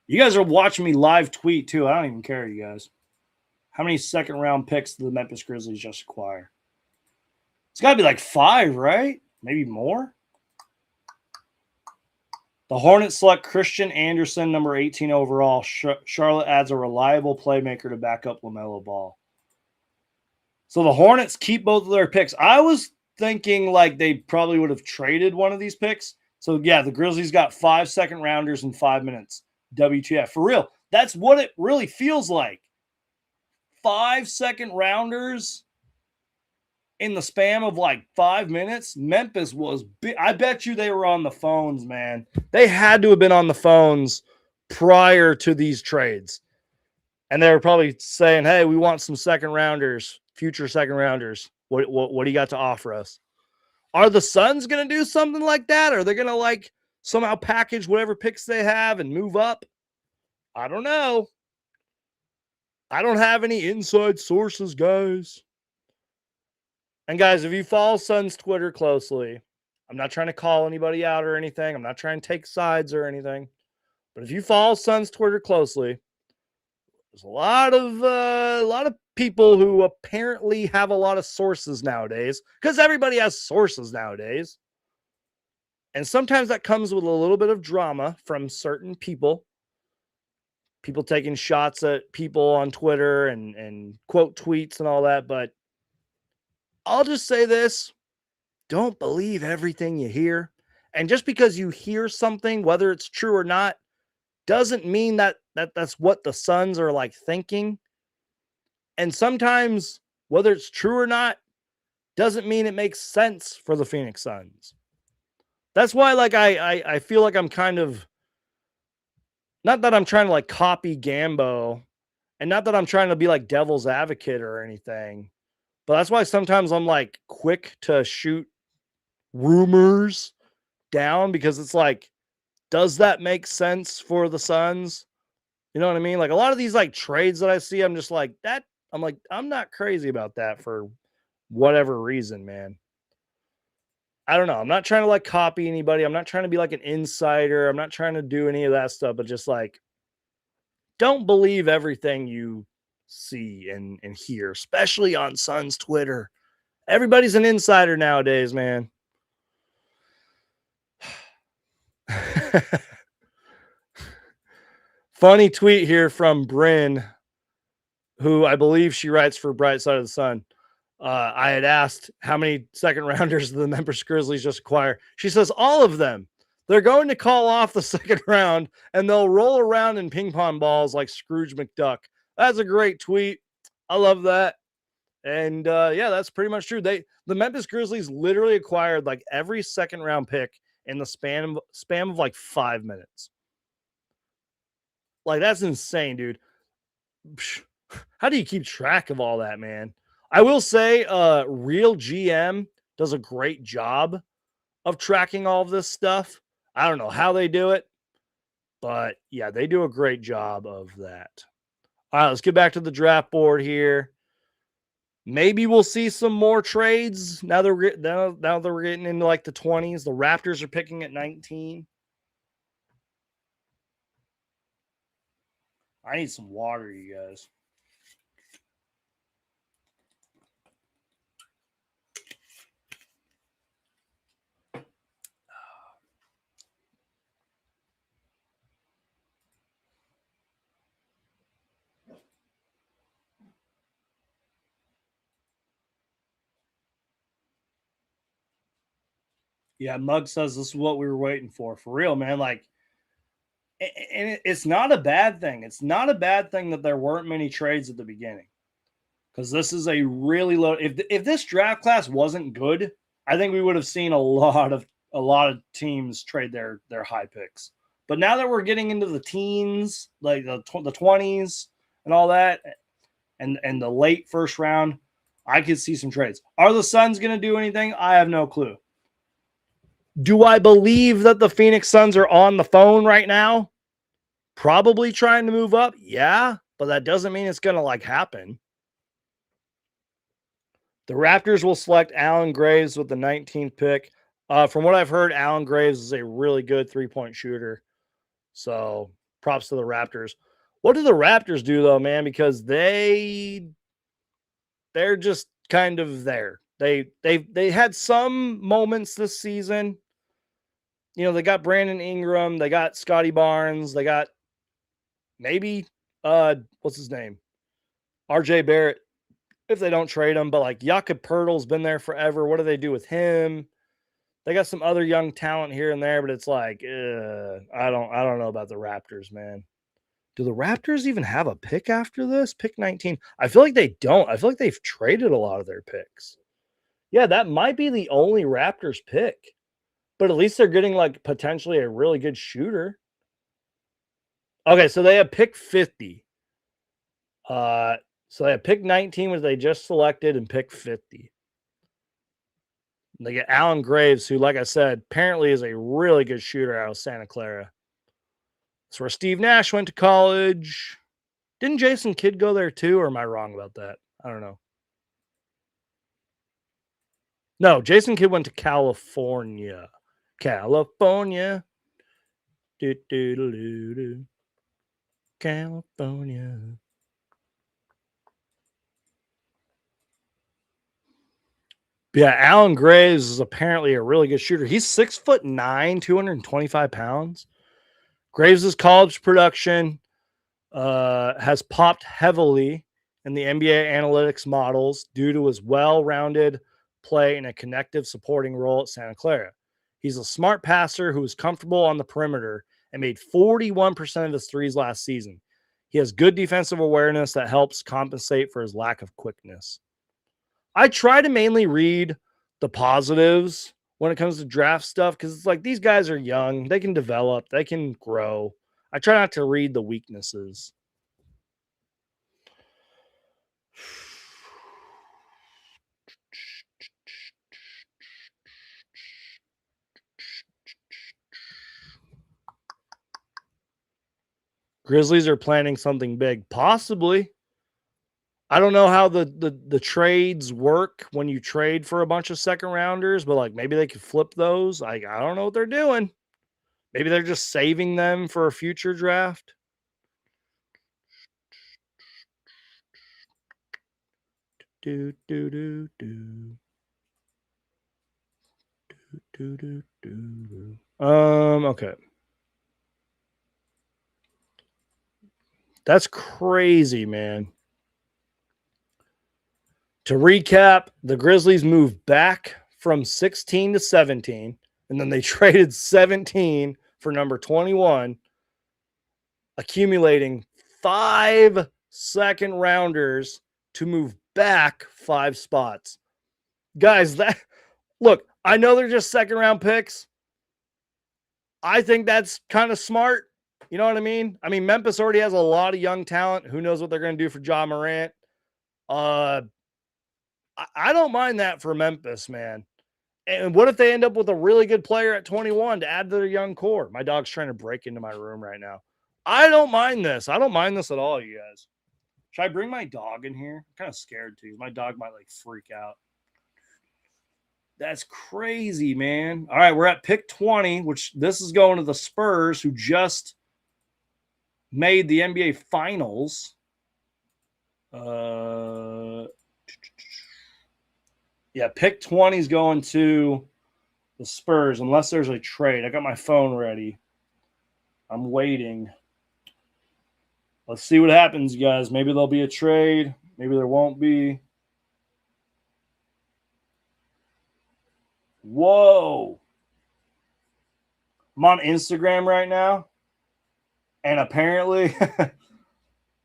You guys are watching me live tweet too. I don't even care, you guys. How many second round picks did the Memphis Grizzlies just acquire? It's got to be like 5, right? Maybe more. The Hornets select Christian Anderson, number 18 overall. Charlotte adds a reliable playmaker to back up LaMelo Ball. So the Hornets keep both of their picks. I was thinking like they probably would have traded one of these picks. So, yeah, the Grizzlies got 5 second rounders in 5 minutes. WTF. For real. That's what it really feels like. 5 second rounders in the span of like 5 minutes. Memphis was big. I bet you they were on the phones, man. They had to have been on the phones prior to these trades. And they were probably saying, hey, we want some second rounders, future second rounders. What do you got to offer us? Are the Suns going to do something like that? Are they going to like somehow package whatever picks they have and move up? I don't know. I don't have any inside sources, guys. And guys, if you follow Suns Twitter closely, I'm not trying to call anybody out or anything. I'm not trying to take sides or anything. But if you follow Suns Twitter closely, there's a lot of people who apparently have a lot of sources nowadays, because everybody has sources nowadays. And sometimes that comes with a little bit of drama from certain people. People taking shots at people on Twitter and quote tweets and all that. But I'll just say this. Don't believe everything you hear. And just because you hear something, whether it's true or not, doesn't mean that that's what the Suns are like thinking. And sometimes, whether it's true or not, doesn't mean it makes sense for the Phoenix Suns. That's why, like, I feel like I'm kind of, not that I'm trying to like copy Gambo, and not that I'm trying to be like devil's advocate or anything, but that's why sometimes I'm like quick to shoot rumors down, because it's like, does that make sense for the Suns? You know what I mean? Like a lot of these like trades that I see, I'm just like that. I'm not crazy about that for whatever reason, man. I don't know. I'm not trying to like copy anybody. I'm not trying to be like an insider. I'm not trying to do any of that stuff, but just like, don't believe everything you see and hear, especially on Suns Twitter. Everybody's an insider nowadays, man. Funny tweet here from Bryn, who I believe she writes for Bright Side of the Sun. I had asked how many second rounders the Memphis Grizzlies just acquire. She says all of them. They're going to call off the second round and they'll roll around in ping pong balls like Scrooge McDuck. That's a great tweet. I love that. And yeah, that's pretty much true. The Memphis Grizzlies literally acquired like every second round pick in the span of like 5 minutes. Like, that's insane, dude. How do you keep track of all that, man? I will say, Real GM does a great job of tracking all of this stuff. I don't know how they do it, but yeah, they do a great job of that. All right, let's get back to the draft board here. Maybe we'll see some more trades now that we're getting into like the 20s. The Raptors are picking at 19. I need some water, you guys. Yeah, Mug says this is what we were waiting for real, man. Like, and it's not a bad thing. It's not a bad thing that there weren't many trades at the beginning, because this is a really low. If this draft class wasn't good, I think we would have seen a lot of teams trade their high picks. But now that we're getting into the teens, like the 20s and all that, and the late first round, I could see some trades. Are the Suns going to do anything? I have no clue. Do I believe that the Phoenix Suns are on the phone right now? Probably trying to move up. Yeah, but that doesn't mean it's going to like happen. The Raptors will select Alan Graves with the 19th pick. From what I've heard, Alan Graves is a really good three-point shooter. So props to the Raptors. What do the Raptors do though, man? Because they're just kind of there. They had some moments this season. You know, they got Brandon Ingram, they got Scotty Barnes, they got maybe what's his name? RJ Barrett, if they don't trade him, but like Jakob Poeltl's been there forever. What do they do with him? They got some other young talent here and there, but it's like I don't know about the Raptors, man. Do the Raptors even have a pick after this? Pick 19. I feel like they don't. I feel like they've traded a lot of their picks. Yeah, that might be the only Raptors pick. But at least they're getting like potentially a really good shooter. Okay, so they have pick 50. So they have pick 19, which they just selected, and pick 50. And they get Alan Graves, who, like I said, apparently is a really good shooter out of Santa Clara. That's where Steve Nash went to college. Didn't Jason Kidd go there too, or am I wrong about that? I don't know. No, Jason Kidd went to California. California. Do, do, do, do, do. California. Yeah, Alan Graves is apparently a really good shooter. He's 6'9", 225 pounds. Graves' college production has popped heavily in the NBA analytics models due to his well-rounded play in a connective supporting role at Santa Clara. He's a smart passer who is comfortable on the perimeter and made 41% of his threes last season. He has good defensive awareness that helps compensate for his lack of quickness. I try to mainly read the positives when it comes to draft stuff, because it's like these guys are young, they can develop, they can grow. I try not to read the weaknesses. Grizzlies are planning something big, possibly. I don't know how the trades work when you trade for a bunch of second rounders, but like maybe they could flip those. I don't know what they're doing. Maybe they're just saving them for a future draft. Do do do do. Do do do. Okay. That's crazy, man. To recap, the Grizzlies moved back from 16 to 17, and then they traded 17 for number 21, accumulating 5 second rounders to move back 5 spots. Guys, look, I know they're just second round picks. I think that's kind of smart. You know what I mean? I mean, Memphis already has a lot of young talent. Who knows what they're going to do for Ja Morant? I don't mind that for Memphis, man. And what if they end up with a really good player at 21 to add to their young core? My dog's trying to break into my room right now. I don't mind this. I don't mind this at all, you guys. Should I bring my dog in here? I'm kind of scared too. My dog might like freak out. That's crazy, man. All right, we're at pick 20, which this is going to the Spurs, who just made the NBA Finals. Yeah, pick 20 is going to the Spurs, unless there's a trade. I got my phone ready. I'm waiting. Let's see what happens, guys. Maybe there'll be a trade. Maybe there won't be. Whoa. I'm on Instagram right now. And apparently,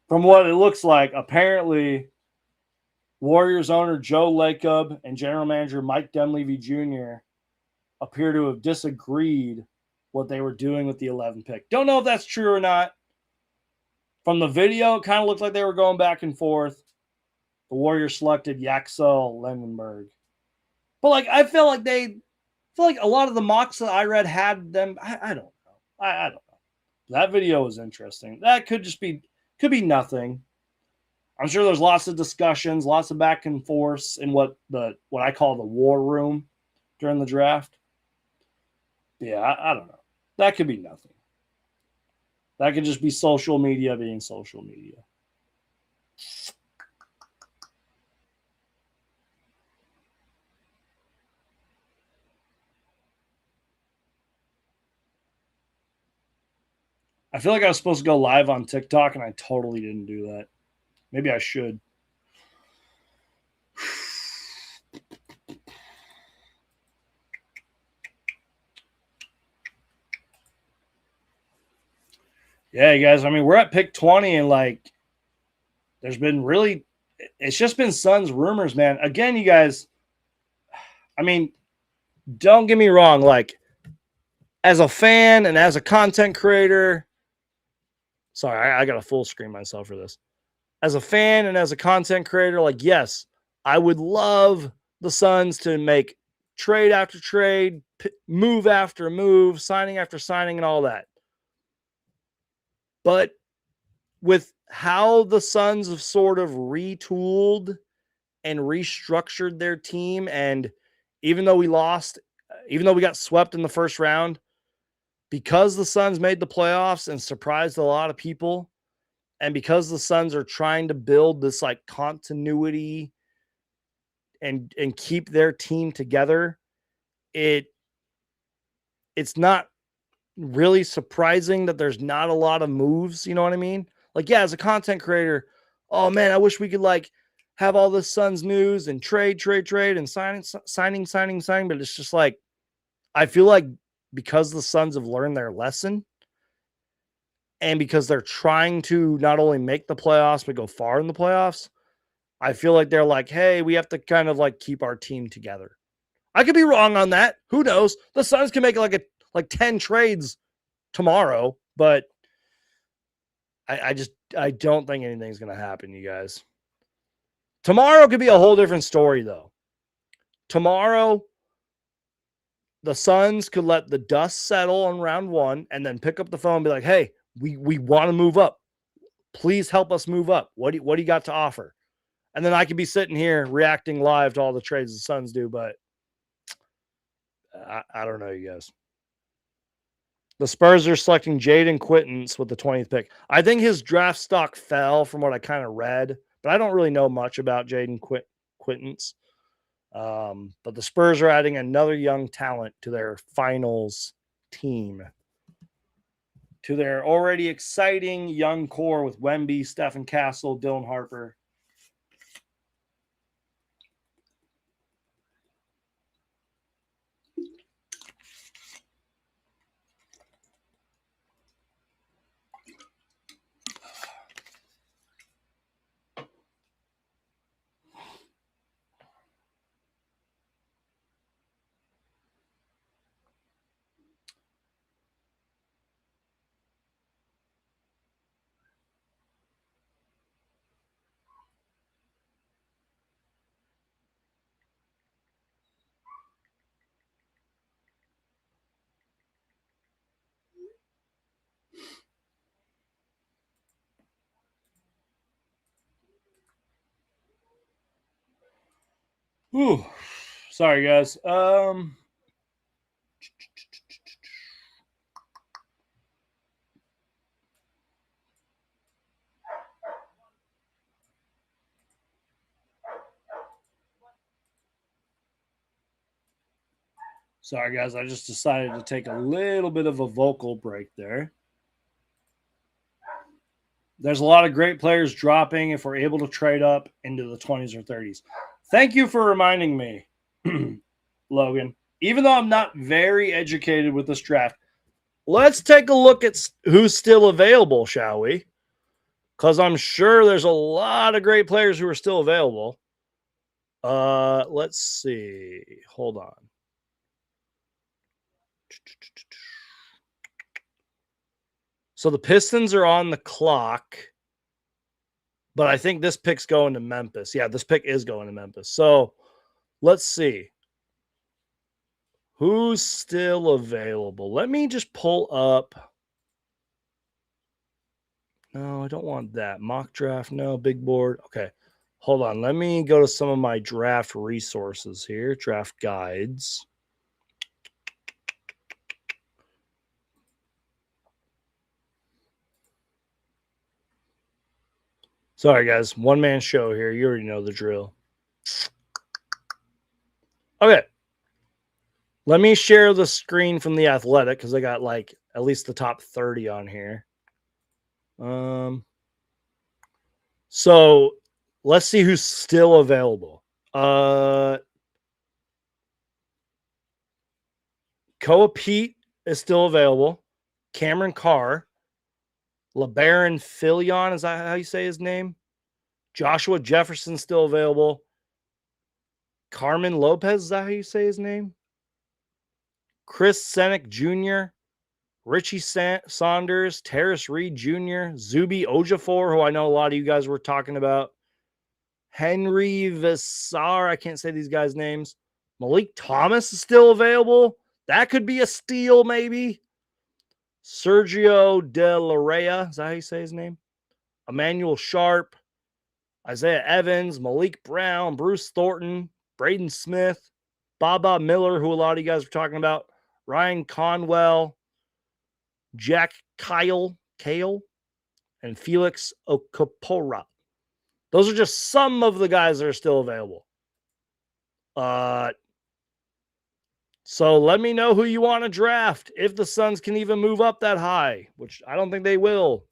from what it looks like, apparently Warriors owner Joe Lacob and general manager Mike Dunleavy Jr. appear to have disagreed what they were doing with the 11 pick. Don't know if that's true or not. From the video, it kind of looked like they were going back and forth. The Warriors selected Yaxel Lendenberg. But like I feel like a lot of the mocks that I read had them. I don't know. I don't know. That video was interesting. That could be nothing. I'm sure there's lots of discussions, lots of back and forth in what I call the war room during the draft. Yeah, I don't know. That could be nothing. That could just be social media being social media. I feel like I was supposed to go live on TikTok and I totally didn't do that. Maybe I should. Yeah, you guys, I mean, we're at pick 20 and like it's just been Suns rumors, man. Again, you guys, I mean, don't get me wrong, like as a fan and as a content creator, sorry, I got to full screen myself for this. As a fan and as a content creator, like, yes, I would love the Suns to make trade after trade, move after move, signing after signing, and all that. But with how the Suns have sort of retooled and restructured their team, and even though we got swept in the first round, because the Suns made the playoffs and surprised a lot of people, and because the Suns are trying to build this like continuity and keep their team together, it's not really surprising that there's not a lot of moves. You know what I mean? Like, yeah, as a content creator, oh man, I wish we could like have all this Suns news and trade and signing. But it's just like, I feel like because the Suns have learned their lesson and because they're trying to not only make the playoffs, but go far in the playoffs, I feel like they're like, hey, we have to kind of like keep our team together. I could be wrong on that. Who knows? The Suns can make like 10 trades tomorrow, but I don't think anything's going to happen, you guys. Tomorrow could be a whole different story, though. Tomorrow, the Suns could let the dust settle on round one and then pick up the phone and be like, hey, we want to move up. Please help us move up. What do you got to offer? And then I could be sitting here reacting live to all the trades the Suns do, but I don't know, you guys. The Spurs are selecting Jaden Quittens with the 20th pick. I think his draft stock fell from what I kind of read, but I don't really know much about Jaden Quittens. But the Spurs are adding another young talent to their finals team, to their already exciting young core with Wemby, Stephen Castle, Dylan Harper. Whew. Sorry, guys. Sorry, guys. I just decided to take a little bit of a vocal break there. There's a lot of great players dropping if we're able to trade up into the 20s or 30s. Thank you for reminding me, Logan. Even though I'm not very educated with this draft, let's take a look at who's still available, shall we? Because I'm sure there's a lot of great players who are still available. Let's see. Hold on. So the Pistons are on the clock, but I think this pick's going to Memphis. Yeah, this pick is going to Memphis. So let's see. Who's still available? Let me just pull up. No, I don't want that. Mock draft, no. Big board. Okay. Hold on. Let me go to some of my draft resources here. Draft guides. Sorry, guys. One-man show here. You already know the drill. Okay. Let me share the screen from The Athletic because I got like at least the top 30 on here. So let's see who's still available. KOA Peat is still available. Cameron Carr. LeBaron Filion, is that how you say his name? Joshua Jefferson still available. Carmen Lopez, is that how you say his name? Chris Sennick Jr., Richie Saunders, Terrace Reed Jr., Zuby Ojafor, who I know a lot of you guys were talking about. Henry Visar, I can't say these guys' names. Malik Thomas is still available. That could be a steal, maybe. Sergio De La Reyes, is that how you say his name? Emmanuel Sharp, Isaiah Evans, Malik Brown, Bruce Thornton, Braden Smith, Baba Miller, who a lot of you guys were talking about, Ryan Conwell, Jack Kale, and Felix Okapora. Those are just some of the guys that are still available. So let me know who you want to draft if the Suns can even move up that high, which I don't think they will.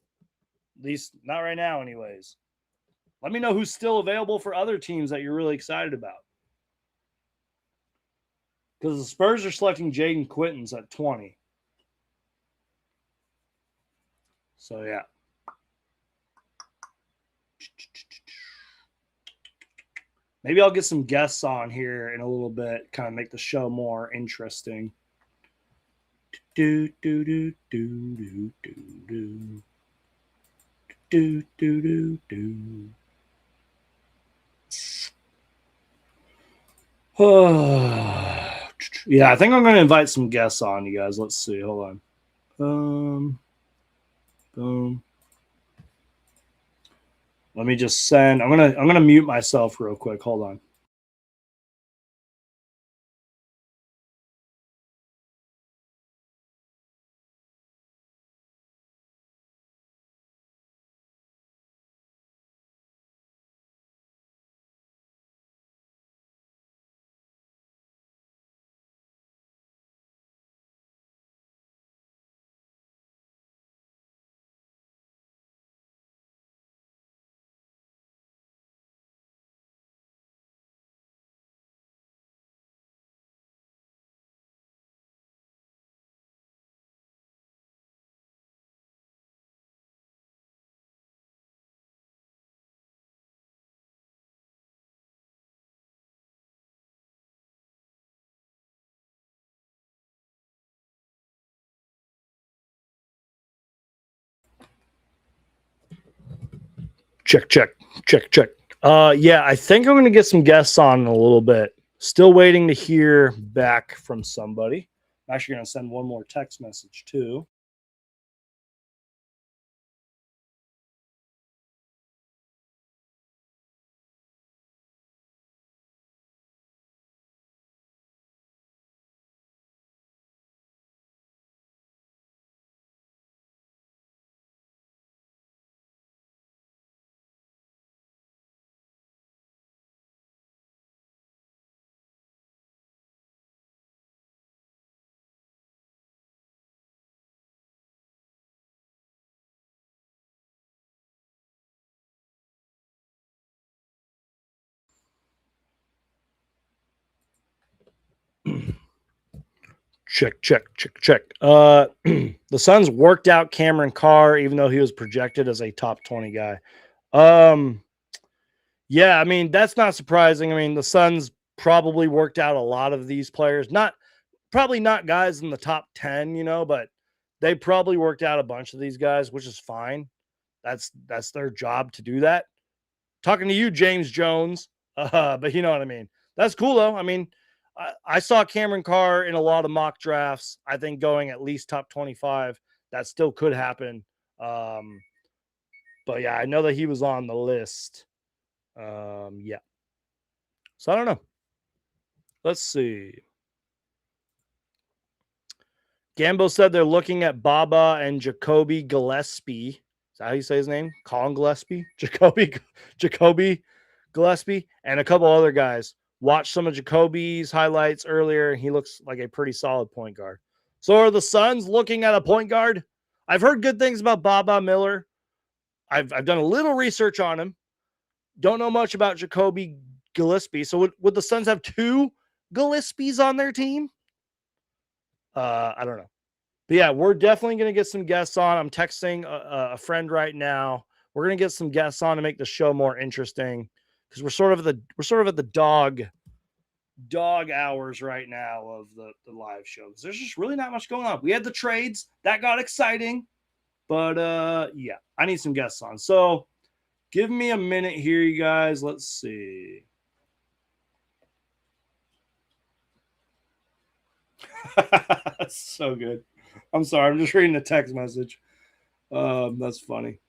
At least not right now, anyways. Let me know who's still available for other teams that you're really excited about. Because the Spurs are selecting Jaden Quittens at 20. So, yeah. Maybe I'll get some guests on here in a little bit, kind of make the show more interesting. Do, do, do, do, do, do, do. Do, do, do, do. Yeah, I think I'm going to invite some guests on, you guys. Let's see. Hold on. Boom. Let me just send. I'm gonna mute myself real quick. Hold on. Check. Yeah, I think I'm gonna get some guests on in a little bit. Still waiting to hear back from somebody. I'm actually gonna send one more text message too. Check, check, check, check. The Suns worked out Cameron Carr, even though he was projected as a top 20 guy. Um, yeah, I mean, that's not surprising. I mean, the Suns probably worked out a lot of these players. Probably not guys in the top 10, but they probably worked out a bunch of these guys, which is fine. That's their job to do that. Talking to you, James Jones. But you know what I mean. That's cool though. I mean, I saw Cameron Carr in a lot of mock drafts. I think going at least top 25. That still could happen. But yeah, I know that he was on the list. Yeah. So I don't know. Let's see. Gambo said they're looking at Baba and Jacoby Gillespie. Is that how you say his name? Colin Gillespie? Jacoby Gillespie, and a couple other guys. Watched some of Jacoby's highlights earlier. He looks like a pretty solid point guard. So are the Suns looking at a point guard? I've heard good things about Baba Miller. I've done a little research on him. Don't know much about Jacoby Gillespie. So would the Suns have two Gillespies on their team? I don't know. But yeah, we're definitely going to get some guests on. I'm texting a friend right now. We're going to get some guests on to make the show more interesting because we're sort of at the dog hours right now of the live show. There's just really not much going on. We had the trades that got exciting, but yeah, I need some guests on. So give me a minute here, you guys. Let's see. That's so good. I'm sorry. I'm just reading the text message. That's funny.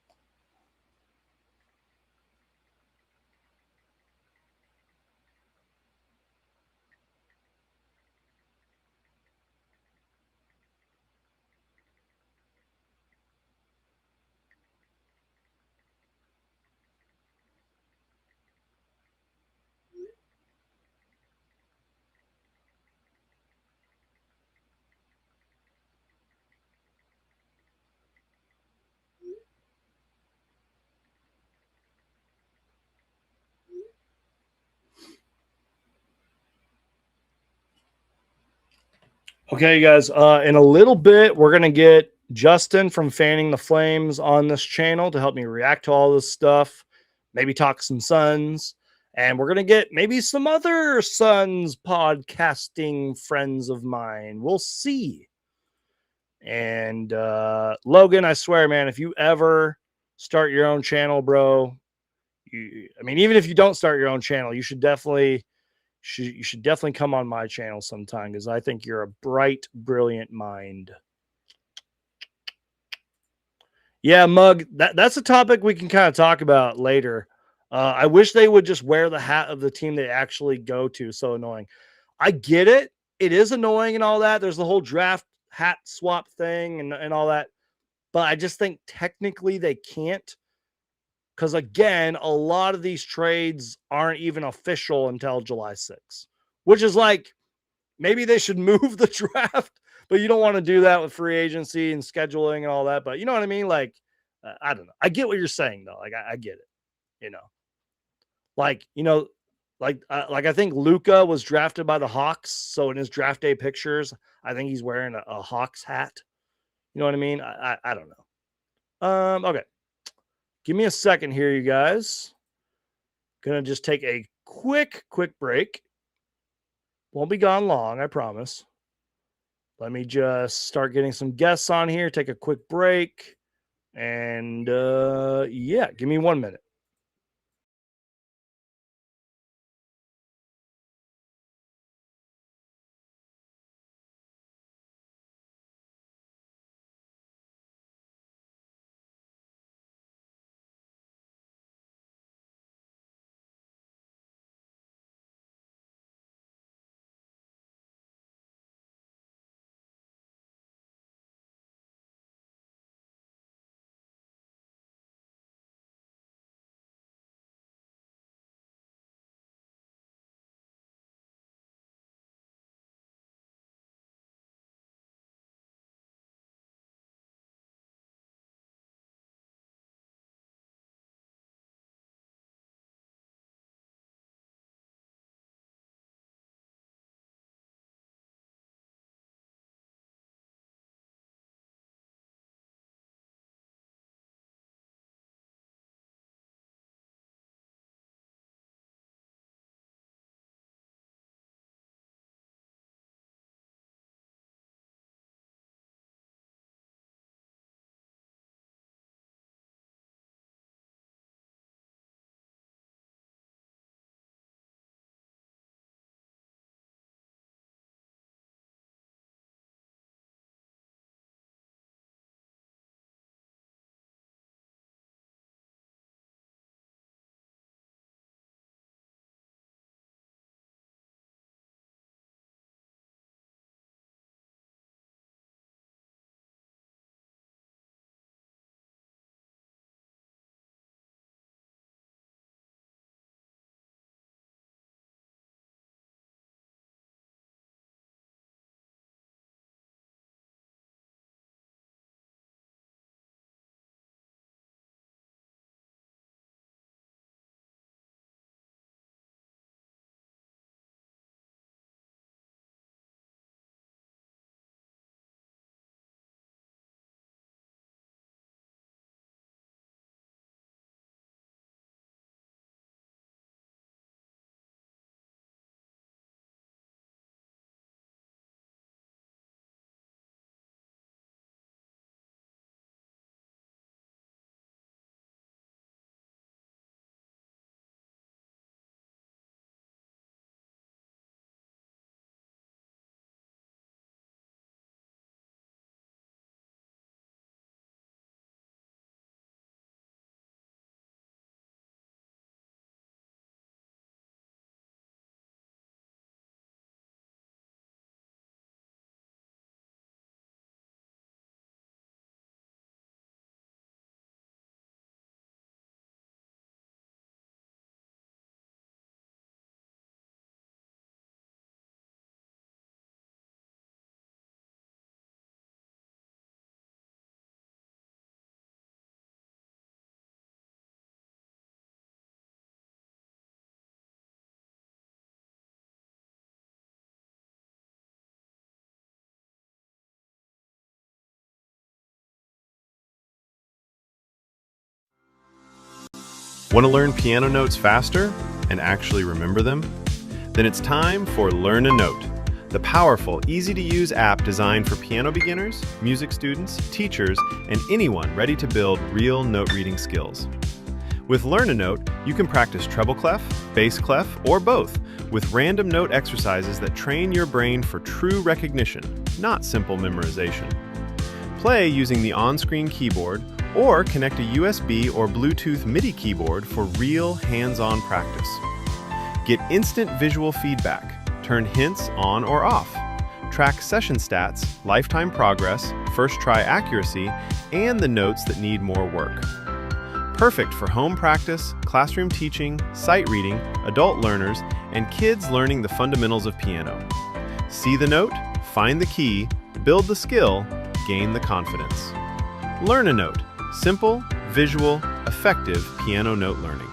Okay, guys. In a little bit, we're gonna get Justin from Fanning the Flames on this channel to help me react to all this stuff. Maybe talk some Suns, and we're gonna get maybe some other Suns podcasting friends of mine. We'll see. And Logan, I swear, man, if you ever start your own channel, bro, I mean, even if you don't start your own channel, you should definitely come on my channel sometime because I think you're a bright, brilliant mind. Yeah, Mug, that's a topic we can kind of talk about later. I wish they would just wear the hat of the team they actually go to. So annoying. I get it. It is annoying and all that. There's the whole draft hat swap thing and all that. But I just think technically they can't. Because again, a lot of these trades aren't even official until July 6th, which is like maybe they should move the draft, but you don't want to do that with free agency and scheduling and all that. But you know what I mean? Like, I don't know. I get what you're saying though. Like, I get it. You know, like I think Luca was drafted by the Hawks, so in his draft day pictures, I think he's wearing a Hawks hat. You know what I mean? I don't know. Okay. Give me a second here, you guys. Gonna just take a quick break. Won't be gone long, I promise. Let me just start getting some guests on here, take a quick break. And yeah, give me 1 minute. Want to learn piano notes faster and actually remember them? Then it's time for Learn a Note, the powerful, easy-to-use app designed for piano beginners, music students, teachers, and anyone ready to build real note-reading skills. With Learn a Note, you can practice treble clef, bass clef, or both, with random note exercises that train your brain for true recognition, not simple memorization. Play using the on-screen keyboard, or connect a USB or Bluetooth MIDI keyboard for real hands-on practice. Get instant visual feedback, turn hints on or off, track session stats, lifetime progress, first try accuracy, and the notes that need more work. Perfect for home practice, classroom teaching, sight reading, adult learners, and kids learning the fundamentals of piano. See the note, find the key, build the skill, gain the confidence. Learn a Note. Simple, visual, effective piano note learning.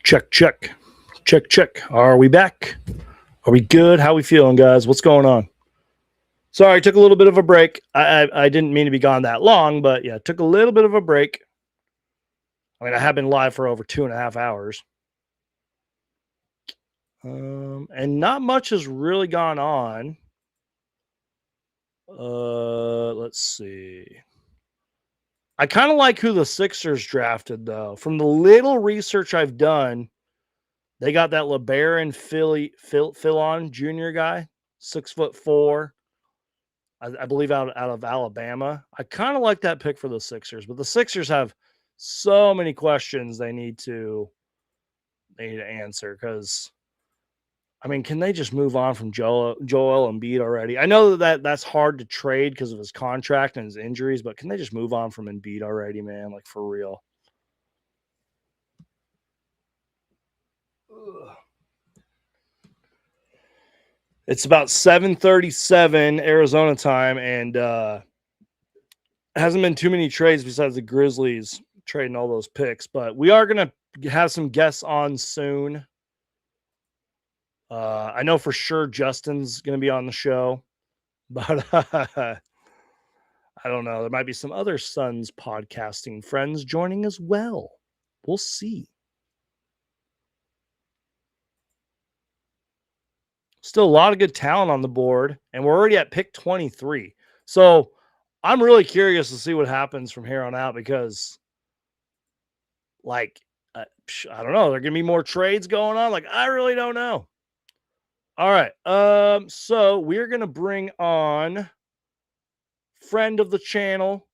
Check, check, check, check. Are we back? Are we good? How we feeling, guys? What's going on? Sorry, took a little bit of a break. I didn't mean to be gone that long, but yeah, took a little bit of a break. I mean, I have been live for over 2.5 hours. And not much has really gone on. Let's see. I kind of like who the Sixers drafted, though. From the little research I've done, they got that LeBaron Philon Jr. guy, 6'4", I believe out of Alabama. I kind of like that pick for the Sixers, but the Sixers have so many questions they need to answer because, I mean, can they just move on from Joel Embiid already? I know that's hard to trade because of his contract and his injuries, but can they just move on from Embiid already, man? Like, for real. Ugh. It's about 7:37 Arizona time, and hasn't been too many trades besides the Grizzlies trading all those picks. But we are going to have some guests on soon. I know for sure Justin's going to be on the show, but I don't know. There might be some other Suns podcasting friends joining as well. We'll see. Still a lot of good talent on the board, and we're already at pick 23. So I'm really curious to see what happens from here on out because, like, I don't know. There are going to be more trades going on. Like, I really don't know. All right. So we're going to bring on friend of the channel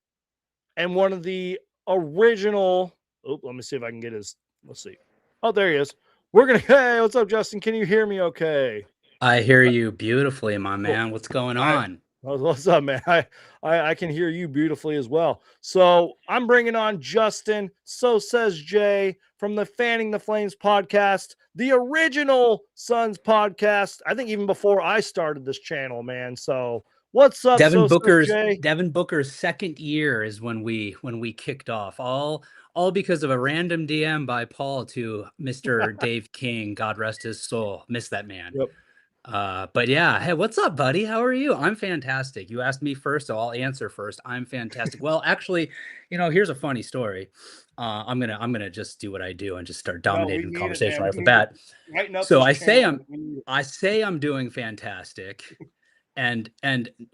and one of the original. Oh, let me see if I can get his. Let's see. Oh, there he is. We're going to. Hey, what's up, Justin? Can you hear me okay? I hear you beautifully, my man. What's going on? What's up, man? I can hear you beautifully as well. So I'm bringing on Justin. So says Jay from the Fanning the Flames podcast, the original Suns podcast. I think even before I started this channel, man. So what's up, Devin Jay? Booker's second year is when we kicked off. All because of a random DM by Paul to Mr. Dave King. God rest his soul. Miss that man. Yep. But yeah, hey, what's up, buddy? How are you? I'm fantastic. You asked me first, so I'll answer first. I'm fantastic. Well, actually, here's a funny story. I'm gonna just do what I do and just start dominating the conversation right off the bat. So I say I'm doing fantastic, and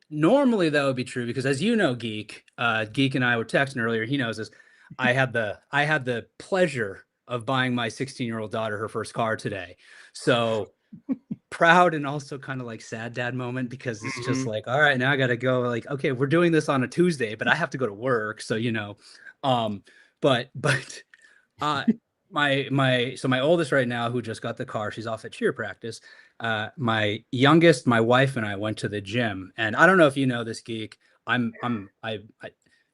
normally that would be true because, as you know, Geek and I were texting earlier. He knows this. I had the pleasure of buying my 16-year-old daughter her first car today. So proud and also kind of like sad dad moment because it's just like, all right, now I got to go. Like, okay, we're doing this on a Tuesday, but I have to go to work. So, but my oldest right now, who just got the car, she's off at cheer practice. My youngest, my wife and I went to the gym, and I don't know if you know this, Geek.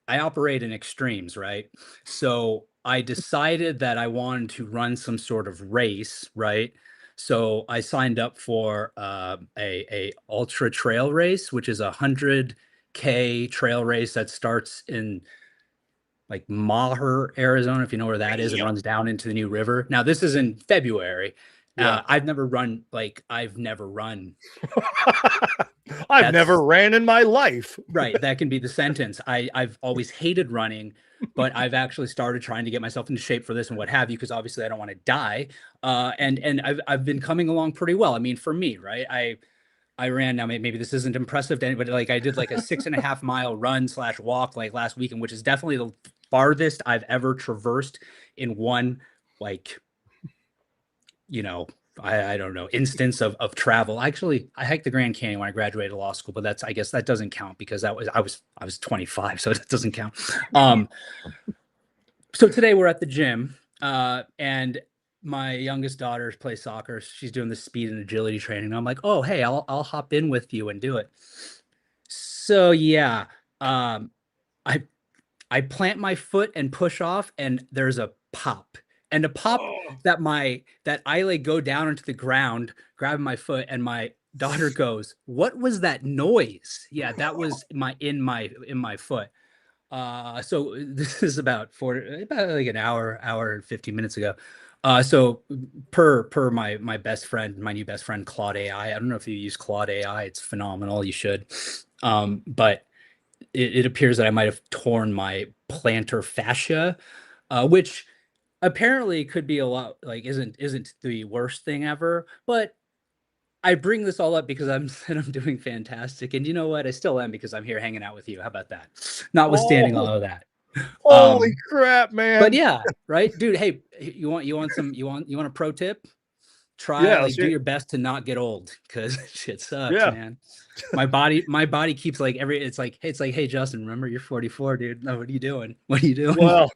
I operate in extremes, right? So I decided that I wanted to run some sort of race, right? So I signed up for a ultra trail race, which is 100K trail race that starts in like Maher, Arizona, if you know where that is, and Damn. runs down into the New River. Now this is in February. Yeah. I've never run. I've That's never ran in my life. right. That can be the sentence. I've always hated running, but I've actually started trying to get myself into shape for this and what have you, because obviously I don't want to die. And I've been coming along pretty well. I mean, for me, right? I ran, now maybe this isn't impressive to anybody. Like I did like a 6.5 mile run / walk like last weekend, which is definitely the farthest I've ever traversed in one, like, you know, I don't know, instance of travel. Actually, I hiked the Grand Canyon when I graduated law school, but I guess that doesn't count because I was 25, so it doesn't count. So today we're at the gym, and my youngest daughter plays soccer. She's doing the speed and agility training. I'm like, oh, hey, I'll hop in with you and do it. So yeah, I plant my foot and push off, and there's a pop. And a pop that I like go down into the ground, grabbing my foot, and my daughter goes, "What was that noise?" Yeah, that was in my foot. So this is about like an hour and 15 minutes ago. So per my best friend, my new best friend, Claude AI. I don't know if you use Claude AI. It's phenomenal. You should. But it appears that I might have torn my plantar fascia, which apparently could be a lot, like isn't the worst thing ever. But I bring this all up because I'm doing fantastic, and you know what? I still am, because I'm here hanging out with you. How about that? Notwithstanding all of that. Holy crap, man! But yeah, right, dude. Hey, you want a pro tip? Try do your best to not get old, because shit sucks, man. My body keeps like it's like, hey Justin, remember you're 44, dude. No, what are you doing? Well,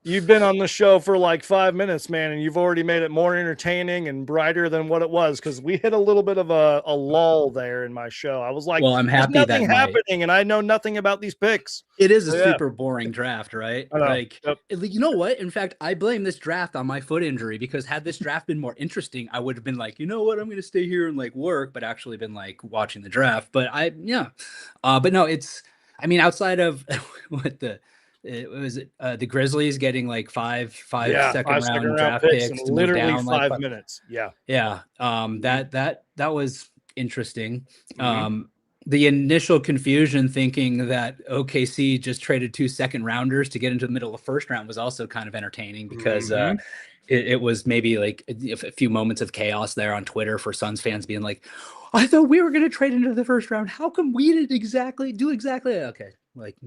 you've been on the show for like 5 minutes, man, and you've already made it more entertaining and brighter than what it was, because we hit a little bit of a lull there in my show. I was like, well, I'm happy there's nothing that happening, and I know nothing about these picks. It is a super boring draft, right? Like, you know what? In fact, I blame this draft on my foot injury, because had this draft been more interesting, I would have been like, you know what? I'm going to stay here and like work, but actually been like watching the draft. But but no, I mean, outside of what the Grizzlies getting like five second round draft picks to literally move down 5 minutes. Yeah. That was interesting. The initial confusion thinking that OKC just traded 2 second rounders to get into the middle of the first round was also kind of entertaining, because it was maybe like a few moments of chaos there on Twitter for Suns fans being like, I thought we were going to trade into the first round. How come we didn't do exactly? Okay. Like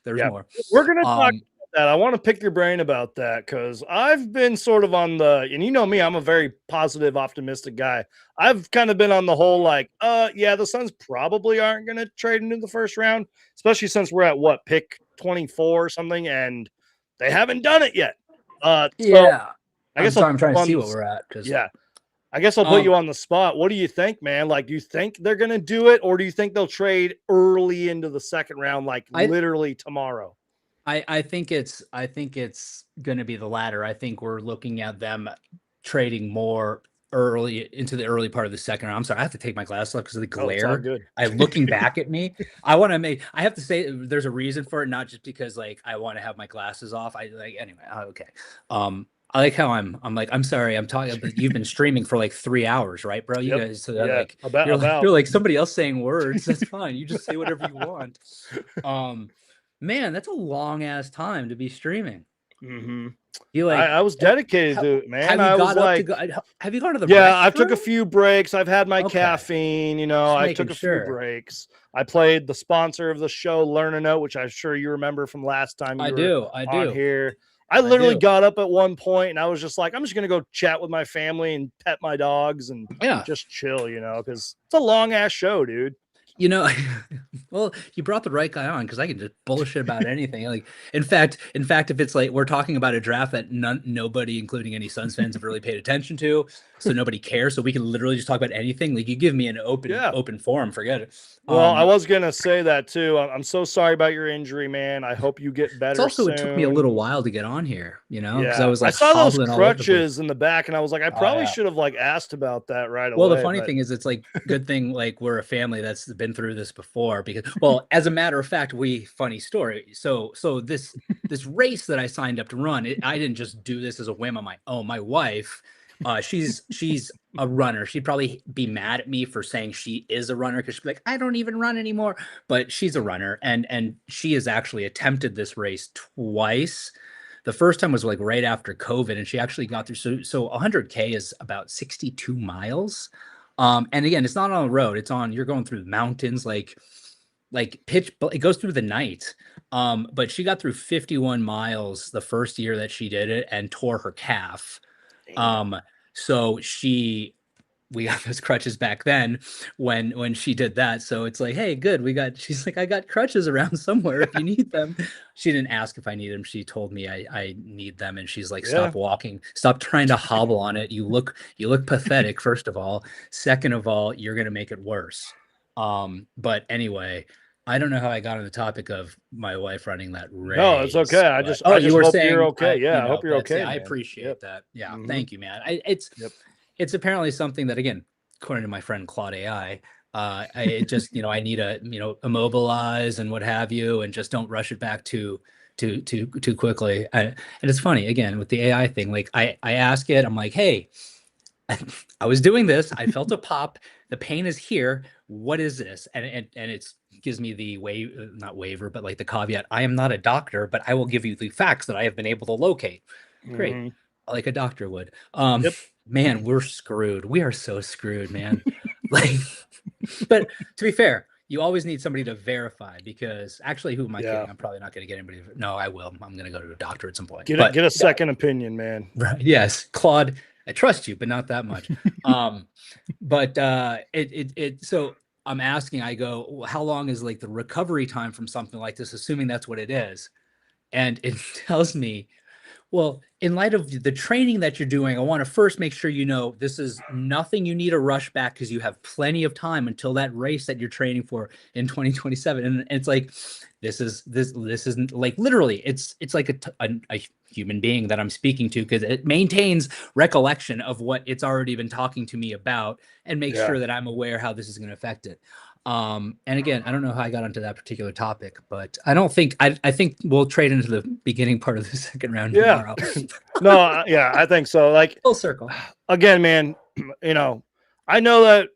there's more. We're going to talk about that. I want to pick your brain about that, because I've been sort of on and you know me, I'm a very positive, optimistic guy. I've kind of been on the whole like, yeah, the Suns probably aren't going to trade into the first round, especially since we're at pick 24 or something, and they haven't done it yet. Yeah. I guess I'm trying to see what we're at. I guess I'll put you on the spot. What do you think, man? Like, do you think they're going to do it, or do you think they'll trade early into the second round, like literally tomorrow? I think it's going to be the latter. I think we're looking at them trading more early into the early part of the second round. I'm sorry, I have to take my glasses off because of the glare. I'm looking back at me. I have to say there's a reason for it, not just because like I want to have my glasses off. Anyway. Okay. I like how I'm like, I'm sorry, I'm talking, but you've been streaming for like 3 hours, right, bro? You guys, so you're like somebody else saying words. That's fine. You just say whatever you want. Man, that's a long ass time to be streaming. You like? I was dedicated to it, man. Have you gone to the? Yeah, I took a few breaks. I've had my caffeine. You know, I took a few breaks. I played the sponsor of the show, Learn a Note, which I'm sure you remember from last time. I do. Here. I literally got up at one point and I was just like, I'm just going to go chat with my family and pet my dogs and just chill, you know, because it's a long ass show, dude. You know, well, you brought the right guy on because I can just bullshit about anything. Like, in fact, if it's like we're talking about a draft that nobody, including any Suns fans, have really paid attention to, so nobody cares. So we can literally just talk about anything. Like, you give me an Yeah. open forum, forget it. Well, I was gonna say that too. I'm so sorry about your injury, man. I hope you get It's better also it took me a soon. little while to get on here, because I Yeah, was I like saw those hobbling all over the place. crutches in the back, and I was like, I Oh probably yeah. should have like asked about that right Well, the away. funny But thing is, it's like good thing like we're a family that's been through this before because, well, as a matter of fact, funny story. So this race that I signed up to run, I didn't just do this as a whim on my own. My wife, she's a runner. She'd probably be mad at me for saying she is a runner because she'd be like, I don't even run anymore. But she's a runner, and she has actually attempted this race twice. The first time was like right after COVID, and she actually got through. So 100K is about 62 miles. And again, it's not on the road. You're going through the mountains, like pitch, but it goes through the night. But she got through 51 miles the first year that she did it and tore her calf. damn. So we got those crutches back then when she did that. So it's like, hey, good. She's like, I got crutches around somewhere if you need them. She didn't ask if I need them. She told me I need them. And she's like, Yeah. stop walking, stop trying to hobble on it. You look pathetic, first of all. Second of all, you're going to make it worse. But anyway, I don't know how I got on the topic of my wife running that race. No, it's okay. I but- just you were hope saying you're okay. Yeah, I you hope you're that's- okay, yeah, I man. appreciate Yep. that. Yeah, Mhm. thank you, man. Yep. It's apparently something that, again, according to my friend Claude AI, it just I need to immobilize and what have you, and just don't rush it back too quickly. And it's funny again with the AI thing. Like I ask it, I'm like, hey, I was doing this, I felt a pop, the pain is here. What is this? And it gives me the not waiver, but like the caveat. I am not a doctor, but I will give you the facts that I have been able to locate. Great. Mhm. Like a doctor would. Yep. Man, we're screwed. We are so screwed, man. Like, but to be fair, you always need somebody to verify because actually, who am I kidding? I'm probably not going to get anybody. No, I will. I'm going to go to a doctor at some point. Get a second opinion, man. Right. Yes, Claude, I trust you, but not that much. But so I'm asking, I go, well, how long is like the recovery time from something like this, assuming that's what it is? And it tells me, well, in light of the training that you're doing, I want to first make sure this is nothing you need to rush back because you have plenty of time until that race that you're training for in 2027. And it's like, this isn't like literally, it's like a human being that I'm speaking to because it maintains recollection of what it's already been talking to me about and makes sure that I'm aware how this is going to affect it. And again, I don't know how I got onto that particular topic, but I don't think I think we'll trade into the beginning part of the second round tomorrow. No, yeah, I think so. Like full circle. Again, man, I know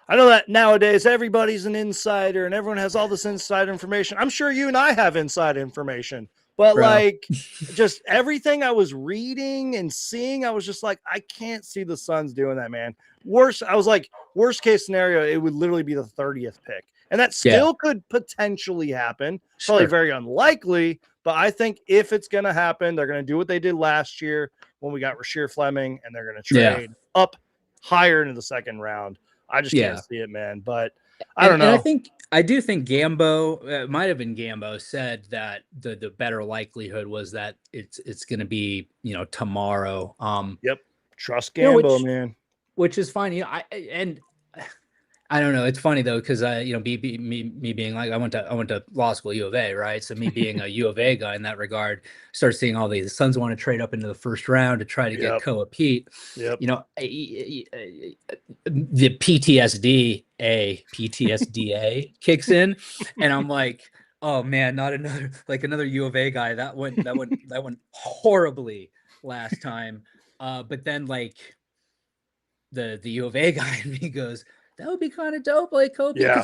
that nowadays everybody's an insider and everyone has all this inside information. I'm sure you and I have inside information, but like just everything I was reading and seeing, I was just like, I can't see the Suns doing that, man. I was like, worst case scenario, it would literally be the 30th pick. And that still could potentially happen. Probably very unlikely, but I think if it's going to happen, they're going to do what they did last year when we got Rasheer Fleming, and they're going to trade up higher into the second round. I just can't see it, man. But I don't know. And I do think Gambo, it might have been Gambo, said that the better likelihood was that it's going to be tomorrow. Yep, trust Gambo, man. Which is fine. I don't know. It's funny though, because me being like I went to law school, U of A, right? So me being a U of A guy in that regard, start seeing all these Suns want to trade up into the first round to try to get KOA PEAT. Yep. The PTSDA kicks in, and I'm like, oh man, not another U of A guy. That went horribly last time. But then like the U of A guy in me goes, that would be kind of dope, like KOA PEAT. Yeah,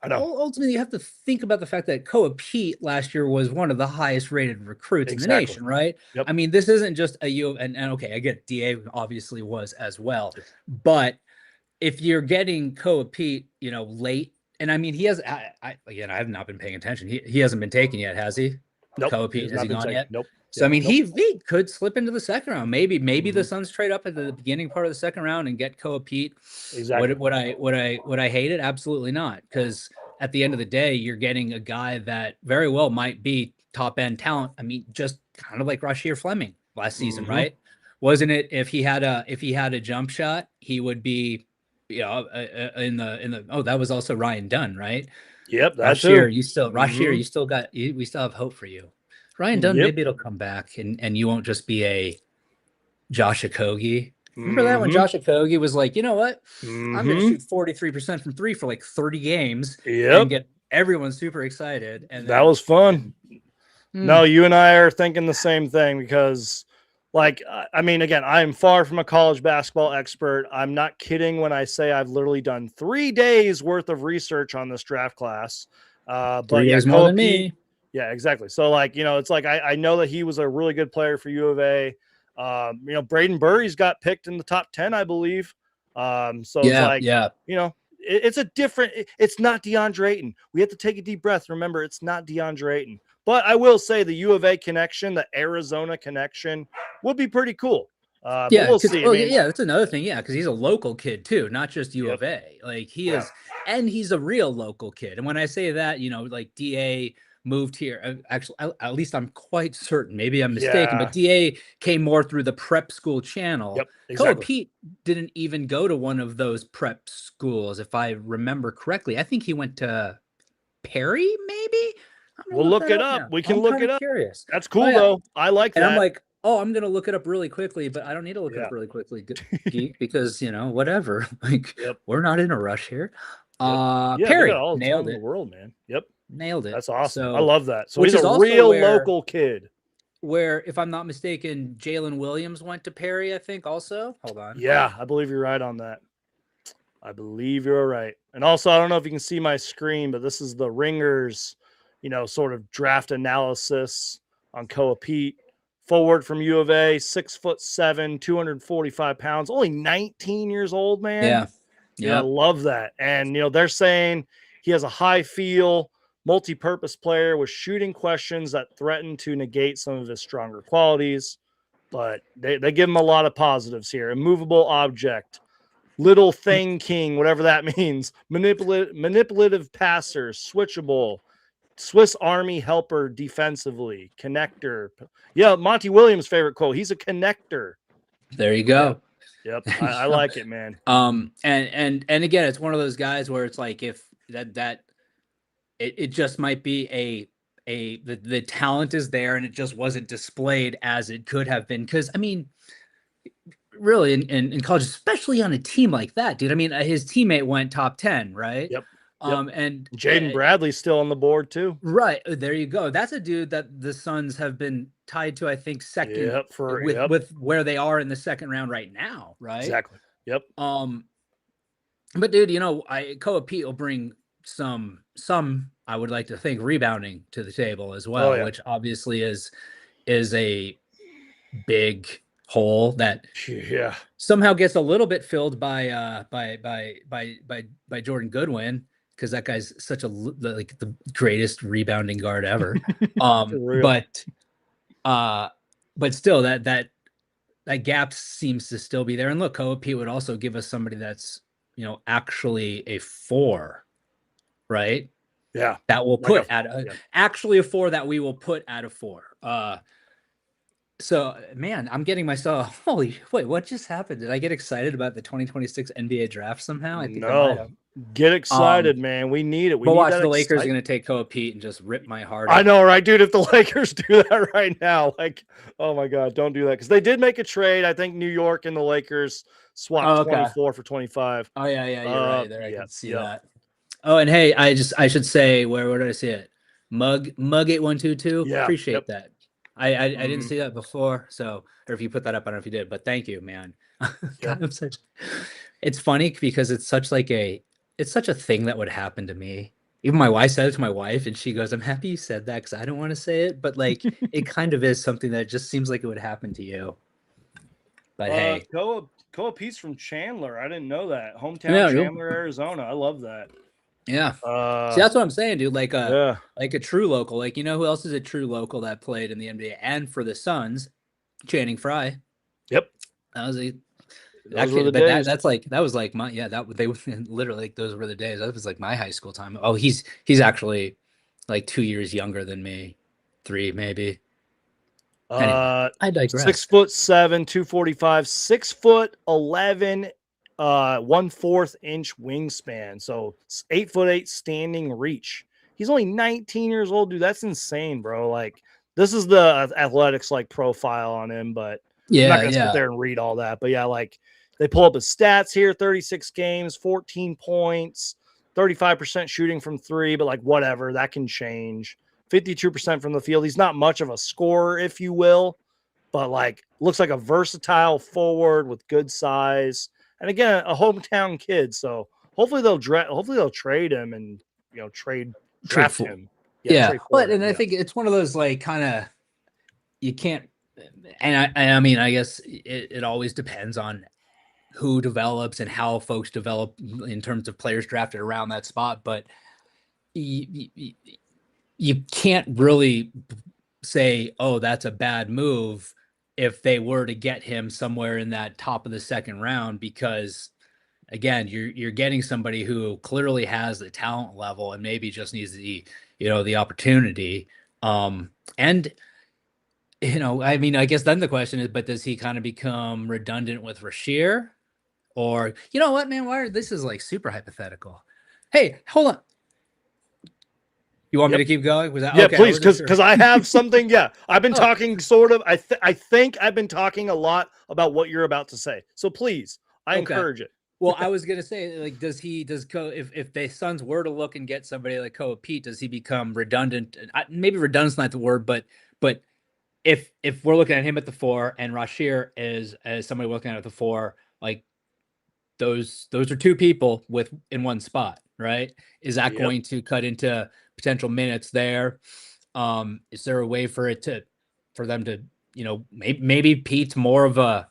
I know. Ultimately, you have to think about the fact that KOA PEAT last year was one of the highest rated recruits in the nation, right? Yep. I mean, this isn't just a U of, and okay, I get DA obviously was as well, but if you're getting KOA PEAT, late, and I mean, he has. I have not been paying attention. He hasn't been taken yet, has he? Nope. KOA PEAT, has he gone yet? Nope. So I mean, Nope. he could slip into the second round. Maybe the Mhm. Suns trade up at the beginning part of the second round and get KOA PEAT. Exactly. Would I hate it? Absolutely not. Because at the end of the day, you're getting a guy that very well might be top end talent. I mean, just kind of like Rasheer Fleming last season, Mhm. right? Wasn't it? If he had a jump shot, he would be, you know, in the. Oh, that was also Ryan Dunn, right? Yep, that too. Rasheer, Mhm. you still got. We still have hope for you. Ryan Dunn, Yep. maybe it'll come back, and you won't just be a Josh Okogie. Remember that when Mhm. Josh Okogie was like, you know what? I'm going to Mhm. shoot 43% from three for like 30 games and Yep. get everyone super excited. And That then, was fun. No, you and I are thinking the same thing because, like, I mean, again, I'm far from a college basketball expert. I'm not kidding when I say I've literally done 3 days worth of research on this draft class. 3 But yeah, days more KOA than PEAT. me. Yeah, exactly. So, like, it's like I know that he was a really good player for U of A. Braden Burry's got picked in the top 10, I believe. So it's Yeah, like, yeah. it's a different, it's not DeAndre Ayton. We have to take a deep breath. Remember, it's not DeAndre Ayton. But I will say the U of A connection, the Arizona connection would be pretty cool. But Yeah, we'll see. I mean, yeah, that's another thing. Yeah, because he's a local kid too, not just U yep. of A. Like he is, and he's a real local kid. And when I say that, like DA moved here. Actually, at least I'm quite certain. Maybe I'm mistaken, Yeah. but DA came more through the prep school channel. Yep. KOA Exactly. PEAT didn't even go to one of those prep schools, if I remember correctly. I think he went to Perry, maybe. I'm gonna We'll look look that it up up. now. We can I'm look kind it of up. curious. That's Oh cool, yeah, though. I like and I'm that. like, oh, I'm gonna look it up really quickly, but I don't need to look it Yeah. up really quickly, geek, because whatever. Like, Yep. we're not in a rush here. Yep. Yeah. They got Perry all the time nailed in the it, world, man. Yep. nailed it. That's awesome. I So, love that. So which he's a is also real where local kid. if I'm not mistaken, Jalen Williams went to Perry. I think also. Hold on. Yeah, I believe you're right on that. I believe you're right. And also, I don't know if you can see my screen, but this is the Ringers, sort of draft analysis on KOA PEAT. Forward from U of A, 6'7", 245 pounds, only 19 years old, man. Yeah. I Yeah. love that. And they're saying he has a high feel, multi-purpose player with shooting questions that threaten to negate some of his stronger qualities. But they give him a lot of positives here. Immovable object, little thing king, whatever that means. Manipulative passer, switchable, Swiss Army helper defensively, connector. Yeah, Monty Williams' favorite quote. He's a connector. There you Yeah. go. Yep. I like it, man. And again, it's one of those guys where it's like if it just might be the talent is there and it just wasn't displayed as it could have been. Because I mean, really in college, especially on a team like that, dude. I mean, his teammate went top 10, right? Yep. And Jaden Bradley's still on the board too. right there you go. That's a dude that the Suns have been tied to, I think, second with where they are in the second round right now, right? Exactly. Yep. But dude, KOA PEAT will bring some I would like to think rebounding to the table as well, which obviously is a big hole that somehow gets a little bit filled by Jordan Goodwin, because that guy's such the greatest rebounding guard ever. But still that gap seems to still be there. And look, KOA PEAT would also give us somebody that's actually a 4, right? Yeah, that will put actually a 4 that we will put at a 4. So, man, I'm getting myself. Wait, what just happened? Did I get excited about the 2026 NBA draft somehow? I think I might have. Get excited, man. We need it. But watch, the Lakers are going to take KOA PEAT and just rip my heart out. I know, right, dude? If the Lakers do that right now, like, oh my God, don't do that. Because they did make a trade. I think New York and the Lakers swapped 24 for 25. Oh, yeah, you're right there. I can see that. Oh, and hey, I should say, where did I see it? Mug 8122. Yeah, appreciate that. I didn't see that before, so, or if you put that up, I don't know if you did, but thank you, man. God, it's funny because it's such a thing that would happen to me. Even my wife said it to my wife, and she goes, "I'm happy you said that because I don't want to say it, but like it kind of is something that just seems like it would happen to you." But hey, KOA PEAT's from Chandler. I didn't know that. Hometown Chandler, Arizona. I love that. Yeah. See, that's what I'm saying, dude. Yeah. Like a true local. Like, you know who else is a true local that played in the NBA and for the Suns? Channing Frye. Yep. That was a that Those were kid, the but days. that was like my they literally like those were the days. That was like my high school time. Oh, he's actually like 2 years younger than me, 3 maybe. Anyway, I digress. 6'7", 245, 6'11", 1/4 inch wingspan. So 8'8" standing reach. He's only 19 years old, dude. That's insane, bro. Like, this is the athletics like profile on him, but I'm not Yeah, gonna sit yeah. there and read all that. But yeah, like they pull up his stats here: 36 games, 14 points, 35% shooting from three. But like, whatever, that can change. 52% from the field. He's not much of a scorer, if you will, but like looks like a versatile forward with good size. And again, a hometown kid. So hopefully they'll trade him and Trade draft for him. Yeah, Yeah, trade for but him. and I Yeah. think it's one of those like kind of you can't. I mean, I guess it always depends on who develops and how folks develop in terms of players drafted around that spot. But you can't really say, oh, that's a bad move if they were to get him somewhere in that top of the second round, because again, you're getting somebody who clearly has the talent level and maybe just needs the opportunity. And I mean, I guess then the question is, but does he kind of become redundant with Rasheer? Or you know what, man? This is like super hypothetical. Hey, hold on. You want me Yep. to keep going? Was that Yeah, okay? I please, wasn't sure. because I have something. Yeah, I've been Oh, talking sort of. I think I've been talking a lot about what you're about to say. So please, I okay. encourage it. Well, I was gonna say, like, if the Suns were to look and get somebody like KOA PEAT, does he become redundant? Maybe redundant's not the word, but if we're looking at him at the 4 and Rasheer is as somebody looking at the 4, like those are two people in one spot, right? Is that Yep. going to cut into potential minutes there? Is there a way for them to, maybe Pete's more of a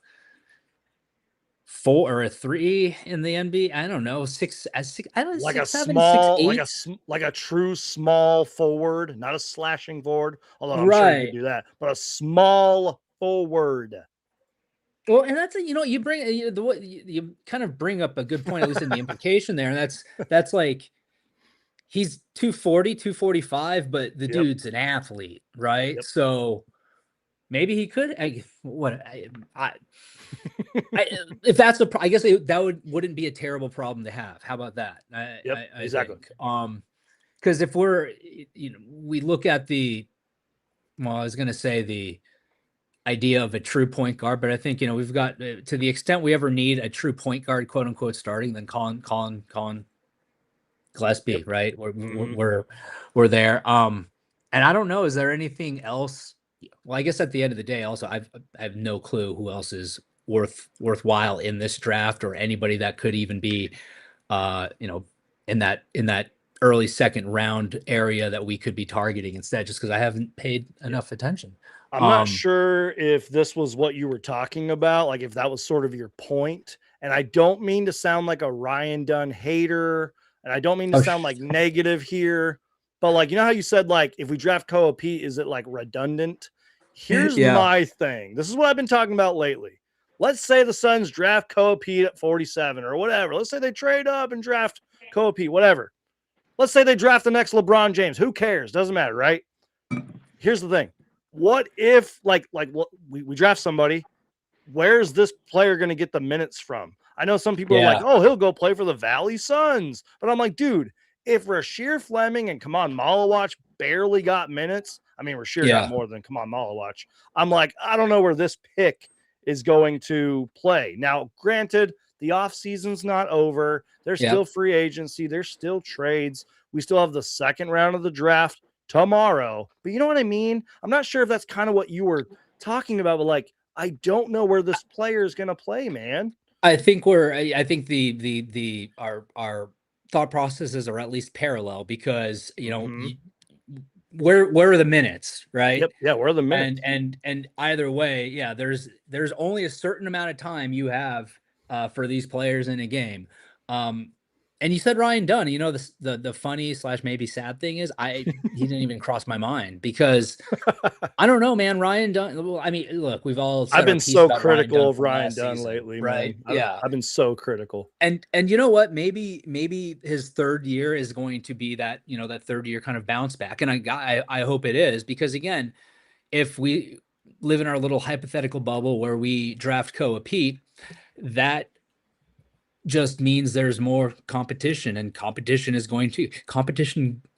4 or a 3 in the NBA? I don't know. 6, I don't know, Like a 6'7", six small, eight. like a true small forward, not a slashing forward. Although I'm sure he could Right. do that, but a small forward. Well, and that's you bring you kind of bring up a good point, at least in the implication there, and that's like he's 240, 245, but the Yep. dude's an athlete, right? Yep. So maybe he could. If that's I guess that wouldn't be a terrible problem to have. How about that? Yep. I Exactly. think. Because if we look at I was going to say the idea of a true point guard, but I think we've got to the extent we ever need a true point guard, quote unquote, starting, then Colin Gillespie, Yep. right? Mm-hmm. We're there. And I don't know, is there anything else? Well, I guess at the end of the day, also I have no clue who else is worthwhile in this draft, or anybody that could even be in that early second round area that we could be targeting instead, just because I haven't paid enough attention. I'm not sure if this was what you were talking about, like if that was sort of your point. And I don't mean to sound like a Ryan Dunn hater, and I don't mean to sound like negative here, but like, you know how you said, like, if we draft KOA PEAT, is it like redundant? Here's Yeah. my thing. This is what I've been talking about lately. Let's say the Suns draft KOA PEAT at 47 or whatever. Let's say they trade up and draft KOA PEAT, whatever. Let's say they draft the next LeBron James. Who cares? Doesn't matter, right? Here's the thing. What if we draft somebody? Where's this player going to get the minutes from? I know some people are like, oh, he'll go play for the Valley Suns. But I'm like, dude, if Rasheer Fleming and Kaman Malawach barely got minutes, I mean, Rasheer got more than Kaman Malawach. I'm like, I don't know where this pick is going to play. Now, granted, the offseason's not over. There's still free agency. There's still trades. We still have the second round of the draft tomorrow. But you know what I mean? I'm not sure if that's kind of what you were talking about, but like, I don't know where this player is going to play, man. I think our thought processes are at least parallel, because where are the minutes, right? Yep. Yeah, where are the minutes? And either way, yeah, there's only a certain amount of time you have for these players in a game. And you said Ryan Dunn. You know, the funny / maybe sad thing is he didn't even cross my mind because I don't know, man. Ryan Dunn. Well, I mean, look, we've all said I've our been piece so about Ryan critical Dunn of from Ryan last Dunn season, lately, right? man. Yeah. I've been so critical. And you know what? Maybe his third year is going to be that, you know, that third year kind of bounce back. And I hope it is, because again, if we live in our little hypothetical bubble where we draft KOA PEAT, that just means there's more competition, and competition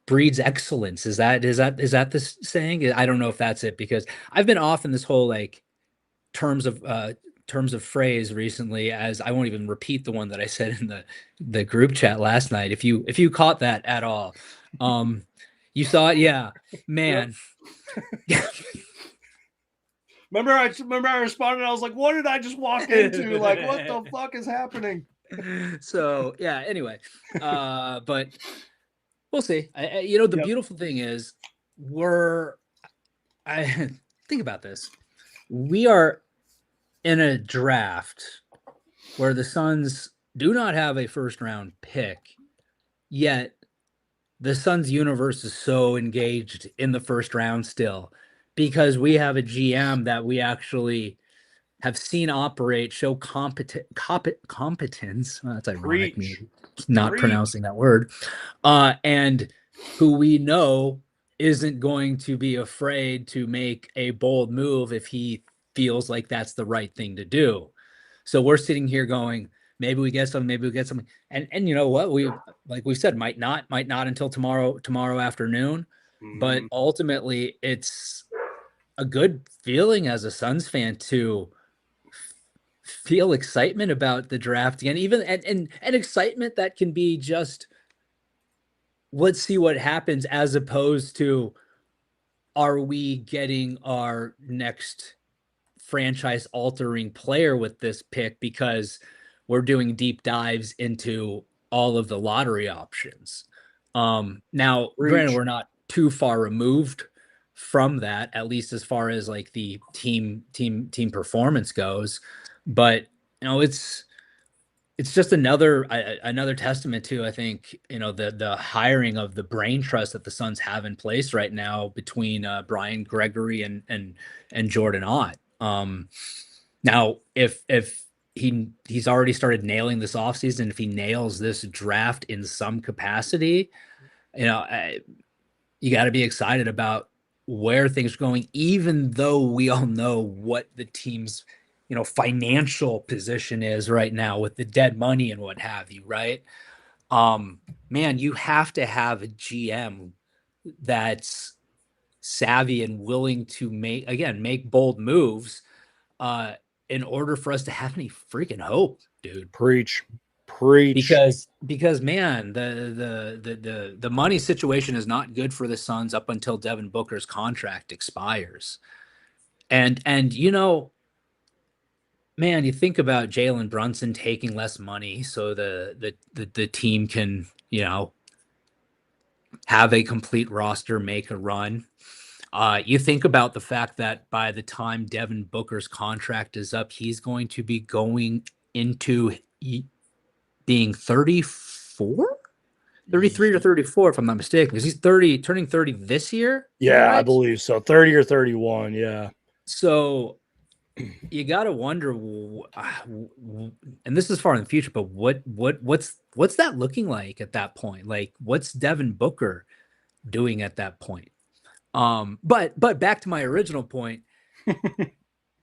breeds excellence. Is that the saying? I don't know if that's it, because I've been off in this whole like terms of phrase recently, as I won't even repeat the one that I said in the group chat last night. If you caught that at all, you saw it. Yeah, man. Remember I responded. I was like, "What did I just walk into? Like, what the fuck is happening?" So yeah. Anyway, but we'll see. You know, the beautiful thing is, I think about this. We are in a draft where the Suns do not have a first round pick, yet the Suns universe is so engaged in the first round still, because we have a GM that we actually have seen operate, show competence. Well, that's ironic, me not pronouncing that word. And who we know isn't going to be afraid to make a bold move if he feels like that's the right thing to do. So we're sitting here going, maybe we get something. And you know what? Like we said, might not until tomorrow afternoon. But ultimately, it's a good feeling as a Suns fan to feel excitement about the draft again, even and excitement that can be just, let's see what happens, as opposed to, are we getting our next franchise altering player with this pick, because we're doing deep dives into all of the lottery options. Now, granted, we're not too far removed from that, at least as far as like the team performance goes, but you know, it's just another testament to, I think, you know, the hiring of the brain trust that the Suns have in place right now between Brian Gregory and Jordan Ott. Now, if he's already started nailing this offseason, if he nails this draft in some capacity, you know, you got to be excited about where things are going, even though we all know what the team's, you know, financial position is right now with the dead money and what have you, right? Man, you have to have a GM that's savvy and willing to make bold moves in order for us to have any freaking hope, dude. Preach. Because man, the money situation is not good for the Suns up until Devin Booker's contract expires. And you know, man, you think about Jalen Brunson taking less money so the team can, you know, have a complete roster, make a run. You think about the fact that by the time Devin Booker's contract is up, he's going to be going into being 34, 33 or 34, if I'm not mistaken, because he's turning 30 this year. Yeah, right? I believe so. 30 or 31. Yeah. So you got to wonder, and this is far in the future, but what's that looking like at that point? Like, what's Devin Booker doing at that point? But back to my original point,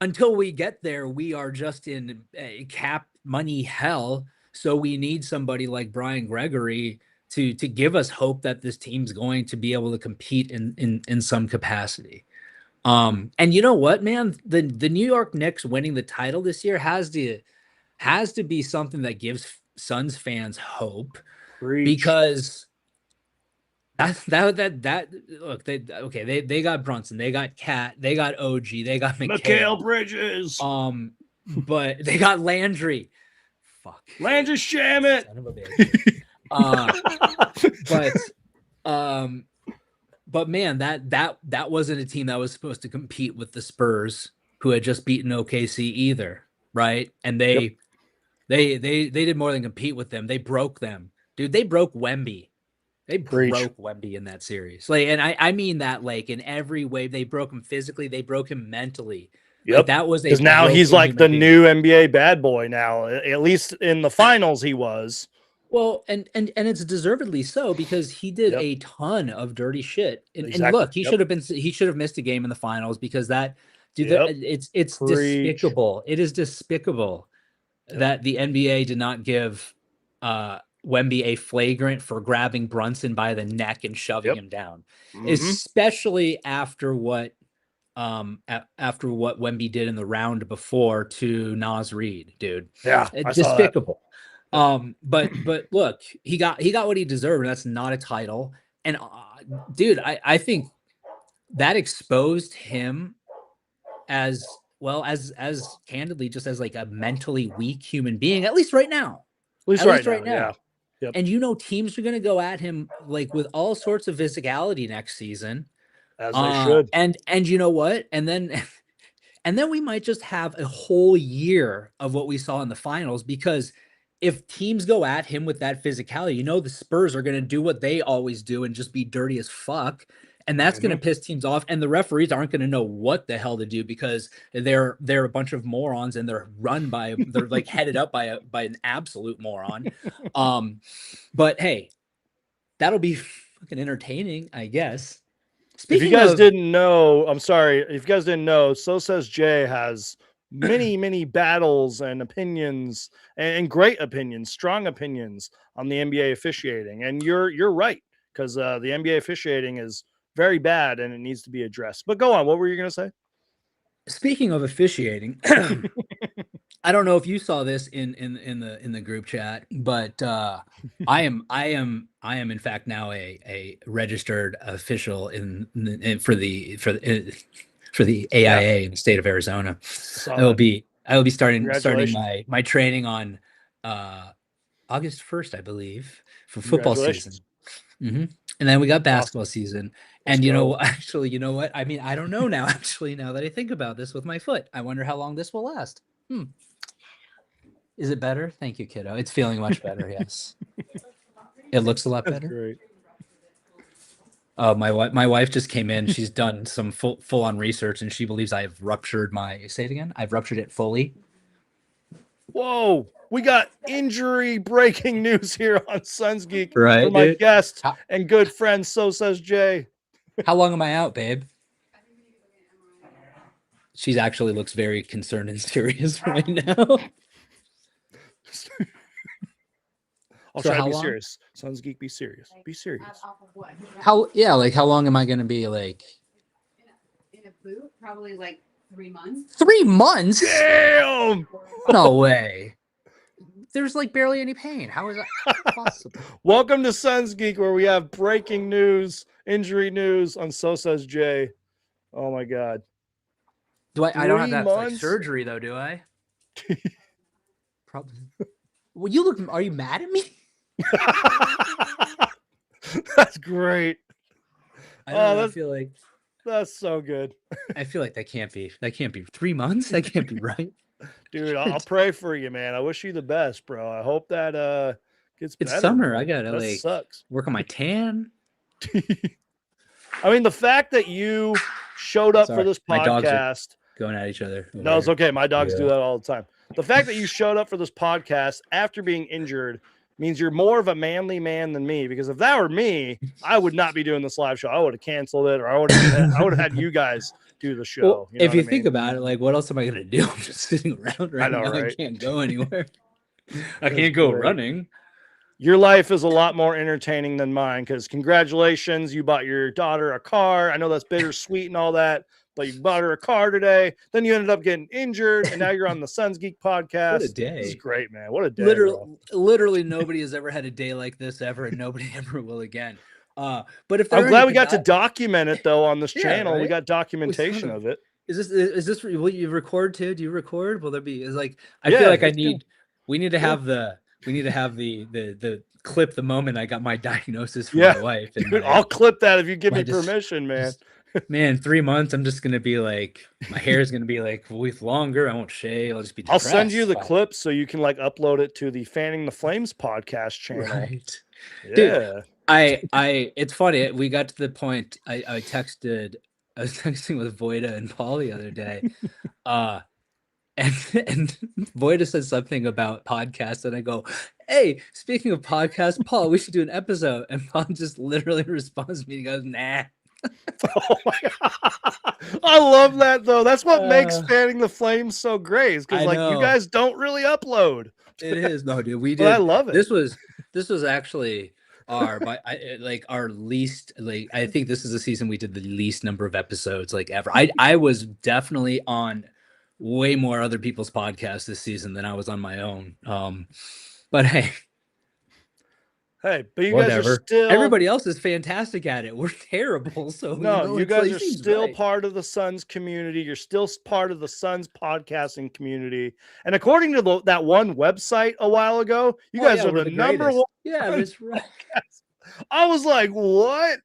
until we get there, we are just in cap money hell. So we need somebody like Brian Gregory to give us hope that this team's going to be able to compete in some capacity. And you know what, man, the New York Knicks winning the title this year has to be something that gives Suns fans hope. Because that look, they got Brunson, they got Cat, they got OG, they got Mikal Bridges, but they got Landry. Fuck, Landry Shamet. Son of a bitch. But man, that wasn't a team that was supposed to compete with the Spurs, who had just beaten OKC either, right? And they did more than compete with them. They broke them. Dude, they broke Wemby. They Preach. broke Wemby in that series. Like, and I mean that like in every way. They broke him physically. They broke him mentally. Yep. Like that was a because now he's broken like human the being. new NBA bad boy now. At least in the finals, he was. Well, and it's deservedly so because he did Yep. a ton of dirty shit. And Exactly. look, he Yep. should have missed a game in the finals because that dude, Yep. it's Preach. despicable. It is despicable that the NBA did not give Wemby a flagrant for grabbing Brunson by the neck and shoving him down, especially after what Wemby did in the round before to Nas Reed, dude. Yeah, despicable. But look, he got what he deserved, and that's not a title. And dude, I think that exposed him as well as candidly just as like a mentally weak human being, at least right now. At least right now. Yeah. Yep. And teams are going to go at him like with all sorts of physicality next season, as they should. And you know what? And then we might just have a whole year of what we saw in the finals, because if teams go at him with that physicality, the Spurs are going to do what they always do and just be dirty as fuck. And that's going to piss teams off. And the referees aren't going to know what the hell to do because they're a bunch of morons and they're like headed up by an absolute moron. But hey, that'll be fucking entertaining, I guess. Speaking if you guys didn't know, I'm sorry. If you guys didn't know, So Says Jay has many battles and opinions and great opinions, strong opinions on the NBA officiating. And you're right, because the NBA officiating is very bad and it needs to be addressed. But go on. What were you going to say? Speaking of officiating, I don't know if you saw this in the group chat, but I am in fact now a registered official for the AIA in the state of Arizona. I will be starting my training on August 1st, I believe, for football season. And then we got basketball season. And you know what? I mean, I don't know now, actually, now that I think about this with my foot. I wonder how long this will last. Is it better? Thank you, kiddo. It's feeling much better, yes. It looks a lot better. Great. My wife just came in. She's done some full-on research, and she believes I've ruptured say it again? I've ruptured it fully. Whoa. We got injury breaking news here on Suns Geek for my guest and good friend, So Says Jay. How long am I out, babe? She actually looks very concerned and serious right now. I'll try to be serious. Suns Geek, be serious. Be serious. How long am I going to be like? In a boot, probably like 3 months. 3 months? Damn! No way. There's like barely any pain. How is that possible? Welcome to Suns Geek, where we have breaking news, injury news on So Says Jay. Oh my God. I don't have to have like surgery though, do I? Probably. Well, are you mad at me? That's great. I feel like that's so good. I feel like that can't be 3 months. That can't be right. Dude, I'll pray for you, man. I wish you the best, bro. I hope that gets better. It's summer. I gotta sucks. Work on my tan. I mean, the fact that you showed up for this my dogs are podcast, going at each other. No, it's okay. My dogs do that all the time. The fact that you showed up for this podcast after being injured means you're more of a manly man than me, because if that were me, I would not be doing this live show. I would have canceled it, or I would have had you guys do the show. Well, if you think about it, like, what else am I going to do? I'm just sitting around right now. Right? I can't go anywhere. I can't go running. Your life is a lot more entertaining than mine, because congratulations, you bought your daughter a car. I know that's bittersweet and all that, but you bought her a car today. Then you ended up getting injured, and now you're on the Suns Geek podcast. What a day. This is great, man. What a day. Literally nobody has ever had a day like this ever, and nobody ever will again. But if I'm glad we got to document it though on this channel. Right? We got documentation of it. Is this will you record too? Do you record? Will there be I feel like we need to have the clip the moment I got my diagnosis from my wife. Dude, I'll clip that if you give me permission, man. Man, 3 months, I'm just gonna be like, my hair is gonna be like a week longer. I won't shave. I'll just be depressed. I'll send you the clips so you can like upload it to the Fanning the Flames podcast channel. Right. Dude, Yeah. it's funny. We got to the point. I was texting with Voida and Paul the other day. And Voida said something about podcasts, and I go, "Hey, speaking of podcasts, Paul, we should do an episode." And Paul just literally responds to me. He goes, "Nah." Oh my God. I love that though. That's what makes Fanning the Flames so great. Because I like you know. guys don't really upload. It is. No, dude, we But did. I love it. This was actually our least, like, I think this is the season we did the least number of episodes like ever. I was definitely on way more other people's podcasts this season than I was on my own. But hey, but you whatever. guys are still, everybody else is fantastic at it. We're terrible. So no, you it's guys like, are seems still right. part of the SUNS community. You're still part of the SUNS podcasting community. And according to that one website a while ago, you guys are we're the number greatest. one. Yeah, that's right. I was like, what?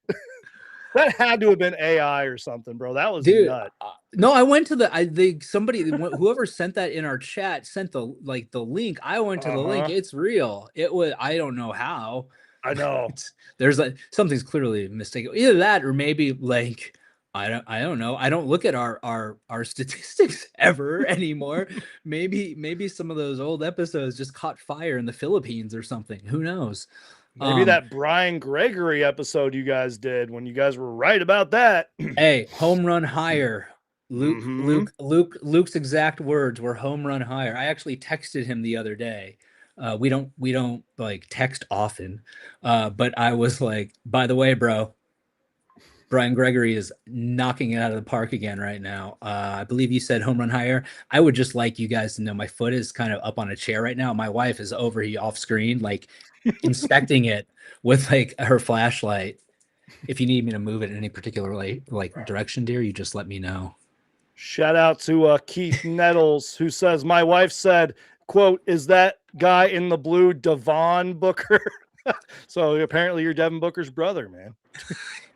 That had to have been AI or something, bro. That was Dude, nuts. no, I went to whoever sent that in our chat sent the link. I went to the link. It's real. It was, I don't know how. I know. There's something's clearly mistaken. Either that or maybe like I don't know. I don't look at our statistics ever anymore. Maybe some of those old episodes just caught fire in the Philippines or something. Who knows? Maybe that Brian Gregory episode you guys did when you guys were right about that. Hey, home run higher. Luke's exact words were home run higher. I actually texted him the other day. We don't like text often, but I was like, by the way, bro, Brian Gregory is knocking it out of the park again right now. I believe you said home run higher. I would just like you guys to know my foot is kind of up on a chair right now. My wife is over here off screen, like inspecting it with like her flashlight. If you need me to move it in any particular like direction, dear, you just let me know. Shout out to Keith Nettles, who says, my wife said, quote, is that guy in the blue Devon Booker? So apparently you're Devin Booker's brother, man.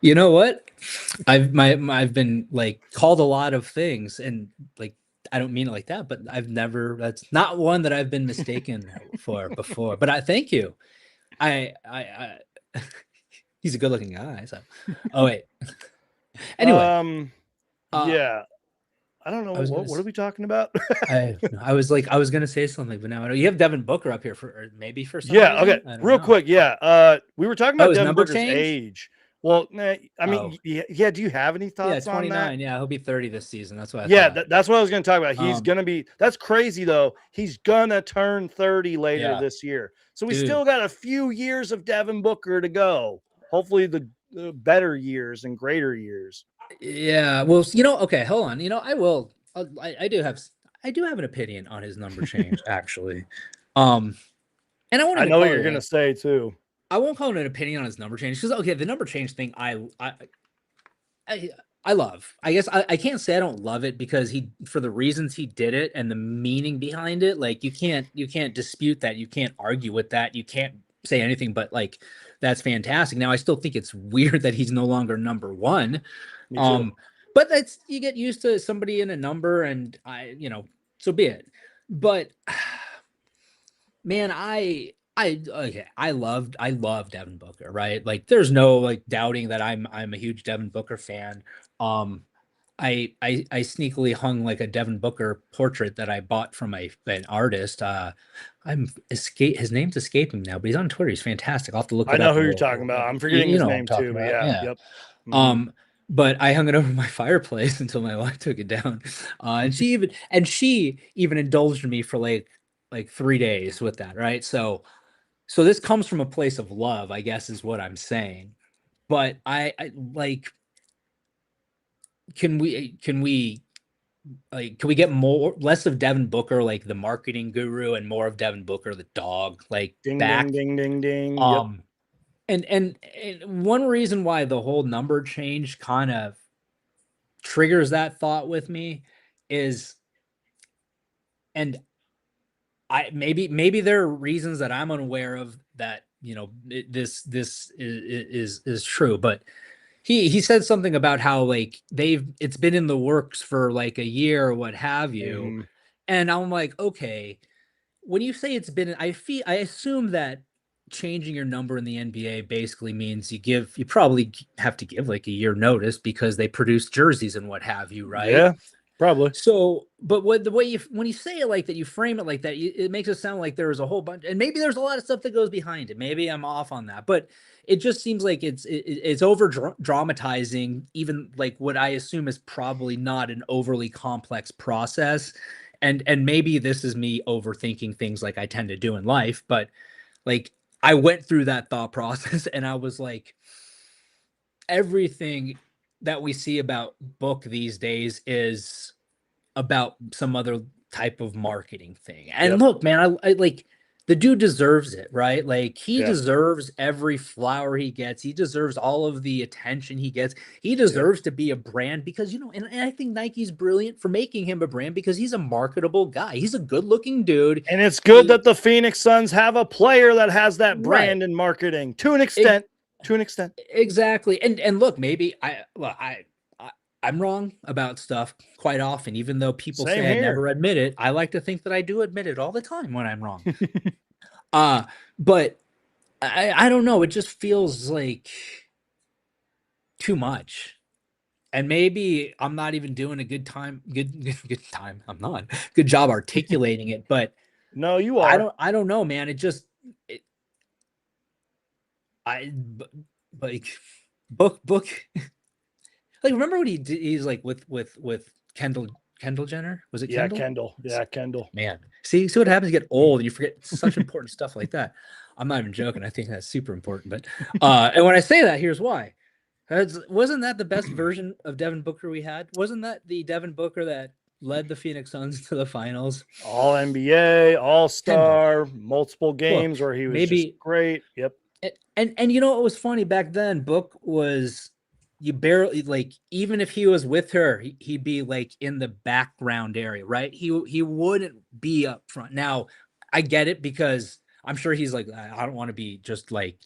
You know what? I've been like called a lot of things, and like I don't mean it like that, but that's not one that I've been mistaken for before. But I thank you. I he's a good looking guy. So wait. Anyway. Yeah. I don't know. What are we talking about? I was gonna say something, but now you have Devin Booker up here for maybe for some reason? Okay. Real quick. Yeah. We were talking about Devin Booker's age. Well, I mean, yeah. Do you have any thoughts on that? Yeah, he'll be 30 this season. That's what. That's what I was going to talk about. He's going to be. That's crazy though. He's gonna turn 30 later this year. So we still got a few years of Devin Booker to go. Hopefully, the better years and greater years. Yeah, well, okay, hold on. I do have an opinion on his number change, actually. And I know what you're gonna say too. I won't call it an opinion on his number change because the number change thing I love. I guess I can't say I don't love it because for the reasons he did it and the meaning behind it, like you can't dispute that, you can't argue with that, you can't say anything but like that's fantastic. Now I still think it's weird that he's no longer number one. But that's, you get used to somebody in a number, and so be it. But man, I love Devin Booker, right? Like there's no like doubting that I'm a huge Devin Booker fan. I sneakily hung like a Devin Booker portrait that I bought from an artist. His name's escaping now, but he's on Twitter. He's fantastic. I'll have to look it up. I know who you're talking about. I'm forgetting his name too. But yeah. Yep. Mm-hmm. But I hung it over my fireplace until my wife took it down. And she even indulged me for like 3 days with that, right? So this comes from a place of love, I guess, is what I'm saying. But I like, can we get less of Devin Booker, like the marketing guru, and more of Devin Booker, the dog, like ding, back. Ding, ding, ding, ding. Yep. And one reason why the whole number change kind of triggers that thought with me is, and maybe there are reasons that I'm unaware of that, this is true, but he said something about how like it's been in the works for like a year or what have you. And I'm like, okay, when you say it's been, I assume that changing your number in the NBA basically means you probably have to give like a year notice because they produce jerseys and what have you, right? Yeah, probably. So, but the way when you say it like that, you frame it like that, it makes it sound like there was a whole bunch, and maybe there's a lot of stuff that goes behind it. Maybe I'm off on that, but it just seems like it's over dramatizing even like what I assume is probably not an overly complex process. And maybe this is me overthinking things like I tend to do in life, but like I went through that thought process and I was like, everything that we see about Book these days is about some other type of marketing thing. And Yep. look, man, I like the dude deserves it, right? Like he Yeah. deserves every flower he gets. He deserves all of the attention he gets. He deserves to be a brand because, you know, and I think Nike's brilliant for making him a brand because he's a marketable guy. He's a good looking dude. And it's good that the Phoenix Suns have a player that has that Right. brand and marketing to an extent. To an extent. Exactly. And look, maybe I'm wrong about stuff quite often, even though people Same say I here. never admit it. I like to think that I do admit it all the time when I'm wrong. But I don't know. It just feels like too much. And maybe I'm not even doing a good time. Good time. I'm not good job articulating it. But No, you are. I don't know, man. It just like book. Like, remember what he did? He's like with Kendall Jenner. Was it Yeah, Kendall? Kendall. Yeah, Kendall. Man, see what happens? You get old and you forget such important stuff like that. I'm not even joking. I think that's super important. But and when I say that, here's why. Wasn't that the best version of Devin Booker we had? Wasn't that the Devin Booker that led the Phoenix Suns to the finals? All NBA, All Star, multiple games Look, where he was maybe just great. Yep. and you know what was funny back then? Book was you barely like even if he was with her, he'd be like in the background area, right? He wouldn't be up front. Now I get it because I'm sure he's like I don't want to be just like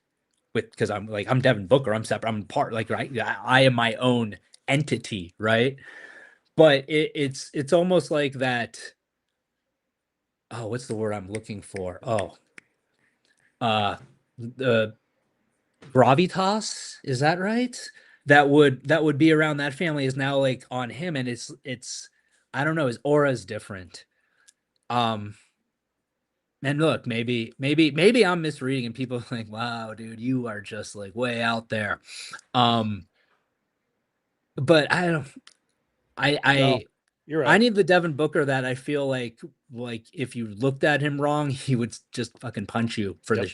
with because I'm like I'm Devin Booker, I'm separate, I'm part like right. I am my own entity, right? But it's almost like that. Oh, what's the word I'm looking for? Oh, the gravitas, is that right? That would be around that family is now like on him, and it's I don't know, his aura is different. um and look, maybe I'm misreading and people think, wow, dude, you are just like way out there. um but I don't I No, I you're I right. need the Devin Booker that I feel like if you looked at him wrong, he would just fucking punch you for Yep.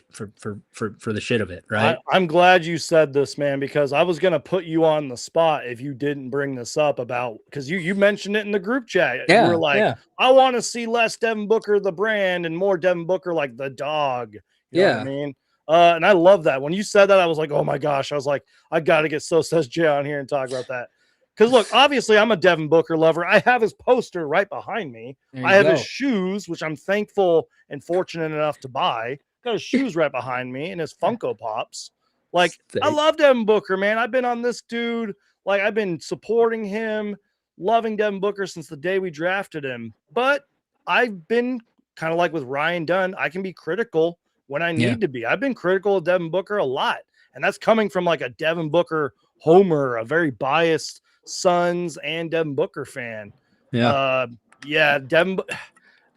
for the shit of it, right? I'm glad you said this, man, because I was gonna put you on the spot if you didn't bring this up about because you mentioned it in the group chat. You were like, Yeah, I want to see less Devin Booker the brand and more Devin Booker like the dog. You know what I yeah, mean? And I love that. When you said that, I was like, oh my gosh. I was like, I gotta get So Says Jay on here and talk about that. Because look, obviously I'm a Devin Booker lover. I have his poster right behind me. there I you have his go. shoes, which I'm thankful and fortunate enough to buy. Got his shoes right behind me and his Funko Pops. Like, I love Devin Booker, man. I've been on this dude. Like, I've been supporting him, loving Devin Booker since the day we drafted him. But I've been kind of like with Ryan Dunn. I can be critical when I Yeah, need to be. I've been critical of Devin Booker a lot. And that's coming from like a Devin Booker homer, a very biased Suns and Devin Booker fan. yeah, Uh, yeah,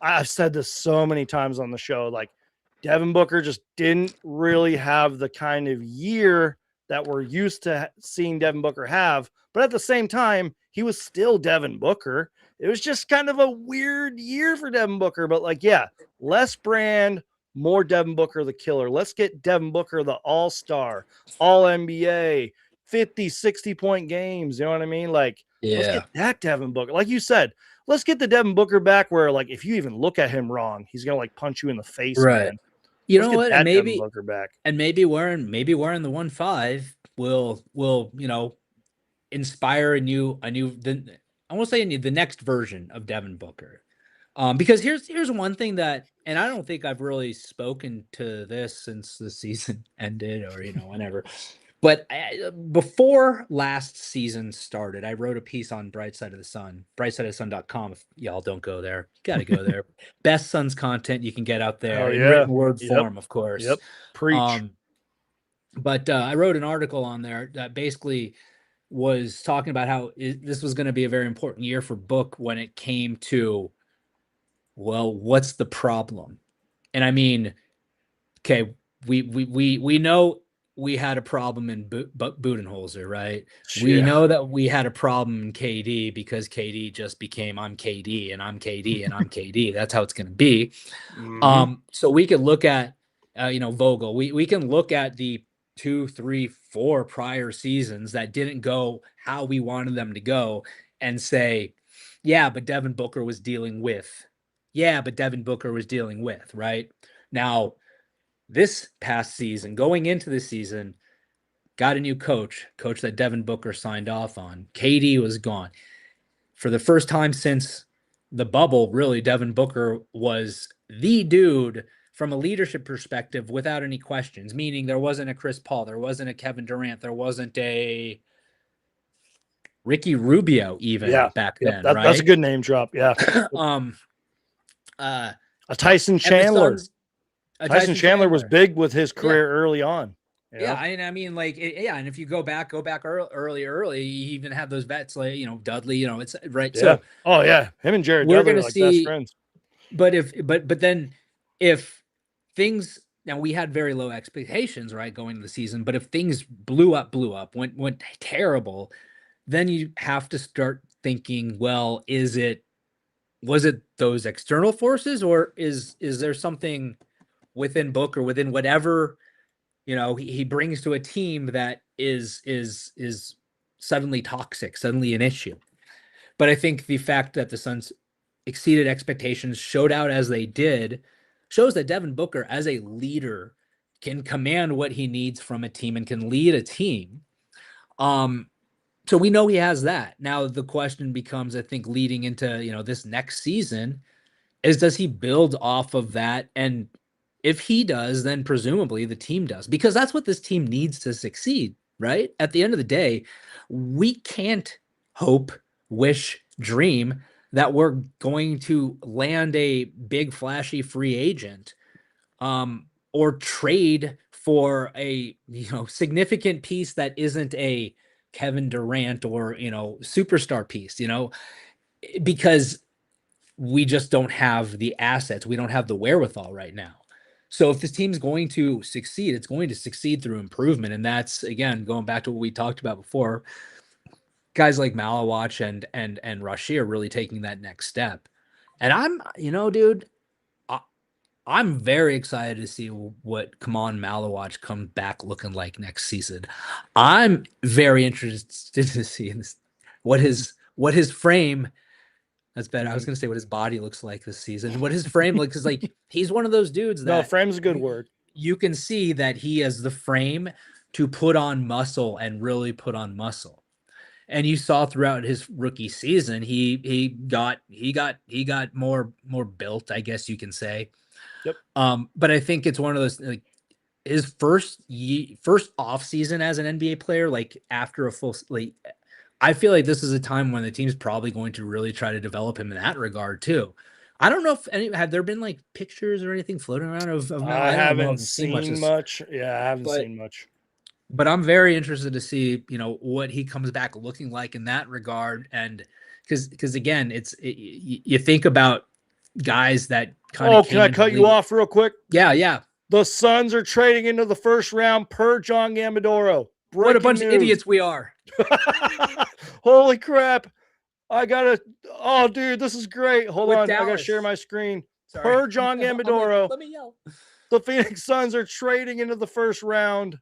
I've said this so many times on the show. Like, Devin Booker just didn't really have the kind of year that we're used to seeing Devin Booker have. But at the same time, he was still Devin Booker. It was just kind of a weird year for Devin Booker. But like, yeah, less brand, more Devin Booker the killer. Let's get Devin Booker the all-star, all NBA, 50, 60-point games. You know what I mean? Like, let's yeah. get that Devin Booker. Like you said, let's get the Devin Booker back where, like, if you even look at him wrong, he's going to, like, punch you in the face, Right. man. You Let's know get what? that Devin Booker back. And maybe wearing the 1.5 will inspire a new I won't say the next version of Devin Booker. Because here's one thing that, and I don't think I've really spoken to this since the season ended or whenever, But before last season started, I wrote a piece on Bright Side of the Sun, brightsideofthesun.com. If y'all don't go there, you got to go there. Best Suns content you can get out there Oh, in yeah. written word Yep. form, of course. Yep. Preach. But I wrote an article on there that basically was talking about how this was going to be a very important year for Book when it came to, well, what's the problem? And I mean, okay, we know we had a problem in Budenholzer, right? We Yeah. know that we had a problem in KD because KD just became I'm KD and I'm KD and I'm KD. That's how it's going to be. Mhm. So we could look at Vogel. We can look at the 2, 3, 4 prior seasons that didn't go how we wanted them to go and say, yeah, but Devin Booker was dealing with. Yeah, but Devin Booker was dealing with, right? Now, this past season, going into the season, got a new coach that Devin Booker signed off on. KD was gone. For the first time since the bubble, really, Devin Booker was the dude from a leadership perspective without any questions, meaning there wasn't a Chris Paul, there wasn't a Kevin Durant, there wasn't a Ricky Rubio even Yeah. back Yep. then, That's a right? good name drop. Yeah. Uh, A Tyson and the Chandler. Suns, Tyson Chandler was big with his career early on. Yeah, I mean, like, and if you go back early, he even had those vets, like, Dudley, it's right. Yeah. So, oh yeah, him and Jared we're Dudley gonna are like best see, friends. but then if things, now we had very low expectations, right, going into the season, but if things blew up, went terrible, then you have to start thinking, well, was it those external forces, or is there something within Book or within whatever he brings to a team that is suddenly toxic, suddenly an issue? But I think the fact that the Suns exceeded expectations, showed out as they did, shows that Devin Booker as a leader can command what he needs from a team and can lead a team. So we know he has that. Now the question becomes, I think, leading into this next season, is does he build off of that? And if he does, then presumably the team does, because that's what this team needs to succeed, right? At the end of the day, we can't hope, wish, dream that we're going to land a big flashy free agent or trade for a significant piece that isn't a Kevin Durant or superstar piece, because we just don't have the assets. We don't have the wherewithal right now. So if this team's going to succeed, it's going to succeed through improvement. And that's, again, going back to what we talked about before, guys like Malawach and Rashid are really taking that next step. And I'm, dude, I'm very excited to see what Kaman Malawach comes back looking like next season. I'm very interested to see what his frame. That's better. I was going to say what his body looks like this season. What his frame looks is like. He's one of those dudes that No, frame's a good word. You can see that he has the frame to put on muscle and really put on muscle. And you saw throughout his rookie season, he got more built, I guess you can say. Yep. But I think it's one of those, like, his first off season as an NBA player, like after a full, like, I feel like this is a time when the team's probably going to really try to develop him in that regard too. I don't know if have there been like pictures or anything floating around of Mel? I haven't seen much. Yeah, I haven't seen much. But I'm very interested to see, what he comes back looking like in that regard. And because again, you think about guys that kind of. Oh, can I cut you off real quick? Yeah. The Suns are trading into the first round per John Gambadoro. What a bunch of idiots we are. Holy crap. Oh, dude, this is great. Hold on. Dallas. I got to share my screen. Sorry. Per John Gambadoro. Let me yell. The Phoenix Suns are trading into the first round.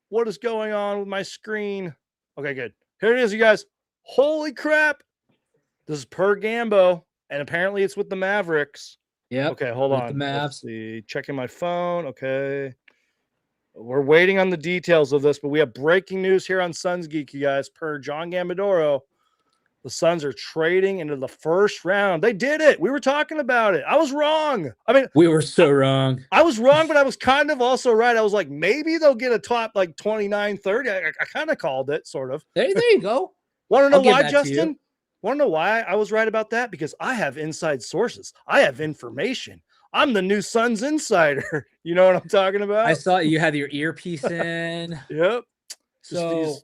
What is going on with my screen? Okay, good. Here it is, you guys. Holy crap. This is per Gambo, and apparently it's with the Mavericks. Yeah. Okay, hold on. The Mavs. Let's see. Checking my phone. Okay. We're waiting on the details of this, but we have breaking news here on Suns Geek, you guys. Per John Gambadoro, The Suns are trading into the first round. They did it. We were talking about it. I was wrong. I mean, We were so wrong. I was wrong, but I was kind of also right. I was like, maybe they'll get a top like 29, 30. I kind of called it, sort of. There you go. Want to know I'll give why, that to you. Justin? Want to know why I was right about that? Because I have inside sources. I have information. I'm the new Suns insider. You know what I'm talking about? I saw you had your earpiece in. Yep. So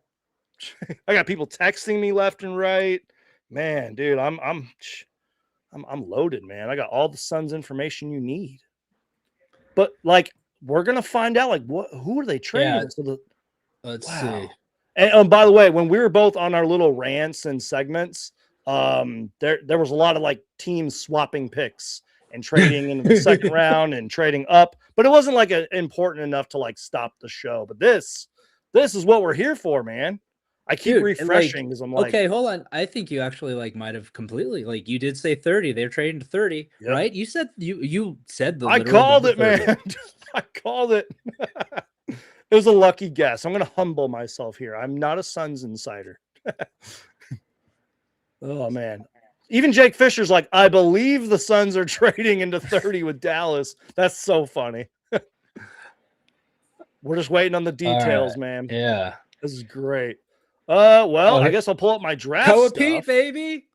I got people texting me left and right. Man, dude, I'm loaded, man. I got all the Suns information you need. But like, we're gonna find out like who are they trading? Yeah. with? So let's wow. see. And by the way, when we were both on our little rants and segments, there was a lot of like teams swapping picks and trading in the second round and trading up, but it wasn't like important enough to like stop the show. But this is what we're here for, man. I keep refreshing because I'm like, okay, hold on. I think you actually like might have completely like you did say 30. They're trading to 30, Yep. right? You said you said the I literal called number it, 30. man. I called it. It was a lucky guess. I'm going to humble myself here. I'm not a Suns insider. Oh, man. Even Jake Fisher's like, I believe the Suns are trading into 30 with Dallas. That's so funny. We're just waiting on the details, right. man. Yeah. This is great. Well, I guess I'll pull up my draft KOA stuff. PEAT, baby.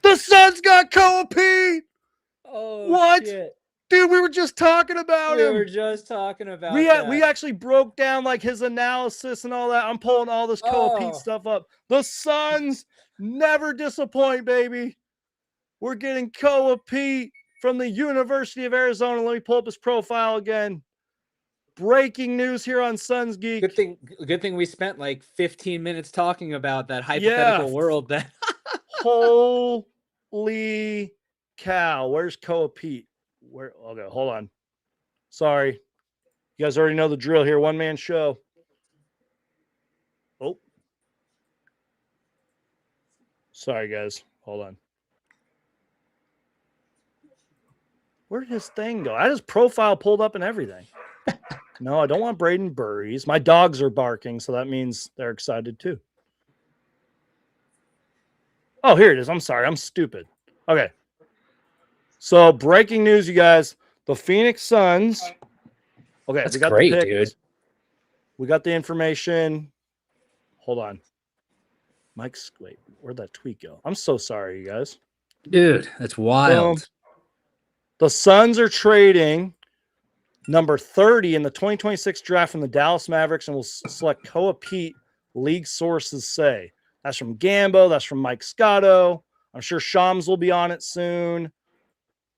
The Suns got KOA PEAT. Oh, What? shit. Dude, we were just talking about We him. were just talking about We that. actually broke down like his analysis and all that. I'm pulling all this KOA PEAT Oh. stuff up. The Suns never disappoint, baby. We're getting KOA PEAT from the University of Arizona. Let me pull up his profile again. Breaking news here on Suns Geek. Good thing we spent like 15 minutes talking about that hypothetical world. That holy cow. Where's KOA PEAT? Where? Okay, hold on. Sorry. You guys already know the drill here. One-man show. Oh. Sorry, guys. Hold on. Where did his thing go? I had his profile pulled up and everything. No, I don't want Braden Burries. My dogs are barking, so that means they're excited too. Oh, here it is. I'm sorry. I'm stupid. Okay. So, breaking news, you guys. The Phoenix Suns. Okay, That's we got great, the picks. dude. We got the information. Hold on. Mike's, wait, where'd that tweet go? I'm so sorry, you guys. Dude, that's wild. The Suns are trading number 30 in the 2026 draft from the Dallas Mavericks and will select KOA PEAT, league sources say. That's from Gambo. That's from Mike Scotto. I'm sure Shams will be on it soon.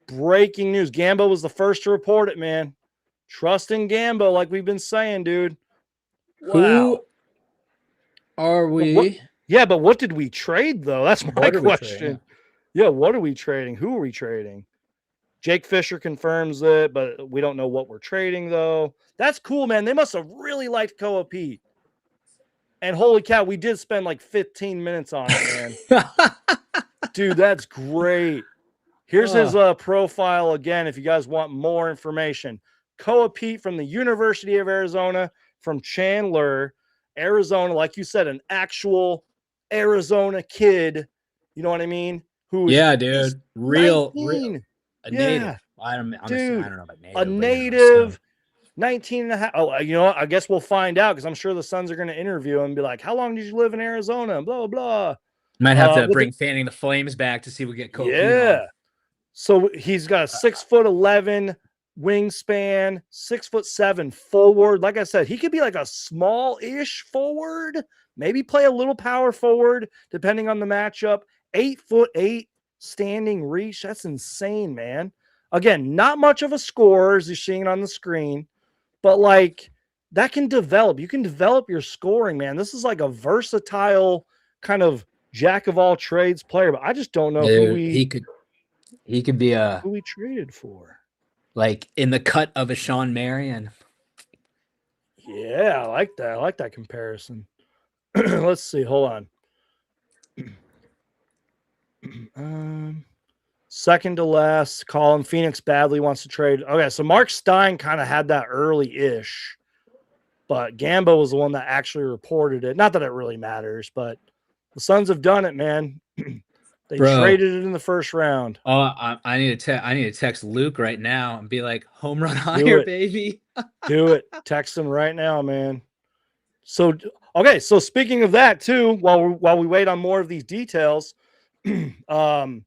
Breaking news. Gambo was the first to report it, man. Trust in Gambo, like we've been saying, dude. Wow. Who are we? But what did we trade, though? That's my question. Yeah, what are we trading? Who are we trading? Jake Fisher confirms it, but we don't know what we're trading, though. That's cool, man. They must have really liked KOA PEAT. And holy cow, we did spend like 15 minutes on it, man. Dude, that's great. Here's his profile again if you guys want more information. KOA PEAT from the University of Arizona, from Chandler, Arizona. Like you said, an actual Arizona kid. You know what I mean? Dude. Real. A Yeah. native. I don't know about native. A native, 19 and a half. Oh, you know what? I guess we'll find out because I'm sure the Suns are going to interview him and be like, how long did you live in Arizona? Blah, blah. Might have to bring Fanning the Flames back to see if we get KOA PEAT. Yeah. So he's got a 6'11" wingspan, 6'7" forward. Like I said, he could be like a small-ish forward, maybe play a little power forward, depending on the matchup. 8'8" standing reach. That's insane, man. Again, not much of a scorer as you're seeing it on the screen, but like that can develop. You can develop your scoring, man. This is like a versatile kind of jack of all trades player, but I just don't know who he could be who we traded for. Like in the cut of a Sean Marion. Yeah, I like that. I like that comparison. Let's see. Hold on. Second to last column. Phoenix badly wants to trade. Okay, so Mark Stein kind of had that early-ish, but Gambo was the one that actually reported it. Not that it really matters, but the Suns have done it, man. They Bro. traded it in the first round. Oh, I need to text Luke right now and be like, home run Do higher, it. baby. Do it. Text him right now, man. So okay, so speaking of that too, while we wait on more of these details, Brian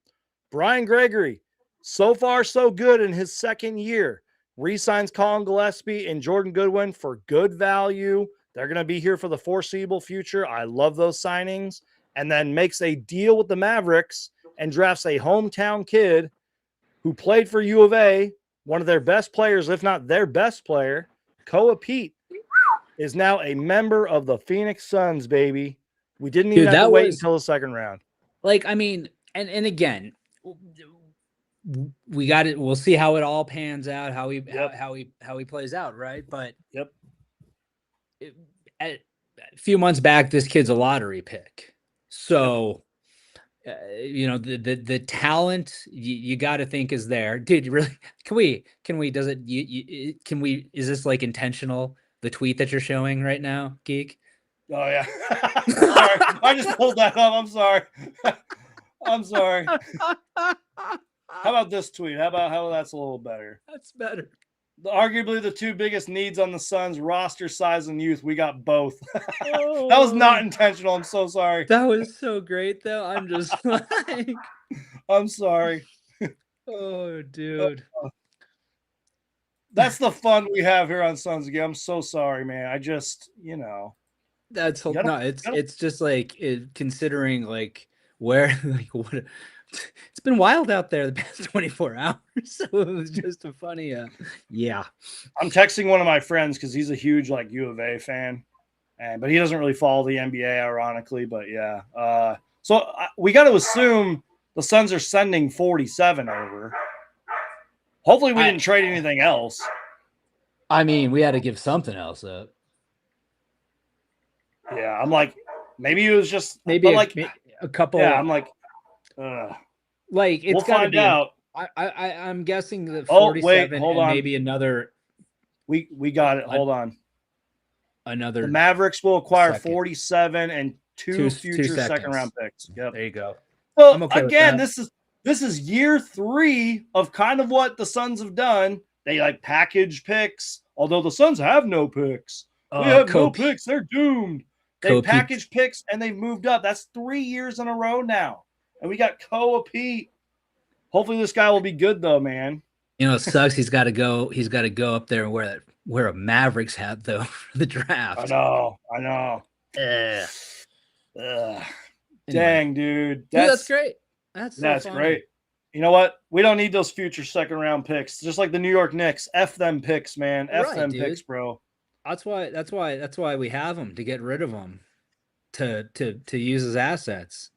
Gregory, so far so good in his second year. Resigns Colin Gillespie and Jordan Goodwin for good value. They're going to be here for the foreseeable future. I love those signings. And then makes a deal with the Mavericks and drafts a hometown kid who played for U of A, one of their best players, if not their best player, KOA PEAT, is now a member of the Phoenix Suns, baby. We didn't even Dude, have to that wait was until the second round. like, I mean, and again, we got it. We'll see how it all pans out, how he plays out, right? But Yep. A few months back, this kid's a lottery pick. So, you know, the talent you got to think is there, dude. Really, can we? Does it? Can we? Is this like intentional? The tweet that you're showing right now, Geek. Oh yeah. Sorry, I just pulled that up. I'm sorry. I'm sorry. How about this tweet? How that's a little better? That's better. Arguably the two biggest needs on the Suns: roster size and youth. We got both. That was not intentional. I'm so sorry. That was so great, though. I'm just like, I'm sorry. oh, dude. That's the fun we have here on Suns Again. I'm so sorry, man. I just, you know. That's You gotta- no. It's just like considering like where like what. It's been wild out there the past 24 hours. So it was just a funny, yeah. I'm texting one of my friends because he's a huge like U of A fan, but he doesn't really follow the NBA, ironically. But yeah, so we got to assume the Suns are sending 47 over. Hopefully, we didn't trade anything else. I mean, we had to give something else up. Yeah, I'm like, maybe it was just maybe like a couple. Yeah, I'm like, like it's we'll find out. I'm guessing that 47 Oh wait, hold on. Maybe another. We got it. Hold on. Another. The Mavericks will acquire second. 47 and two future seconds. second round picks. Yep. There you go. So I'm okay with again, that. this is year 3 of kind of what the Suns have done. They like package picks, although the Suns have no picks. We have no picks. They're doomed. They packaged picks and they've moved up. That's 3 years in a row now. And we got KOA PEAT. Hopefully this guy will be good though, man. You know, it sucks. He's got to go up there and wear a Mavericks hat though for the draft. I know. Anyway. Dang, dude. That's great. That's great. You know what? We don't need those future second round picks. Just like the New York Knicks. F them picks, man. F them picks, bro. That's why we have them, to get rid of them, to use as assets.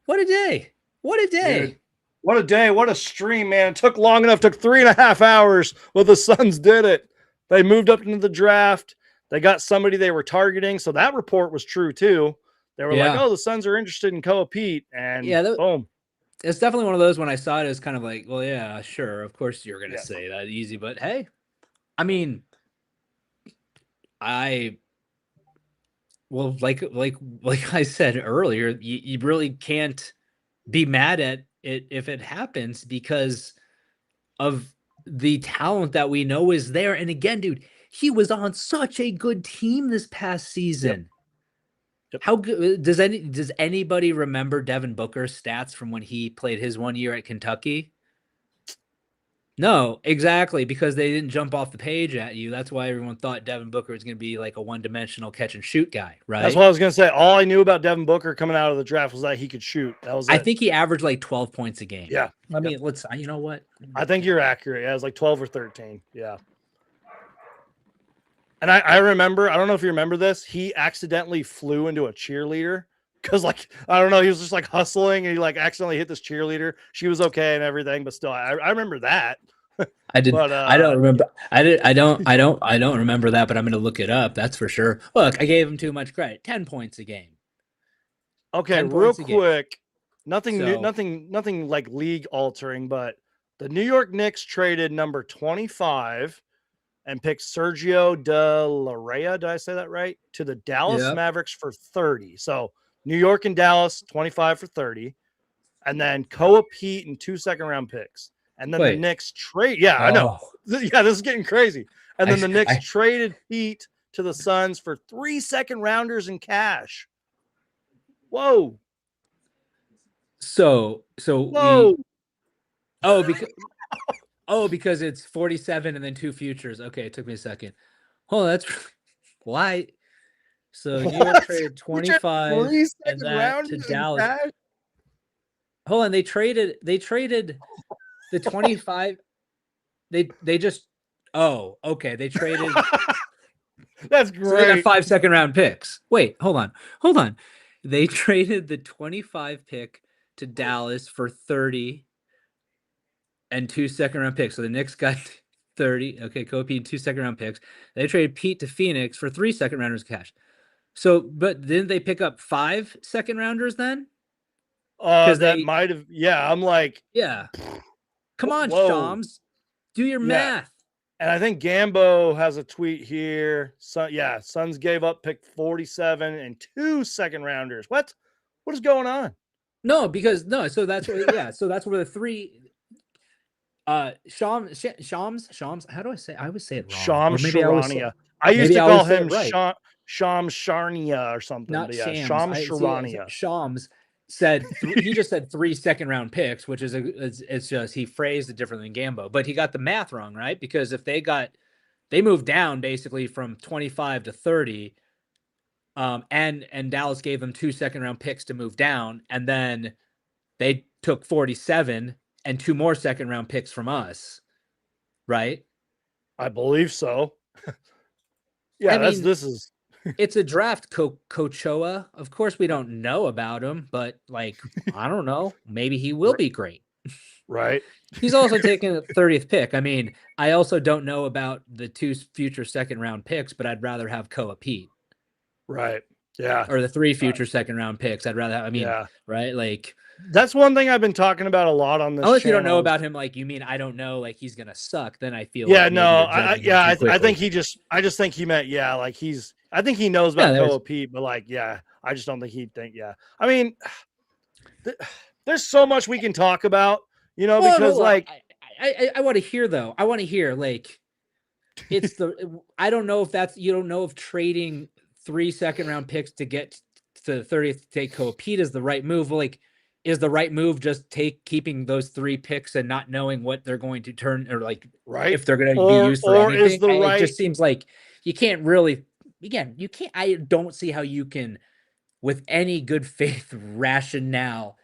What a day. What a day. Dude, what a day. What a stream, man. It took long enough. Took 3.5 hours. Well, the Suns did it. They moved up into the draft. They got somebody they were targeting. So that report was true too. They were like, oh, the Suns are interested in KOA PEAT. And boom. It's definitely one of those when I saw it, it's kind of like, well, yeah, sure. Of course you're going to say that easy. But hey, I mean, like I said earlier, you really can't be mad at it if it happens because of the talent that we know is there. And again, dude, he was on such a good team this past season. Yep. How good does anybody remember Devin Booker's stats from when he played his 1 year at Kentucky? No, exactly, because they didn't jump off the page at you. That's why everyone thought Devin Booker was going to be like a one-dimensional catch and shoot guy, right? That's what I was going to say. All I knew about Devin Booker coming out of the draft was that he could shoot. That was it. I think he averaged like 12 points a game. Yeah. I mean, you know what? I think you're accurate. Yeah, it was like 12 or 13. Yeah. And I remember, I don't know if you remember this, he accidentally flew into a cheerleader because, like, I don't know, he was just like hustling and he like accidentally hit this cheerleader. She was okay and everything, but still, I remember that. I did. But, I don't remember. I don't remember that, but I'm going to look it up. That's for sure. Look, I gave him too much credit. 10 points a game. Okay, real quick. Nothing new, nothing like league altering, but the New York Knicks traded number 25 and picked Sergio De La Reyes, did I say that right? To the Dallas Mavericks for 30. So New York and Dallas, 25 for 30. and then KOA Pete and 2 second-round picks. And then the Wait. Knicks trade. Yeah, I know. Oh, Yeah, this is getting crazy. And then the Knicks I- traded Pete to the Suns for 3 second-rounders in cash. Whoa. so Whoa. because it's 47 and then 2 futures. Okay, it took me a second. Oh, that's why. So New York What? traded We traded 25 3 and that to second-rounders in Dallas. cash? Hold on, they traded the 25. They just okay. They traded That's so they got great. 5 second-round picks. Wait, hold on. They traded the 25 pick to Dallas for 30 and 2 second-round picks. So the Knicks got 30. Okay, KOA Pete 2 second-round picks. They traded Pete to Phoenix for 3 second-rounders cash. So, but didn't they pick up 5 second-rounders then? That might have. Yeah, I'm like, yeah. Come on, whoa. Shams, do your math. And I think Gambo has a tweet here. So yeah, Suns gave up pick 47 and 2 second-rounders. What is going on? No, because no. So that's where so that's where the 3. Shams. How do I say? I always say it wrong. Shams Charania. I used to call him Shams Charnia or something. Not but yeah, Shams. Shams Charania. Shams said he just said 3 second-round picks, which is it's just he phrased it differently than Gambo, but he got the math wrong, right? Because if they moved down basically from 25 to 30, and Dallas gave them 2 second-round picks to move down, and then they took 47 and 2 more second-round picks from us, right? I believe so. Yeah, this is. It's a draft, Kochoa. Of course, we don't know about him, but like, I don't know. Maybe he will be great. Right. He's also taking the 30th pick. I mean, I also don't know about the 2 future second-round picks, but I'd rather have KOA Pete. Right. Yeah. Or the 3 future second-round picks. I'd rather have, right? Like, that's one thing I've been talking about a lot on this. Unless you don't know about him, like you mean I don't know, like he's gonna suck. Then I feel yeah, like no, I think I just think he meant like I think he knows about KOA Pete, but like I just don't think he'd think I mean, there's so much we can talk about, because like I want to hear though. I want to hear like it's the I don't know if that's you don't know if trading 3 second-round picks to get to the 30th to take KOA Pete is the right move. Like, is the right move just keeping those 3 picks and not knowing what they're going to turn or like if they're going to be used for anything? It just seems like you can't really you can't. I don't see how you can, with any good faith rationale,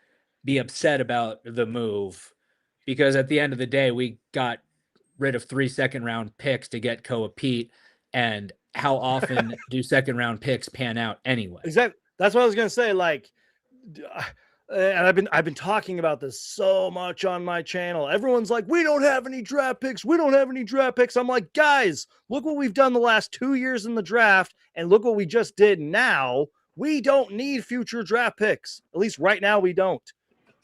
be upset about the move, because at the end of the day, we got rid of 3 second-round picks to get KOA Pete, and how often do second-round picks pan out anyway? Exactly. That's what I was gonna say. Like, and I've been talking about this so much on my channel. Everyone's like, we don't have any draft picks. We don't have any draft picks. I'm like, guys, look what we've done the last 2 years in the draft, and look what we just did now. We don't need future draft picks. At least right now, we don't.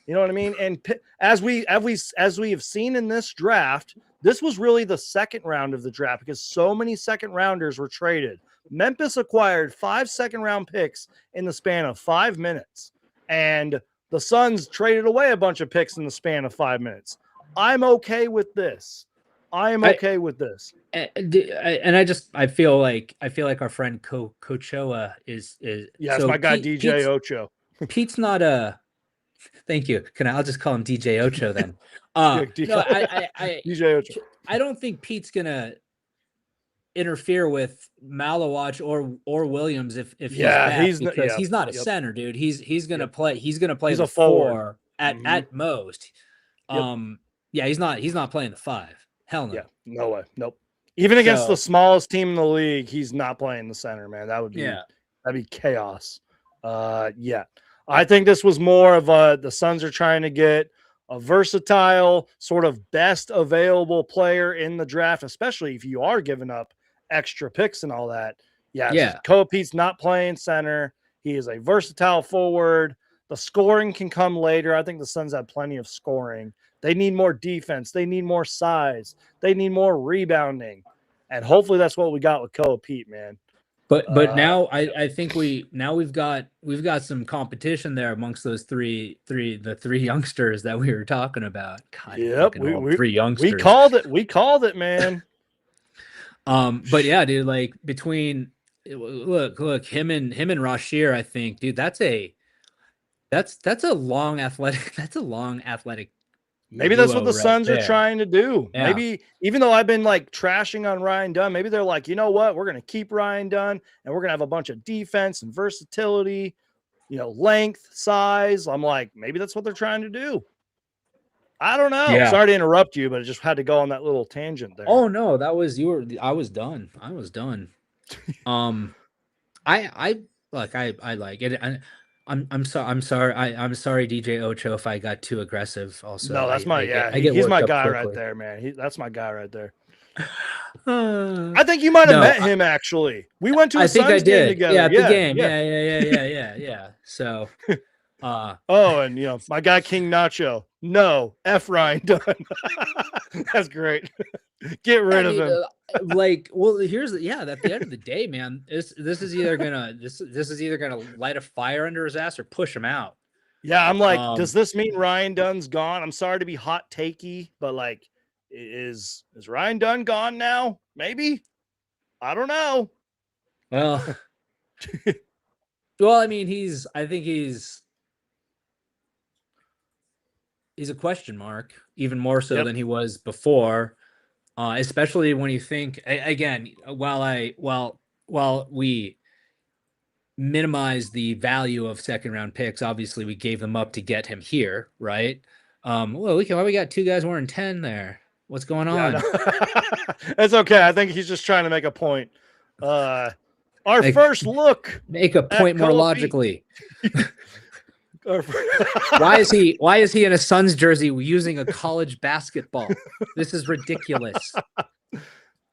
You know what I mean? And as we have seen in this draft, this was really the second round of the draft because so many second rounders were traded. Memphis acquired 5 second-round picks in the span of 5 minutes, and the Suns traded away a bunch of picks in the span of 5 minutes. I'm okay with this. I am okay with this. And I feel like our friend Kochoa is yes, so my guy DJ Ocho. Pete's not a. Thank you. I'll just call him DJ Ocho then. No, DJ Ocho. I don't think Pete's gonna interfere with Malawach or Williams if he's back, because he's not a center, dude. He's gonna play. He's gonna play the 4 at most. He's not playing the 5. Hell no. Yeah, no way. Nope. Even against the smallest team in the league, he's not playing the center, man. That would be that'd be chaos. I think this was more of the Suns are trying to get a versatile sort of best available player in the draft, especially if you are giving up extra picks and all that. KOA Pete's not playing center. He is a versatile forward. The scoring can come later. I think the Suns have plenty of scoring. They need more defense. They need more size. They need more rebounding. And hopefully that's what we got with KOA Pete, man. But now I think we've got some competition there amongst those three youngsters that we were talking about. God, Yep, fucking old three we youngsters. called it. We called it, man. But yeah, dude, like between look him and Rashir, I think, dude, that's a long athletic Maybe that's duo what the right Suns are there. trying to do. Yeah. Maybe even though I've been like trashing on Ryan Dunn, maybe they're like, you know what? We're going to keep Ryan Dunn and we're going to have a bunch of defense and versatility, length, size. I'm like, maybe that's what they're trying to do. I don't know. Yeah. Sorry to interrupt you, but I just had to go on that little tangent there. Oh no, I was done. I like it. I'm sorry. I'm sorry, DJ Ocho, if I got too aggressive. Also, No, that's he's my guy right there, man. That's my guy right there. I think you might have met him actually. We went to a Suns game together. Yeah, at the game. Yeah. So, oh, and my guy King Nacho. No, F Ryan Dunn. That's great. Get rid of him. Here's at the end of the day, man, this is either gonna light a fire under his ass or push him out. Yeah, I'm like, does this mean Ryan Dunn's gone? I'm sorry to be hot takey, but like, is Ryan Dunn gone now? Maybe. I don't know. Well, I mean, I think he's a question mark, even more so than he was before. Especially when you think, again, while we minimize the value of second round picks, obviously we gave them up to get him here, right? Well, we got two guys wearing 10 there. What's going on? Yeah, that's okay. I think he's just trying to make a point. Our first look. Make a point more logically. Why is he in a Suns jersey using a college basketball? This is ridiculous.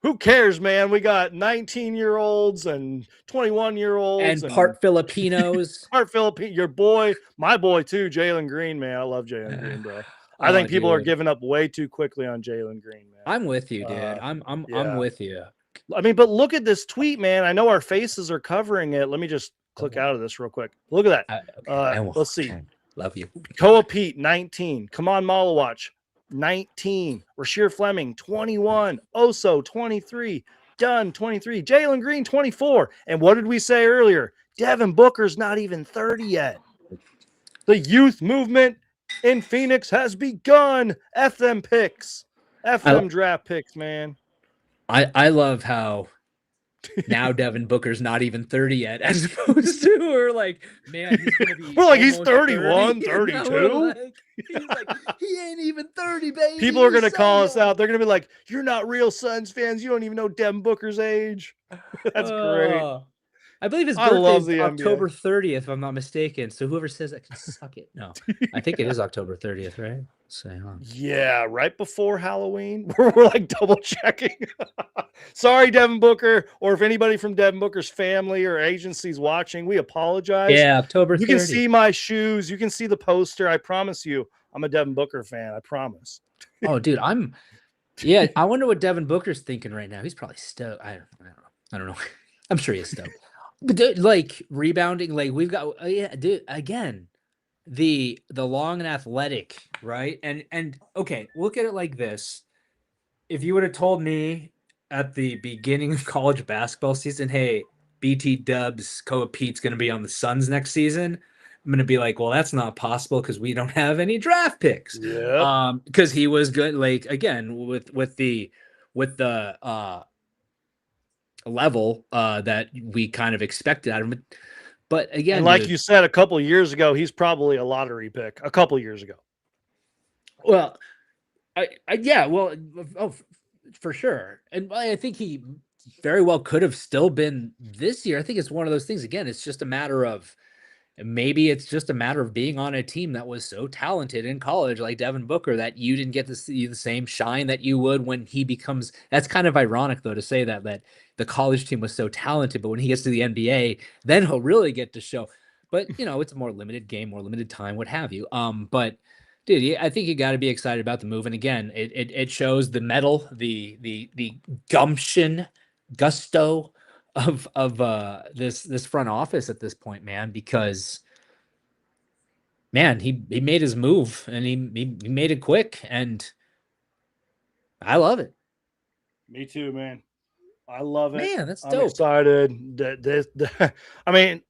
Who cares, man? We got 19-year-olds and 21-year-olds and part Filipinos. My boy too, Jalen Green, man. I love Jalen Green, bro. I think people are giving up way too quickly on Jalen Green, man. I'm with you, dude. I'm with you. I mean, but look at this tweet, man. I know our faces are covering it. Let me just click out of this real quick. Look at that. Let's see. Love you. KOA PEAT, 19. Come on, Malawatch, 19. Rashir Fleming, 21. Oso, 23. Dunn, 23. Jalen Green, 24. And what did we say earlier? Devin Booker's not even 30 yet. The youth movement in Phoenix has begun. F them picks. F them draft picks, man. I love how now Devin Booker's not even 30 yet, as opposed to we're like, man, he's gonna be we're like, he's 31, 32. He's like, he ain't even 30, baby. People are gonna call us out. They're gonna be like, you're not real Suns fans. You don't even know Devin Booker's age. That's great. I believe his birthday is October 30th, if I'm not mistaken. So whoever says that can suck it. No, I think it is October 30th, right? Yeah, right before Halloween. We're like double checking. Sorry, Devin Booker, or if anybody from Devin Booker's family or agency's watching, we apologize. Yeah, October 30th. You can see my shoes. You can see the poster. I promise you, I'm a Devin Booker fan. I promise. Oh, dude, I wonder what Devin Booker's thinking right now. He's probably stoked. I don't know. I'm sure he's stoked. But dude, like rebounding, like we've got, dude, again, the long and athletic, right? And okay, look at it like this. If you would have told me at the beginning of college basketball season, hey, BT Dubs, KOA PEAT's going to be on the Suns next season, I'm going to be like, well, that's not possible because we don't have any draft picks. Yeah. Because he was good, like again with the level that we kind of expected out of him. But again, and like you said, a couple of years ago, he's probably a lottery pick. A couple of years ago. Well, for sure. And I think he very well could have still been this year. I think it's one of those things, again, it's just a matter of being on a team that was so talented in college, like Devin Booker, that you didn't get to see the same shine that you would when he becomes. That's kind of ironic, though, to say that the college team was so talented, but when he gets to the NBA, then he'll really get to show. But it's a more limited game, more limited time, what have you. But dude, I think you got to be excited about the move. And again, it shows the mettle, the gusto of this front office at this point, man, because man, he made his move and he made it quick, and I love it. Me too, man. I love it. Man, that's I'm dope. excited. I mean,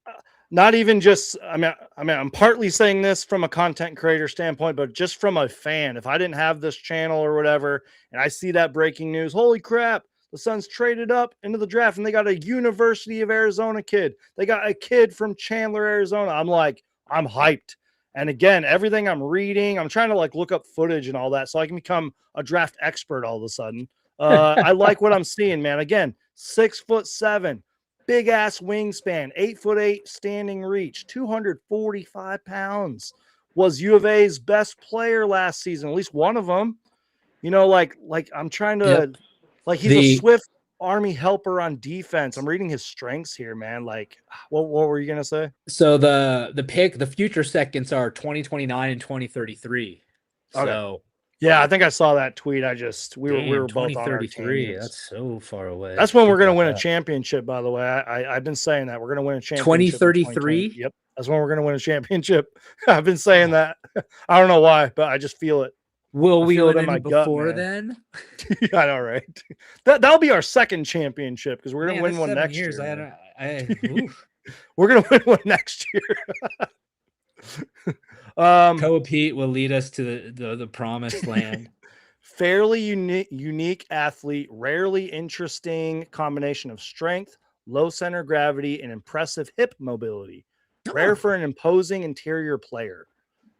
not even just. I'm partly saying this from a content creator standpoint, but just from a fan. If I didn't have this channel or whatever, and I see that breaking news, holy crap! The Suns traded up into the draft, and they got a University of Arizona kid. They got a kid from Chandler, Arizona. I'm like, I'm hyped. And again, everything I'm reading, I'm trying to like look up footage and all that, so I can become a draft expert all of a sudden. I like what I'm seeing, man. Again, 6'7", big ass wingspan, 8'8" standing reach, 245 pounds. Was U of A's best player last season, at least one of them. You know, like I'm trying to, like he's a swift Army helper on defense. I'm reading his strengths here, man. Like, what were you gonna say? So the future seconds are 2029 and 2033. Okay. So yeah, I think I saw that tweet. We were both on our 2033. tangents. That's so far away. That's when we're going to win a championship, by the way. I've been saying that. We're going to win a championship. 2033? Yep. That's when we're going to win a championship. I've been saying that. I don't know why, but I just feel it. Will we win any before then? I know, right? That'll be our second championship because we're going to win one next year. We're going to win one next year. KOA PEAT will lead us to the promised land. Fairly unique athlete, rarely interesting combination of strength, low center of gravity, and impressive hip mobility. Rare for an imposing interior player.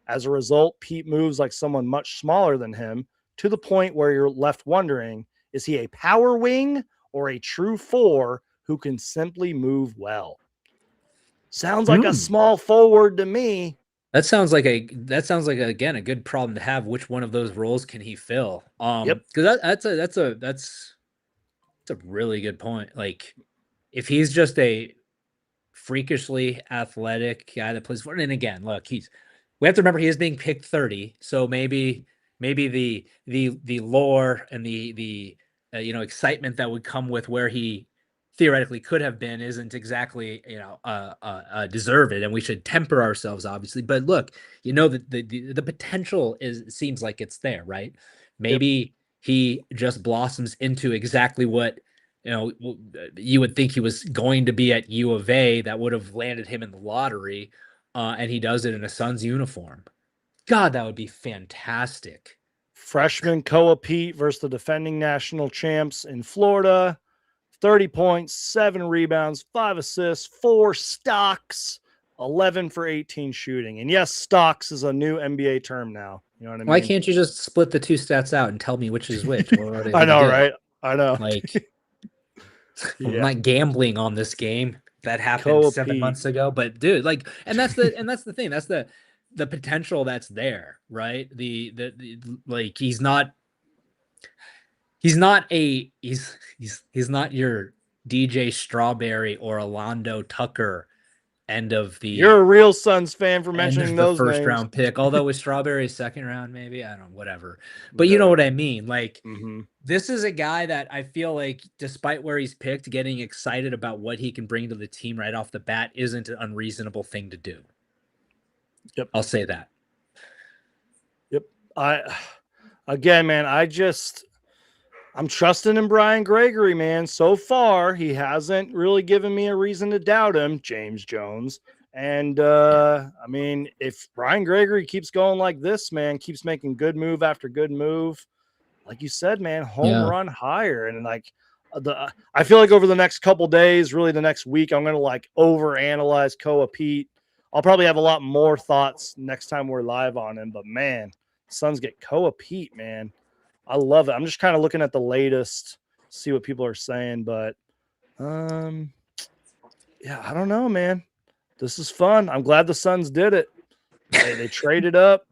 As a result, Pete moves like someone much smaller than him, to the point where you're left wondering, is he a power wing or a true four who can simply move well? Sounds like a small forward to me. That sounds like again a good problem to have. Which one of those roles can he fill? Because that's a really good point. Like, if he's just a freakishly athletic guy that plays for, and again, look, we have to remember he is being picked 30, so maybe the lore and the excitement that would come with where he theoretically could have been isn't exactly deserved, and we should temper ourselves, obviously. But look, the potential seems like it's there, right? Maybe he just blossoms into exactly what you would think he was going to be at U of A, that would have landed him in the lottery, and he does it in a Suns uniform. God, that would be fantastic. Freshman KOA PEAT versus the defending national champs in Florida. 30 points, 7 rebounds, 5 assists, 4 stocks, 11 for 18 shooting. And yes, stocks is a new NBA term now. You know what I mean? Why can't you just split the two stats out and tell me which is which? I know, right? I know. Like, I'm not gambling on this game. That happened KOA 7 PEAT. months ago. But dude, like, and that's the thing. That's the potential that's there, right? Like, he's not your DJ Strawberry or Alonzo Tucker end of the. You're a real Suns fan for mentioning those first names. round pick, although with Strawberry's second round, maybe, I don't know, whatever. But you know what I mean? Like, this is a guy that I feel like, despite where he's picked, getting excited about what he can bring to the team right off the bat isn't an unreasonable thing to do. Yep. I'll say that. Yep. Again, man, I'm trusting in Brian Gregory, man. So far, he hasn't really given me a reason to doubt him, James Jones. And, I mean, if Brian Gregory keeps going like this, man, keeps making good move after good move, like you said, man, home run higher. And, like, I feel like over the next couple days, really the next week, I'm going to, like, overanalyze KOA PEAT. I'll probably have a lot more thoughts next time we're live on him. But, man, Suns get KOA PEAT, man. I love it. I'm just kind of looking at the latest, see what people are saying, but yeah, I don't know, man. This is fun. I'm glad the Suns did it. They traded up.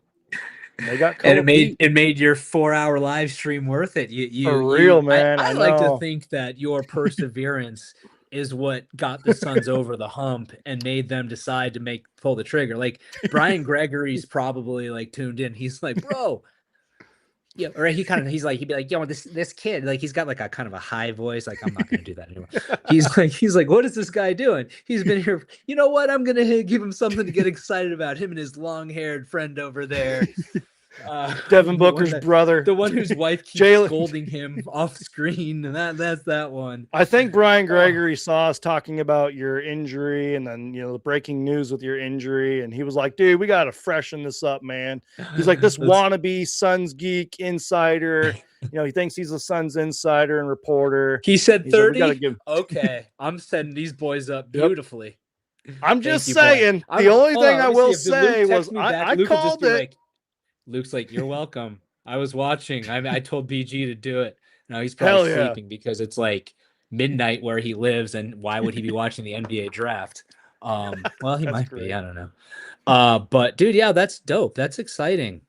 And they got KOA PEAT. It made your 4-hour live stream worth it. For real, man. I like to think that your perseverance is what got the Suns over the hump and made them decide to pull the trigger. Like, Brian Gregory's probably like tuned in. He's like, bro, Yeah, or he's like, he'd be like, yo, this kid, like he's got like a kind of a high voice, like I'm not gonna do that anymore. He's like, what is this guy doing? He's been here. You know what? I'm gonna give him something to get excited about. Him and his long-haired friend over there. Devin Booker's brother, the one whose wife keeps scolding him off screen, and that's that one. I think Brian Gregory saw us talking about your injury, and then the breaking news with your injury, and he was like, "Dude, we got to freshen this up, man." He's like, "This wannabe Suns geek insider, he thinks he's a Suns insider and reporter." He said 30. Like, okay, I'm setting these boys up beautifully. I'm just saying. The only thing I will say was I called it. Like, Luke's like, you're welcome. I was watching. I told BG to do it. Now he's probably sleeping because it's like midnight where he lives, and why would he be watching the NBA draft? Well, he might be. I don't know. But dude, yeah, that's dope. That's exciting.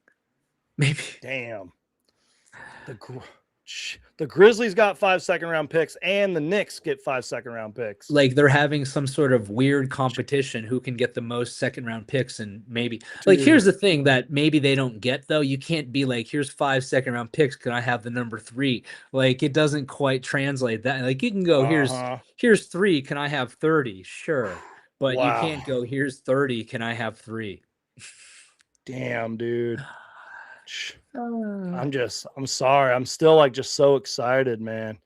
Maybe. Damn. The Grizzlies got 5 second-round picks, and the Knicks get 5 second-round picks. Like they're having some sort of weird competition who can get the most second-round picks, and maybe like here's the thing that maybe they don't get though. You can't be like, here's 5 second-round picks. Can I have the number 3? Like it doesn't quite translate that. Like you can go here's 3. Can I have 30? Sure, but you can't go here's 30. Can I have 3? Damn, dude. I'm sorry. I'm still like just so excited, man.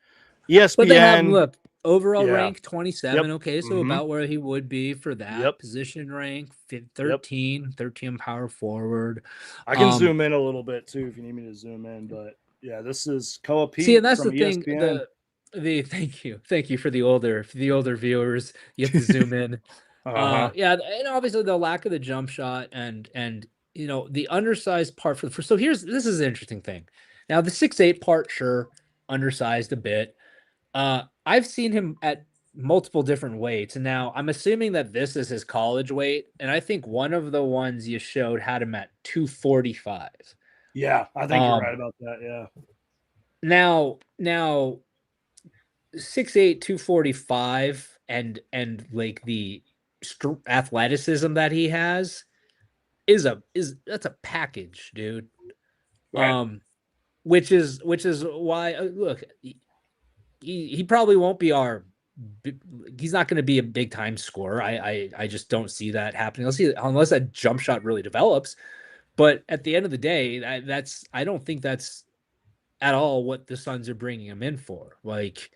ESPN. But they have, overall rank 27. Yep. Okay, so about where he would be for that position rank 13 power forward. I can zoom in a little bit too if you need me to zoom in, but yeah, this is KOA PEAT. See, and that's from the thing. ESPN. Thank you for the older viewers. You have to zoom in. Yeah, and obviously the lack of the jump shot and the undersized part so this is an interesting thing. Now the 6'8" part, sure, undersized a bit. I've seen him at multiple different weights, and now I'm assuming that this is his college weight, and I think one of the ones you showed had him at 245. Yeah, I think you're right about that. Yeah. Now 6'8", 245, and like the athleticism that he has that's a package, dude. Right. Which is why look, he probably won't be he's not going to be a big time scorer. I just don't see that happening. Unless that jump shot really develops. But at the end of the day, I don't think that's at all what the Suns are bringing him in for. Like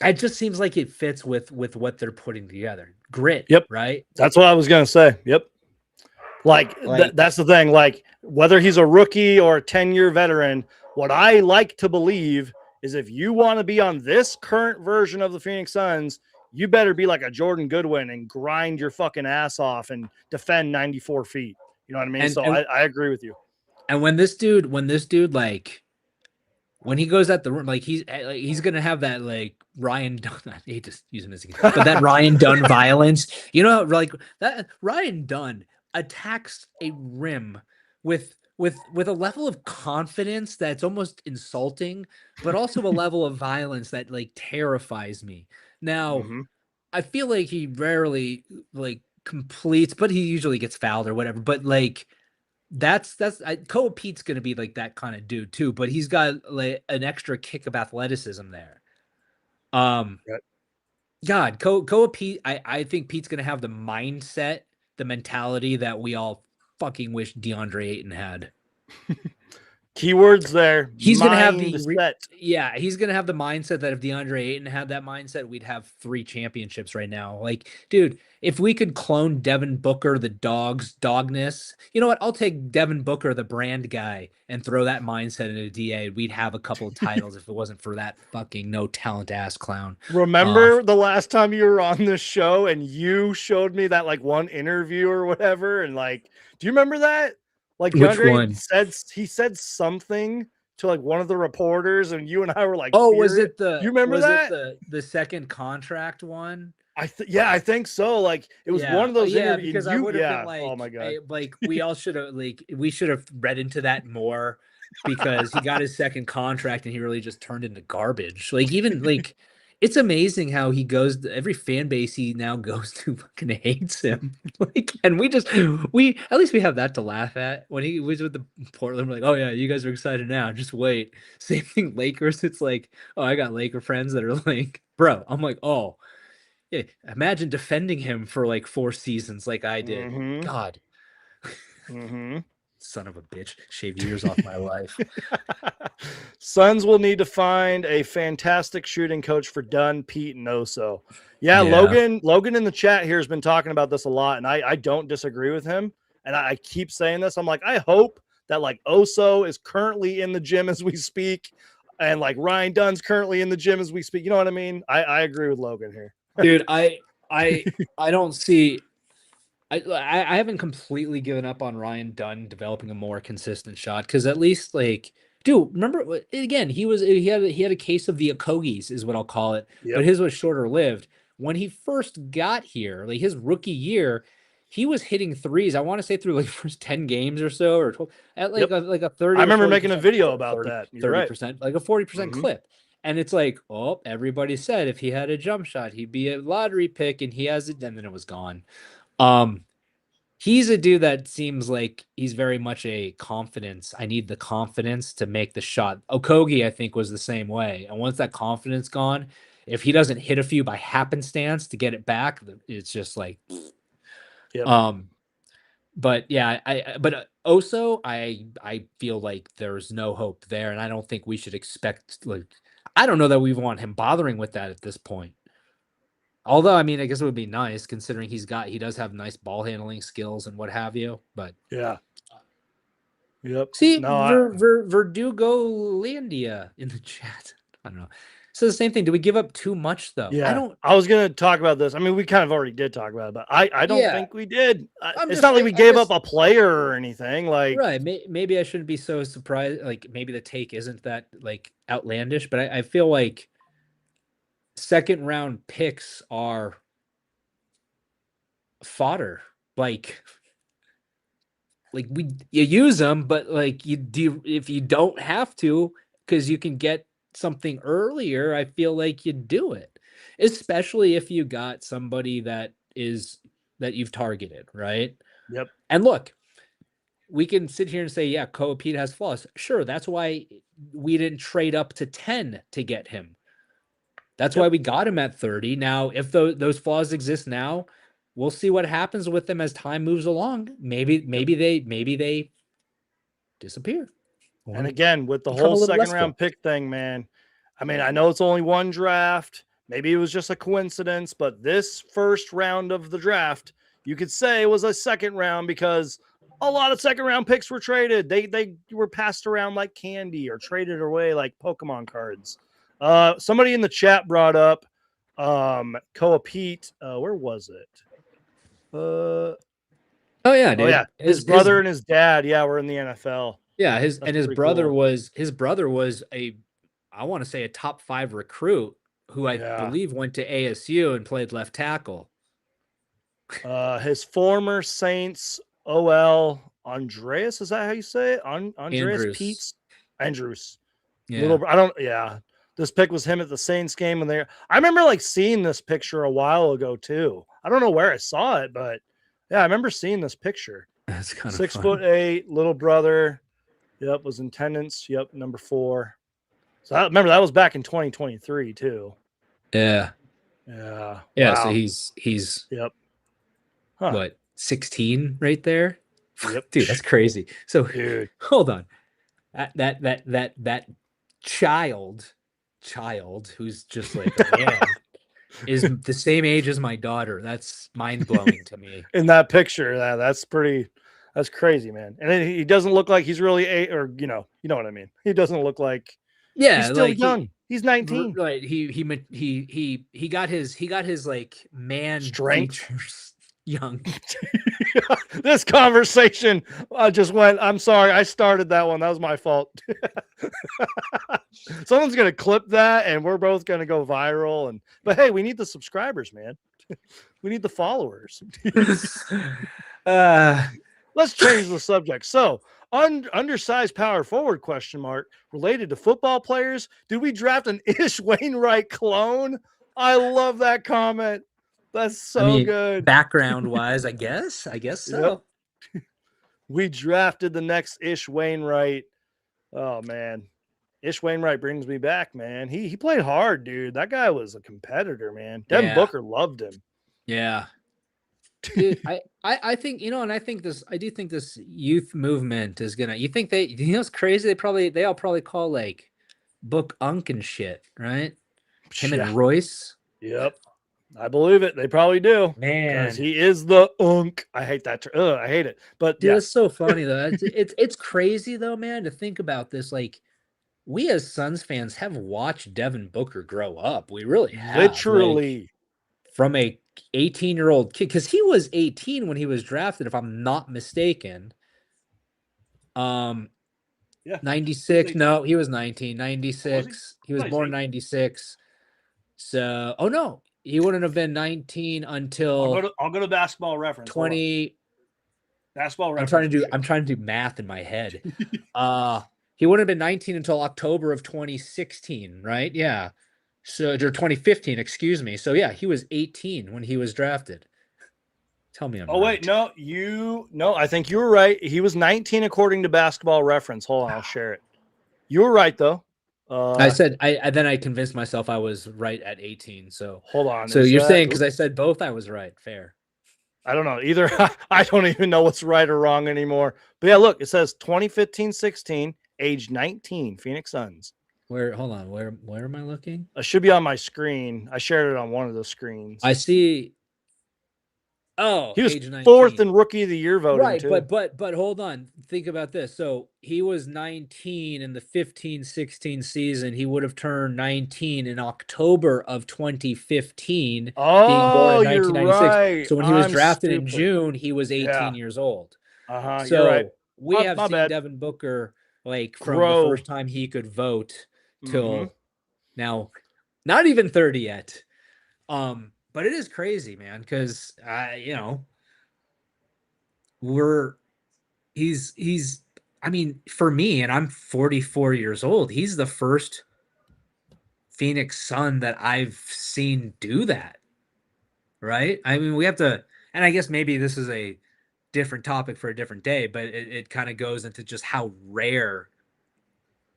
it just seems like it fits with what they're putting together. Grit. Yep. Right. That's what I was going to say. Yep. Like that's the thing. Like whether he's a rookie or a 10-year veteran, what I like to believe is if you want to be on this current version of the Phoenix Suns, you better be like a Jordan Goodwin and grind your fucking ass off and defend 94 feet. You know what I mean? I agree with you. And when this dude, like, when he goes at the rim, like he's gonna have that like Ryan Dunn. I hate to use him as but that Ryan Dunn violence, like that Ryan Dunn attacks a rim with a level of confidence that's almost insulting, but also a level of violence that like terrifies me. Now, I feel like he rarely like completes, but he usually gets fouled or whatever. But like. KOA PEAT's going to be like that kind of dude too, but he's got like an extra kick of athleticism there. God, KOA PEAT, I think Pete's going to have the mindset, the mentality that we all fucking wish DeAndre Ayton had. Keywords there. He's going to have he's going to have the mindset that if DeAndre Ayton had that mindset, we'd have 3 championships right now. Like, dude, if we could clone Devin Booker, the dogness, you know what? I'll take Devin Booker, the brand guy, and throw that mindset into DA. We'd have a couple of titles if it wasn't for that fucking no talent ass clown. Remember the last time you were on this show and you showed me that like one interview or whatever? And like, do you remember that? Like DeAndre said something to like one of the reporters, and you and I were like, "Oh, was it the? You remember that the second contract one?" I think so. Like it was one of those interviews. Because I would have been like, "Oh my god!" Like we all should have we should have read into that more because he got his second contract and he really just turned into garbage. Like even like It's amazing how he goes every fan base he now goes to fucking hates him. Like, and we at least we have that to laugh at. When he was with the Portland, we're like, oh yeah, you guys are excited now. Just wait. Same thing, Lakers. It's like, oh, I got Laker friends that are like, bro. I'm like, oh, yeah. Imagine defending him for like 4 seasons like I did. Mhm. God, Mhm. son of a bitch, shave years off my life. Suns will need to find a fantastic shooting coach for Dunn, Pete, and Oso. Yeah, Yeah. Logan in the chat here has been talking about this a lot, and I don't disagree with him. And I keep saying this. I'm like, I hope that like Oso is currently in the gym as we speak, and like Ryan Dunn's currently in the gym as we speak. You know what I mean? I agree with Logan here. Dude, I don't see I haven't completely given up on Ryan Dunn developing a more consistent shot because at least like, dude, remember again he had a case of the Okogies is what I'll call it, but Yep. his was shorter lived. When he first got here, like his rookie year, he was hitting threes. I want to say through like first 10 games or so, or 12, at like Yep. a 30. I or remember making a 40% video clip, about that. You're right. 30%, like a 40% Mhm. clip. And it's like, oh, everybody said if he had a jump shot, he'd be a lottery pick, and he has it, and then it was gone. He's a dude that seems like he's very much a confidence. I need the confidence to make the shot. Okogie, I think, was the same way. And once that confidence gone, if he doesn't hit a few by happenstance to get it back, it's just like, Yep. But yeah, but Oso, I feel like there's no hope there, and I don't think we should expect like I don't know that we want him bothering with that at this point. Although, I mean, I guess it would be nice considering he does have nice ball handling skills and what have you. But Yeah. Yep. see, No, Verdugolandia in the chat. I don't know. So the same thing. Do we give up too much though? yeah. I don't. I was gonna talk about this. I mean, we kind of already did talk about it, but I don't Yeah, think we did. I'm It's just not like saying. we I gave just up a player or anything. Like, right. Maybe I shouldn't be so surprised. Like maybe the take isn't that like outlandish, but I feel like second round picks are fodder. Like you use them, but like you do if you don't have to because you can get something earlier. I feel like you do it, especially if you got somebody that you've targeted, right? yep. And look, we can sit here and say, yeah, KOA PEAT has flaws. Sure, that's why we didn't trade up to 10 to get him. That's why we got him at 30. Now, if those flaws exist now, we'll see what happens with them as time moves along. Maybe they disappear. And again, with the become whole a little second restful. round pick thing, man. I mean, I know it's only one draft. Maybe it was just a coincidence, but this first round of the draft, you could say it was a second round because a lot of second round picks were traded. They were passed around like candy or traded away like Pokemon cards. Somebody in the chat brought up KOA PEAT. Where was it? Oh yeah, dude. Oh yeah, his brother and his dad. Yeah, were in the NFL. Yeah, his brother cool. was a, I want to say a top 5 recruit who I believe went to ASU and played left tackle. His former Saints OL Andreas, is that how you say it? Andreas Andrews. Yeah. This pic was him at the Saints game when I remember like seeing this picture a while ago too. I don't know where I saw it, but yeah, I remember seeing this picture. That's kind of 6'8", little brother. Yep, was in attendance. Yep, number 4. So I remember that was back in 2023 too. Yeah. Yeah. Yeah. Wow. So he's yep. What, 16 right there? Yep. Dude, that's crazy. So dude, hold on. That child who's just like a man is the same age as my daughter. That's mind-blowing to me. In that picture, that's crazy, man. And he doesn't look like he's really you know what I mean. He doesn't look like he's still like young. He's 19. Right. He got his like man strength features young. This conversation just went. I'm sorry, I started that one. That was my fault. Someone's gonna clip that, and we're both gonna go viral. But hey, we need the subscribers, man. We need the followers. Let's change the subject. So, Undersized power forward question mark related to football players. Did we draft an Ish Wainwright clone? I love that comment. That's so good. Background wise, I guess Yep. so. We drafted the next Ish Wainwright. Oh man. Ish Wainwright brings me back, man. He played hard, dude. That guy was a competitor, man. Devin Booker loved him. Yeah. Dude, I think, and I do think this youth movement is gonna, it's crazy. They all probably call like Book Unk and shit, right? Him and Royce. Yep. I believe it. They probably do. Man. Because he is the unk. I hate that. I hate it. But dude, it's so funny though. It's crazy though, man, to think about this. Like, we as Suns fans have watched Devin Booker grow up. We really have. Literally. From a 18-year-old kid, because he was 18 when he was drafted, if I'm not mistaken. 96. No, he was 19. 96. He was born 96. So, oh no, he wouldn't have been 19 until I'll go to Basketball Reference. 20. Basketball Reference. I'm trying to do math in my head. He wouldn't have been 19 until October of 2016, right? Yeah. So, or 2015, excuse me. So yeah, he was 18 when he was drafted. Tell me I'm right. Wait, no, I think you were right. He was 19 according to Basketball Reference. Hold on, I'll share it. You were right though. Then I convinced myself I was right at 18. So hold on. So you're saying because I said both, I was right. Fair. I don't know either. I don't even know what's right or wrong anymore. But yeah, look, it says 2015-16, age 19, Phoenix Suns. Hold on, where am I looking? It should be on my screen. I shared it on one of the screens. I see. Oh, he was age 19. 4th in Rookie of the Year voting, right? Too. But hold on. Think about this. So he was 19 in the 15-16 season. He would have turned 19 in October of 2015. Oh, being born in 1996. Right. So when he was drafted in June, he was 18 years old. So you're right. We have seen Devin Booker like from the first time he could vote till now, not even 30 yet. But it is crazy, man, because he's I mean, for me, and I'm 44 years old, he's the first Phoenix Sun that I've seen do that. Right? I mean, we have to, and I guess maybe this is a different topic for a different day, but it kind of goes into just how rare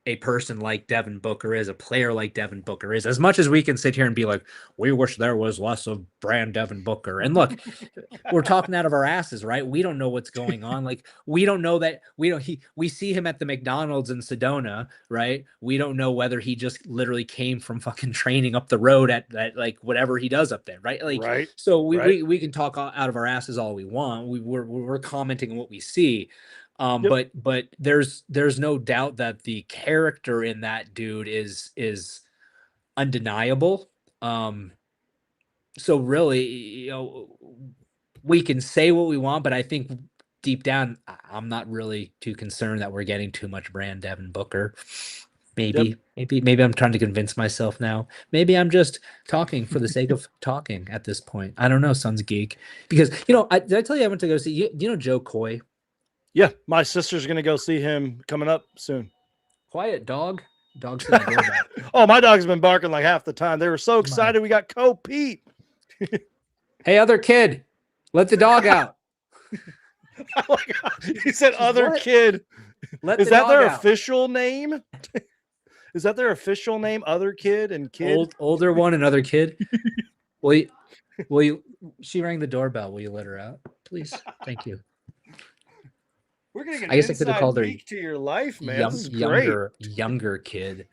a person like Devin Booker is, a player like Devin Booker is. As much as we can sit here and be like, we wish there was less of brand Devin Booker. And look, we're talking out of our asses, right? We don't know what's going on. Like, we don't know that we see him at the McDonald's in Sedona, right? We don't know whether he just literally came from fucking training up the road at like whatever he does up there, right? Like, right. So we can talk out of our asses all we want. We're commenting on what we see. But there's no doubt that the character in that dude is undeniable. So really, we can say what we want, but I think deep down, I'm not really too concerned that we're getting too much brand Devin Booker. Maybe I'm trying to convince myself now. Maybe I'm just talking for the sake of talking at this point. I don't know, Suns geek, because did I tell you I went to go see Joe Coy? Yeah, my sister's gonna go see him coming up soon. Quiet dog. Dog's gonna go back. Oh, my dog's been barking like half the time. They were so excited we got KOA PEAT. Hey, other kid, let the dog out. He said other kid. Is that their official name? Is that their official name? Other kid and kid? Older one and other kid. Will you? She rang the doorbell. Will you let her out, please? Thank you. We're gonna get I guess I could have called her to your life, man. This is great. Younger kid.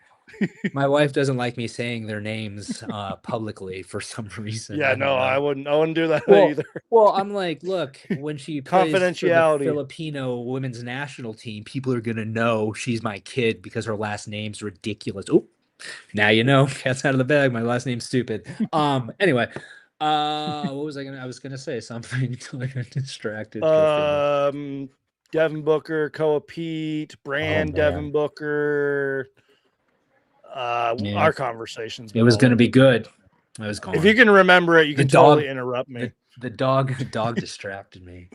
My wife doesn't like me saying their names publicly for some reason. Yeah, I wouldn't do that either. Well, I'm like, look, when she plays confidentiality for the Filipino women's national team, people are gonna know she's my kid because her last name's ridiculous. Oh, now you know. Cat's out of the bag. My last name's stupid. Anyway. What was I was gonna say something until I got distracted. Devin Booker, KOA PEAT, brand Devin Booker. Our conversations. It was going to be good. I was going. If you can remember it, you can totally interrupt me. The dog distracted me.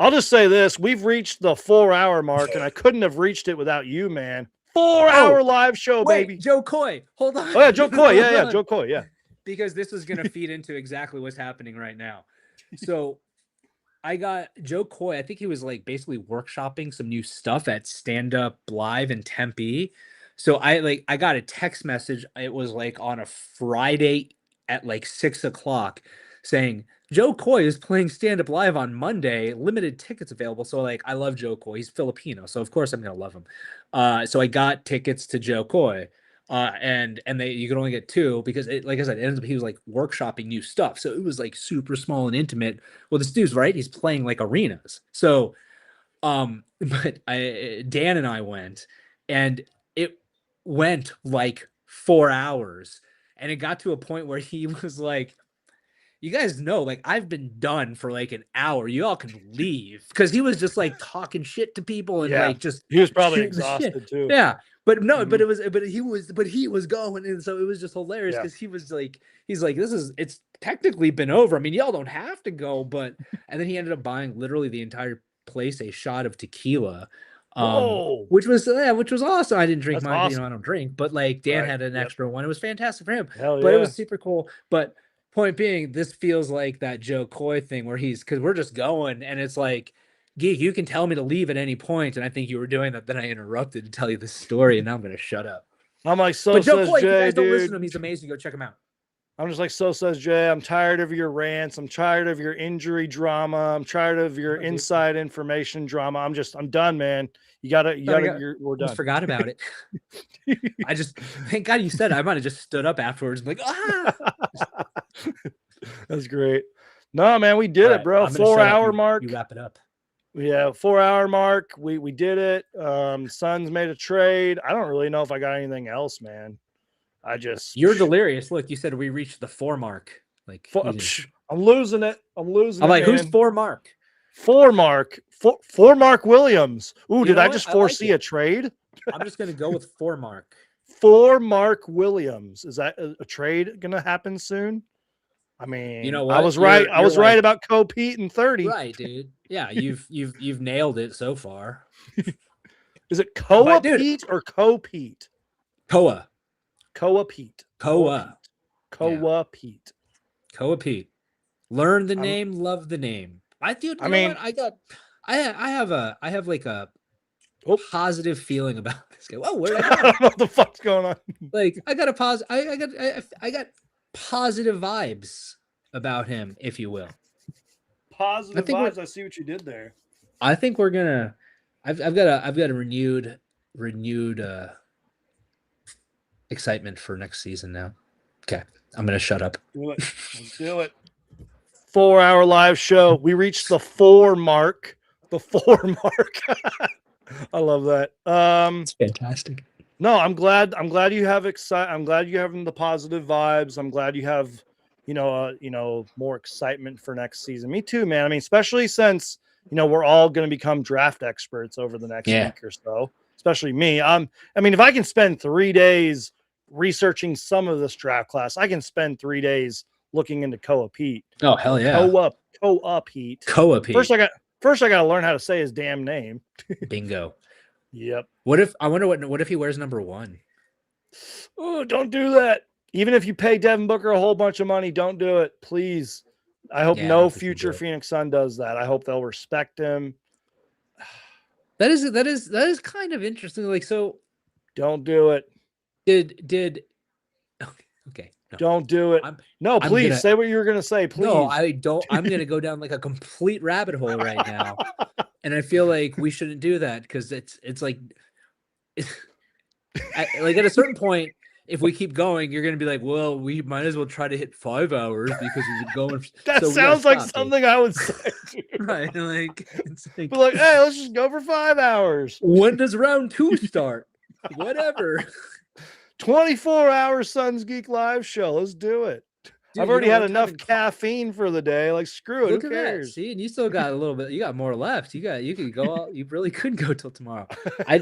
I'll just say this: we've reached the 4-hour mark, and I couldn't have reached it without you, man. 4-hour live show, Wait, baby. Joe Coy, hold on. Oh yeah, Joe Coy. Yeah, Hold yeah, on. Joe Coy. Yeah. Because this is gonna feed into exactly what's happening right now. So I got Joe Coy. I think he was like basically workshopping some new stuff at Stand Up Live in Tempe. So I got a text message. It was like on a Friday at like 6 o'clock saying Joe Coy is playing Stand Up Live on Monday. Limited tickets available. So like I love Joe Coy. He's Filipino, so of course I'm gonna love him. So I got tickets to Joe Coy. And you could only get 2 because like I said, it ends up he was like workshopping new stuff. So it was like super small and intimate. Well, this dude's right. He's playing like arenas. So, but Dan and I went, and it went like 4 hours, and it got to a point where he was like, you guys know, like I've been done for like an hour. You all can leave, because he was just like talking shit to people and like just he was probably shooting the shit. exhausted too. Yeah, but no, Mhm. but he was going, and so it was just hilarious Yeah. because he's like, it's technically been over. I mean, y'all don't have to go, but and then he ended up buying literally the entire place a shot of tequila. Whoa. Which was awesome. I didn't drink That's mine, awesome. I don't drink, but like Dan Right, had an yep. extra one. It was fantastic for him. Hell But it yeah. was super cool. But point being, this feels like that Joe Coy thing where because we're just going, and it's like, Geek, you can tell me to leave at any point, and I think you were doing that. Then I interrupted to tell you this story, and now I'm gonna shut up. I'm like, so But Joe says Coy, if you Jay, guys don't listen dude. to him, he's amazing. Go check him out. I'm just like, so says Jay. I'm tired of your rants. I'm tired of your injury drama. I'm tired of your Oh, dude. inside information drama. I'm done, man. We're Almost done. forgot about it. I just thank God you said it. I might have just stood up afterwards and like, That's great. No, man, we did it, bro. 4-hour mark. You wrap it up. Yeah, 4-hour mark. We did it. Suns made a trade. I don't really know if I got anything else, man. You're delirious. Look, you said we reached the 4 mark. Like I'm losing it. I'm like, who's 4 mark? 4 mark. 4 Mark Williams. Ooh, did I just foresee a trade? I'm just gonna go with 4 mark. 4 Mark Williams. Is that a trade gonna happen soon? I mean, you know what? I was right. I was right about KOA PEAT and 30. Right, dude. Yeah, you've nailed it so far. Is it KOA PEAT or KOA PEAT? KOA. KOA PEAT. KOA. KOA PEAT. KOA PEAT. Learn the name, love the name. I have like a positive feeling about this guy. Whoa, where did I don't know what the fuck's going on. Like I got positive vibes about him, if you will. Positive vibes. I see what you did there. I think we're gonna. I've got a renewed excitement for next season now. Okay, I'm gonna shut up. Do it. Let's do it. 4-hour live show. We reached the 4 mark. The 4 mark. I love that. It's fantastic. No, I'm glad you have I'm glad you're having the positive vibes. I'm glad you have, more excitement for next season. Me too, man. I mean, especially since, we're all going to become draft experts over the next week or so, especially me. I mean, if I can spend 3 days researching some of this draft class, I can spend 3 days looking into KOA PEAT. Oh, hell yeah. KOA PEAT. KOA PEAT. First I got to learn how to say his damn name. Bingo. Yep. I wonder what if he wears number 1? Oh, don't do that. Even if you pay Devin Booker a whole bunch of money, don't do it. Please. I hope no future Phoenix Sun does that. I hope they'll respect him. That is kind of interesting. Like, so don't do it. Did okay. No. Don't do it. Please say what you were going to say. Please. No, I don't. I'm going to go down like a complete rabbit hole right now. And I feel like we shouldn't do that because it's like, like at a certain point, if we keep going, you're going to be like, well, we might as well try to hit 5 hours because we've been going. That sounds like something I would say. Right. Like, but like, hey, let's just go for 5 hours. When does round 2 start? Whatever. 24-hour Suns Geek live show. Let's do it. Dude, I've already had enough caffeine for the day. Like, screw it. Look Who cares? That. See, and you still got a little bit. You got more left. You could go. You really could go till tomorrow.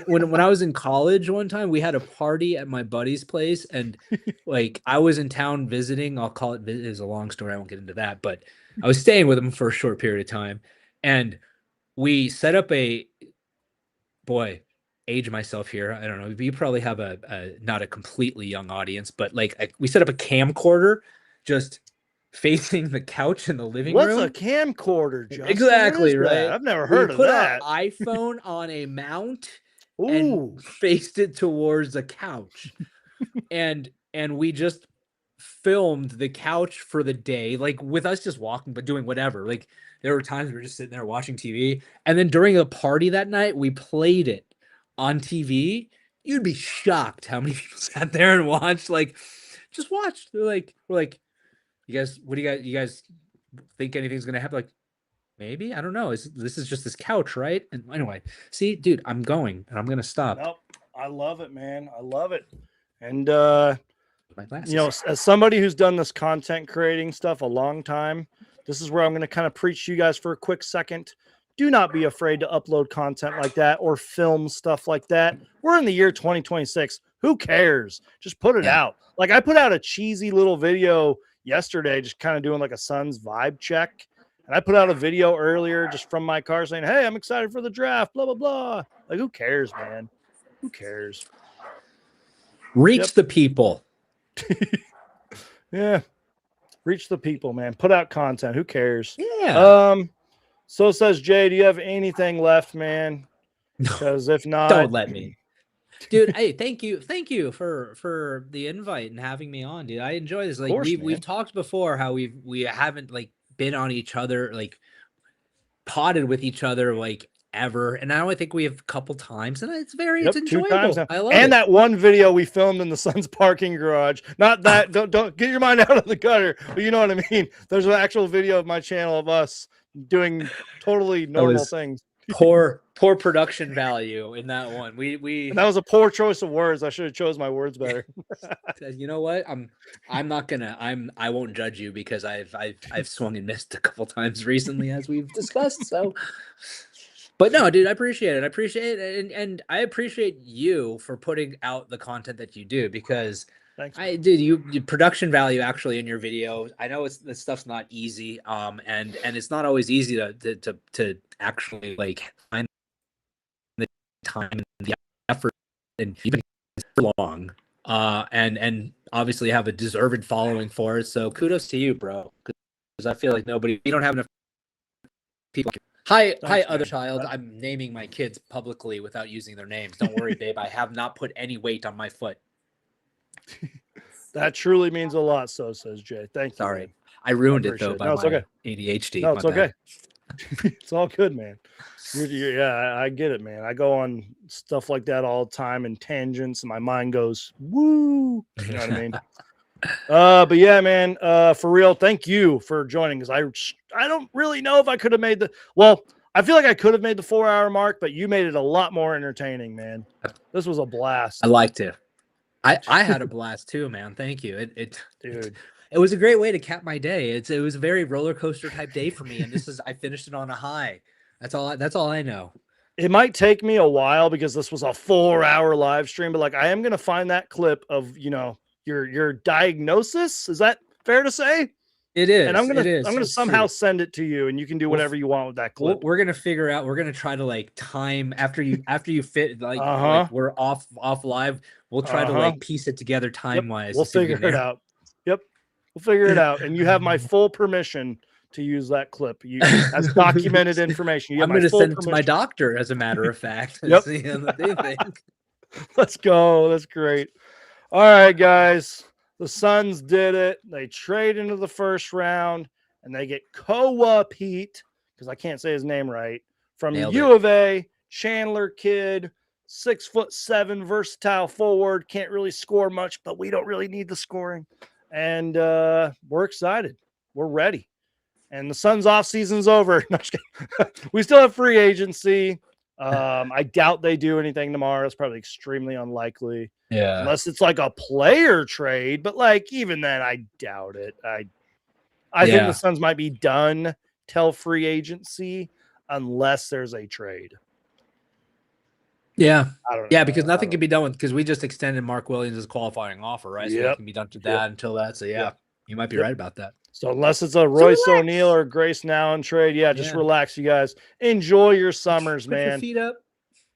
When I was in college one time, we had a party at my buddy's place, and like I was in town visiting. I'll call it. It is a long story. I won't get into that, but I was staying with him for a short period of time, and we set up boy, age myself here. I don't know. You probably have a not a completely young audience, but like we set up a camcorder just facing the couch in the living What's a room. camcorder, Justin? Exactly, what is that? right? I've never We heard of put that. our iPhone on a mount Ooh, and faced it towards the couch. and we just filmed the couch for the day, like with us just walking, but doing whatever. Like there were times we were just sitting there watching TV. And then during a party that night, we played it on TV. You'd be shocked how many people sat there and watched, like, just watched. We're like, you guys think anything's gonna happen? Like, maybe, I don't know. This is just this couch, right? And anyway, see, dude, I'm going and I'm gonna stop. nope. I love it, man. I love it. And My glasses. you know, as somebody who's done this content creating stuff a long time, this is where I'm going to kind of preach to you guys for a quick second. Do not be afraid to upload content like that or film stuff like that. We're in the year 2026. Who cares? Just put it out. Like I put out a cheesy little video yesterday, just kind of doing like a SUNS vibe check. And I put out a video earlier just from my car saying, hey, I'm excited for the draft, blah, blah, blah. Like, who cares, man? Who cares? Reach the people. Yeah. Reach the people, man. Put out content. Who cares? Yeah. So says Jay, do you have anything left, man? Because if not, don't let me. Dude, hey, thank you for the invite and having me on, dude. I enjoy this. Like we've talked before how we haven't like been on each other, like potted with each other like ever, and now I think we have a couple times, and it's enjoyable. I love it. And that one video we filmed in the SUNS parking garage. Not that don't get your mind out of the gutter, but you know what I mean. There's an actual video of my channel of us doing totally normal things. Poor production value in that one. We and that was a poor choice of words. I should have chose my words better. You know what? I won't judge you because I've swung and missed a couple times recently, as we've discussed. So, but no, dude, I appreciate it. And I appreciate you for putting out the content that you do, because thanks. You production value actually in your video. I know this stuff's not easy. And it's not always easy to actually like find the time and the effort and even so long. And obviously have a deserved following for it. So kudos to you, bro. Because I feel like we don't have enough people. Hi, other child. I'm naming my kids publicly without using their names. Don't worry, babe. I have not put any weight on my foot. That truly means a lot. So says Jay. Thank you. Sorry, man. I ruined it though by my ADHD. No, it's okay. It's all good, man. Yeah, I get it, man. I go on stuff like that all the time and tangents, and my mind goes woo. You know what I mean? But yeah, man. For real, thank you for joining. Because I don't really know if I could have made I feel like I could have made the 4-hour mark, but you made it a lot more entertaining, man. This was a blast. I liked it. I had a blast too, man. Thank you. Dude. It was a great way to cap my day. It was a very roller coaster type day for me, and I finished it on a high. That's all I know. It might take me a while because this was a 4-hour live stream, but like I am gonna find that clip of your diagnosis. Is that fair to say? It is. And I'm gonna It's somehow true. send it to you, and you can do whatever you want with that clip. We're gonna figure out. We're gonna try to like time after you fit like, like we're off live. We'll try to like piece it together time wise. We'll figure it out. Yep, we'll figure it out, and you have my full permission to use that clip. As documented information. I'm going to send it to my doctor, as a matter of fact. Yep. Let's go. That's great. All right, guys. The SUNS did it. They trade into the first round, and they get KOA PEAT, because I can't say his name right, from U of A, Chandler kid, 6'7", versatile forward. Can't really score much, but we don't really need the scoring. And we're excited. We're ready. And the SUNS off season's over. We still have free agency. I doubt they do anything tomorrow. It's probably extremely unlikely. Yeah. Unless it's like a player trade, but like even then, I doubt it. I think the SUNS might be done till free agency unless there's a trade. Yeah. I don't know. Yeah, because nothing can be done with, because we just extended Mark Williams' qualifying offer, right? So it can be done to that until that. So yeah. You might be Yep. right about that. So unless it's a Royce relax. O'Neal or Grace Nowen trade, yeah, just Yeah. relax, you guys. Enjoy your summers, Put your man. feet up.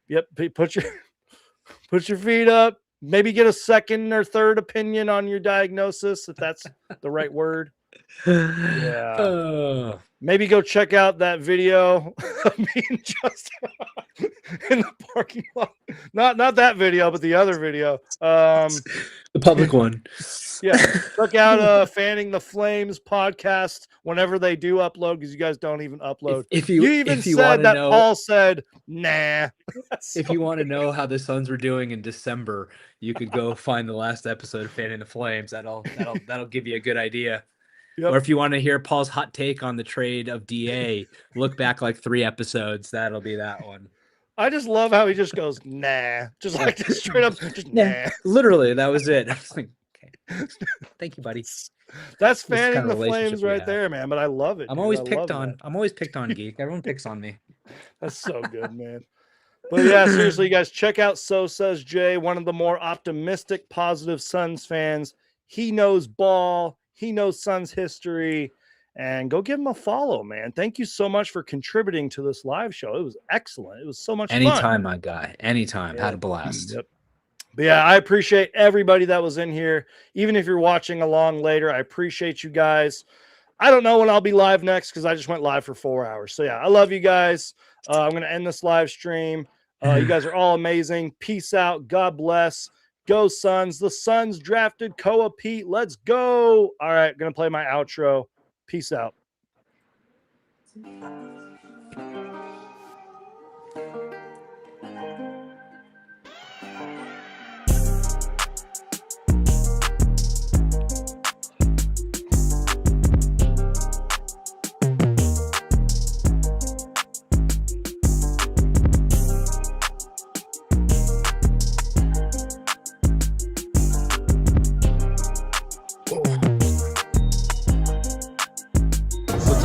Yep, put your feet up. Maybe get a second or third opinion on your diagnosis, if that's the right word. Yeah. Oh. Maybe go check out that video of me and Justin in the parking lot. Not that video, but the other video. The public one. Yeah, check out Fanning the Flames podcast whenever they do upload, because you guys don't even upload. If You you even if you said wanna that know, Paul said, nah. if you want to know how the Suns were doing in December, you could go find the last episode of Fanning the Flames. That'll give you a good idea. Yep. Or if you want to hear Paul's hot take on the trade of DA, look back like 3 episodes. That'll be that one. I just love how he just goes, nah. Just like just straight up, just Yeah. nah. Literally, that was it. I was like, okay. Thank you, buddy. That's the Fanning kind the of relationship Flames we right have. there, man. But I love it. I'm dude. always I picked love on. that. I'm always picked on, Geek. Everyone picks on me. That's so good, man. But yeah, seriously, you guys, check out So Says Jay, one of the more optimistic, positive Suns fans. He knows ball. He knows Suns history. And go give him a follow, man. Thank you so much for contributing to this live show. It was excellent. It was so much fun. Anytime, my guy. Anytime. Yeah. Had a blast. Yep. But yeah, I appreciate everybody that was in here. Even if you're watching along later, I appreciate you guys. I don't know when I'll be live next because I just went live for 4 hours. So yeah, I love you guys. I'm going to end this live stream. You guys are all amazing. Peace out. God bless. Go Suns. The Suns drafted KOA PEAT. Let's go. All right, going to play my outro. Peace out.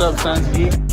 What's up, Suns Geek?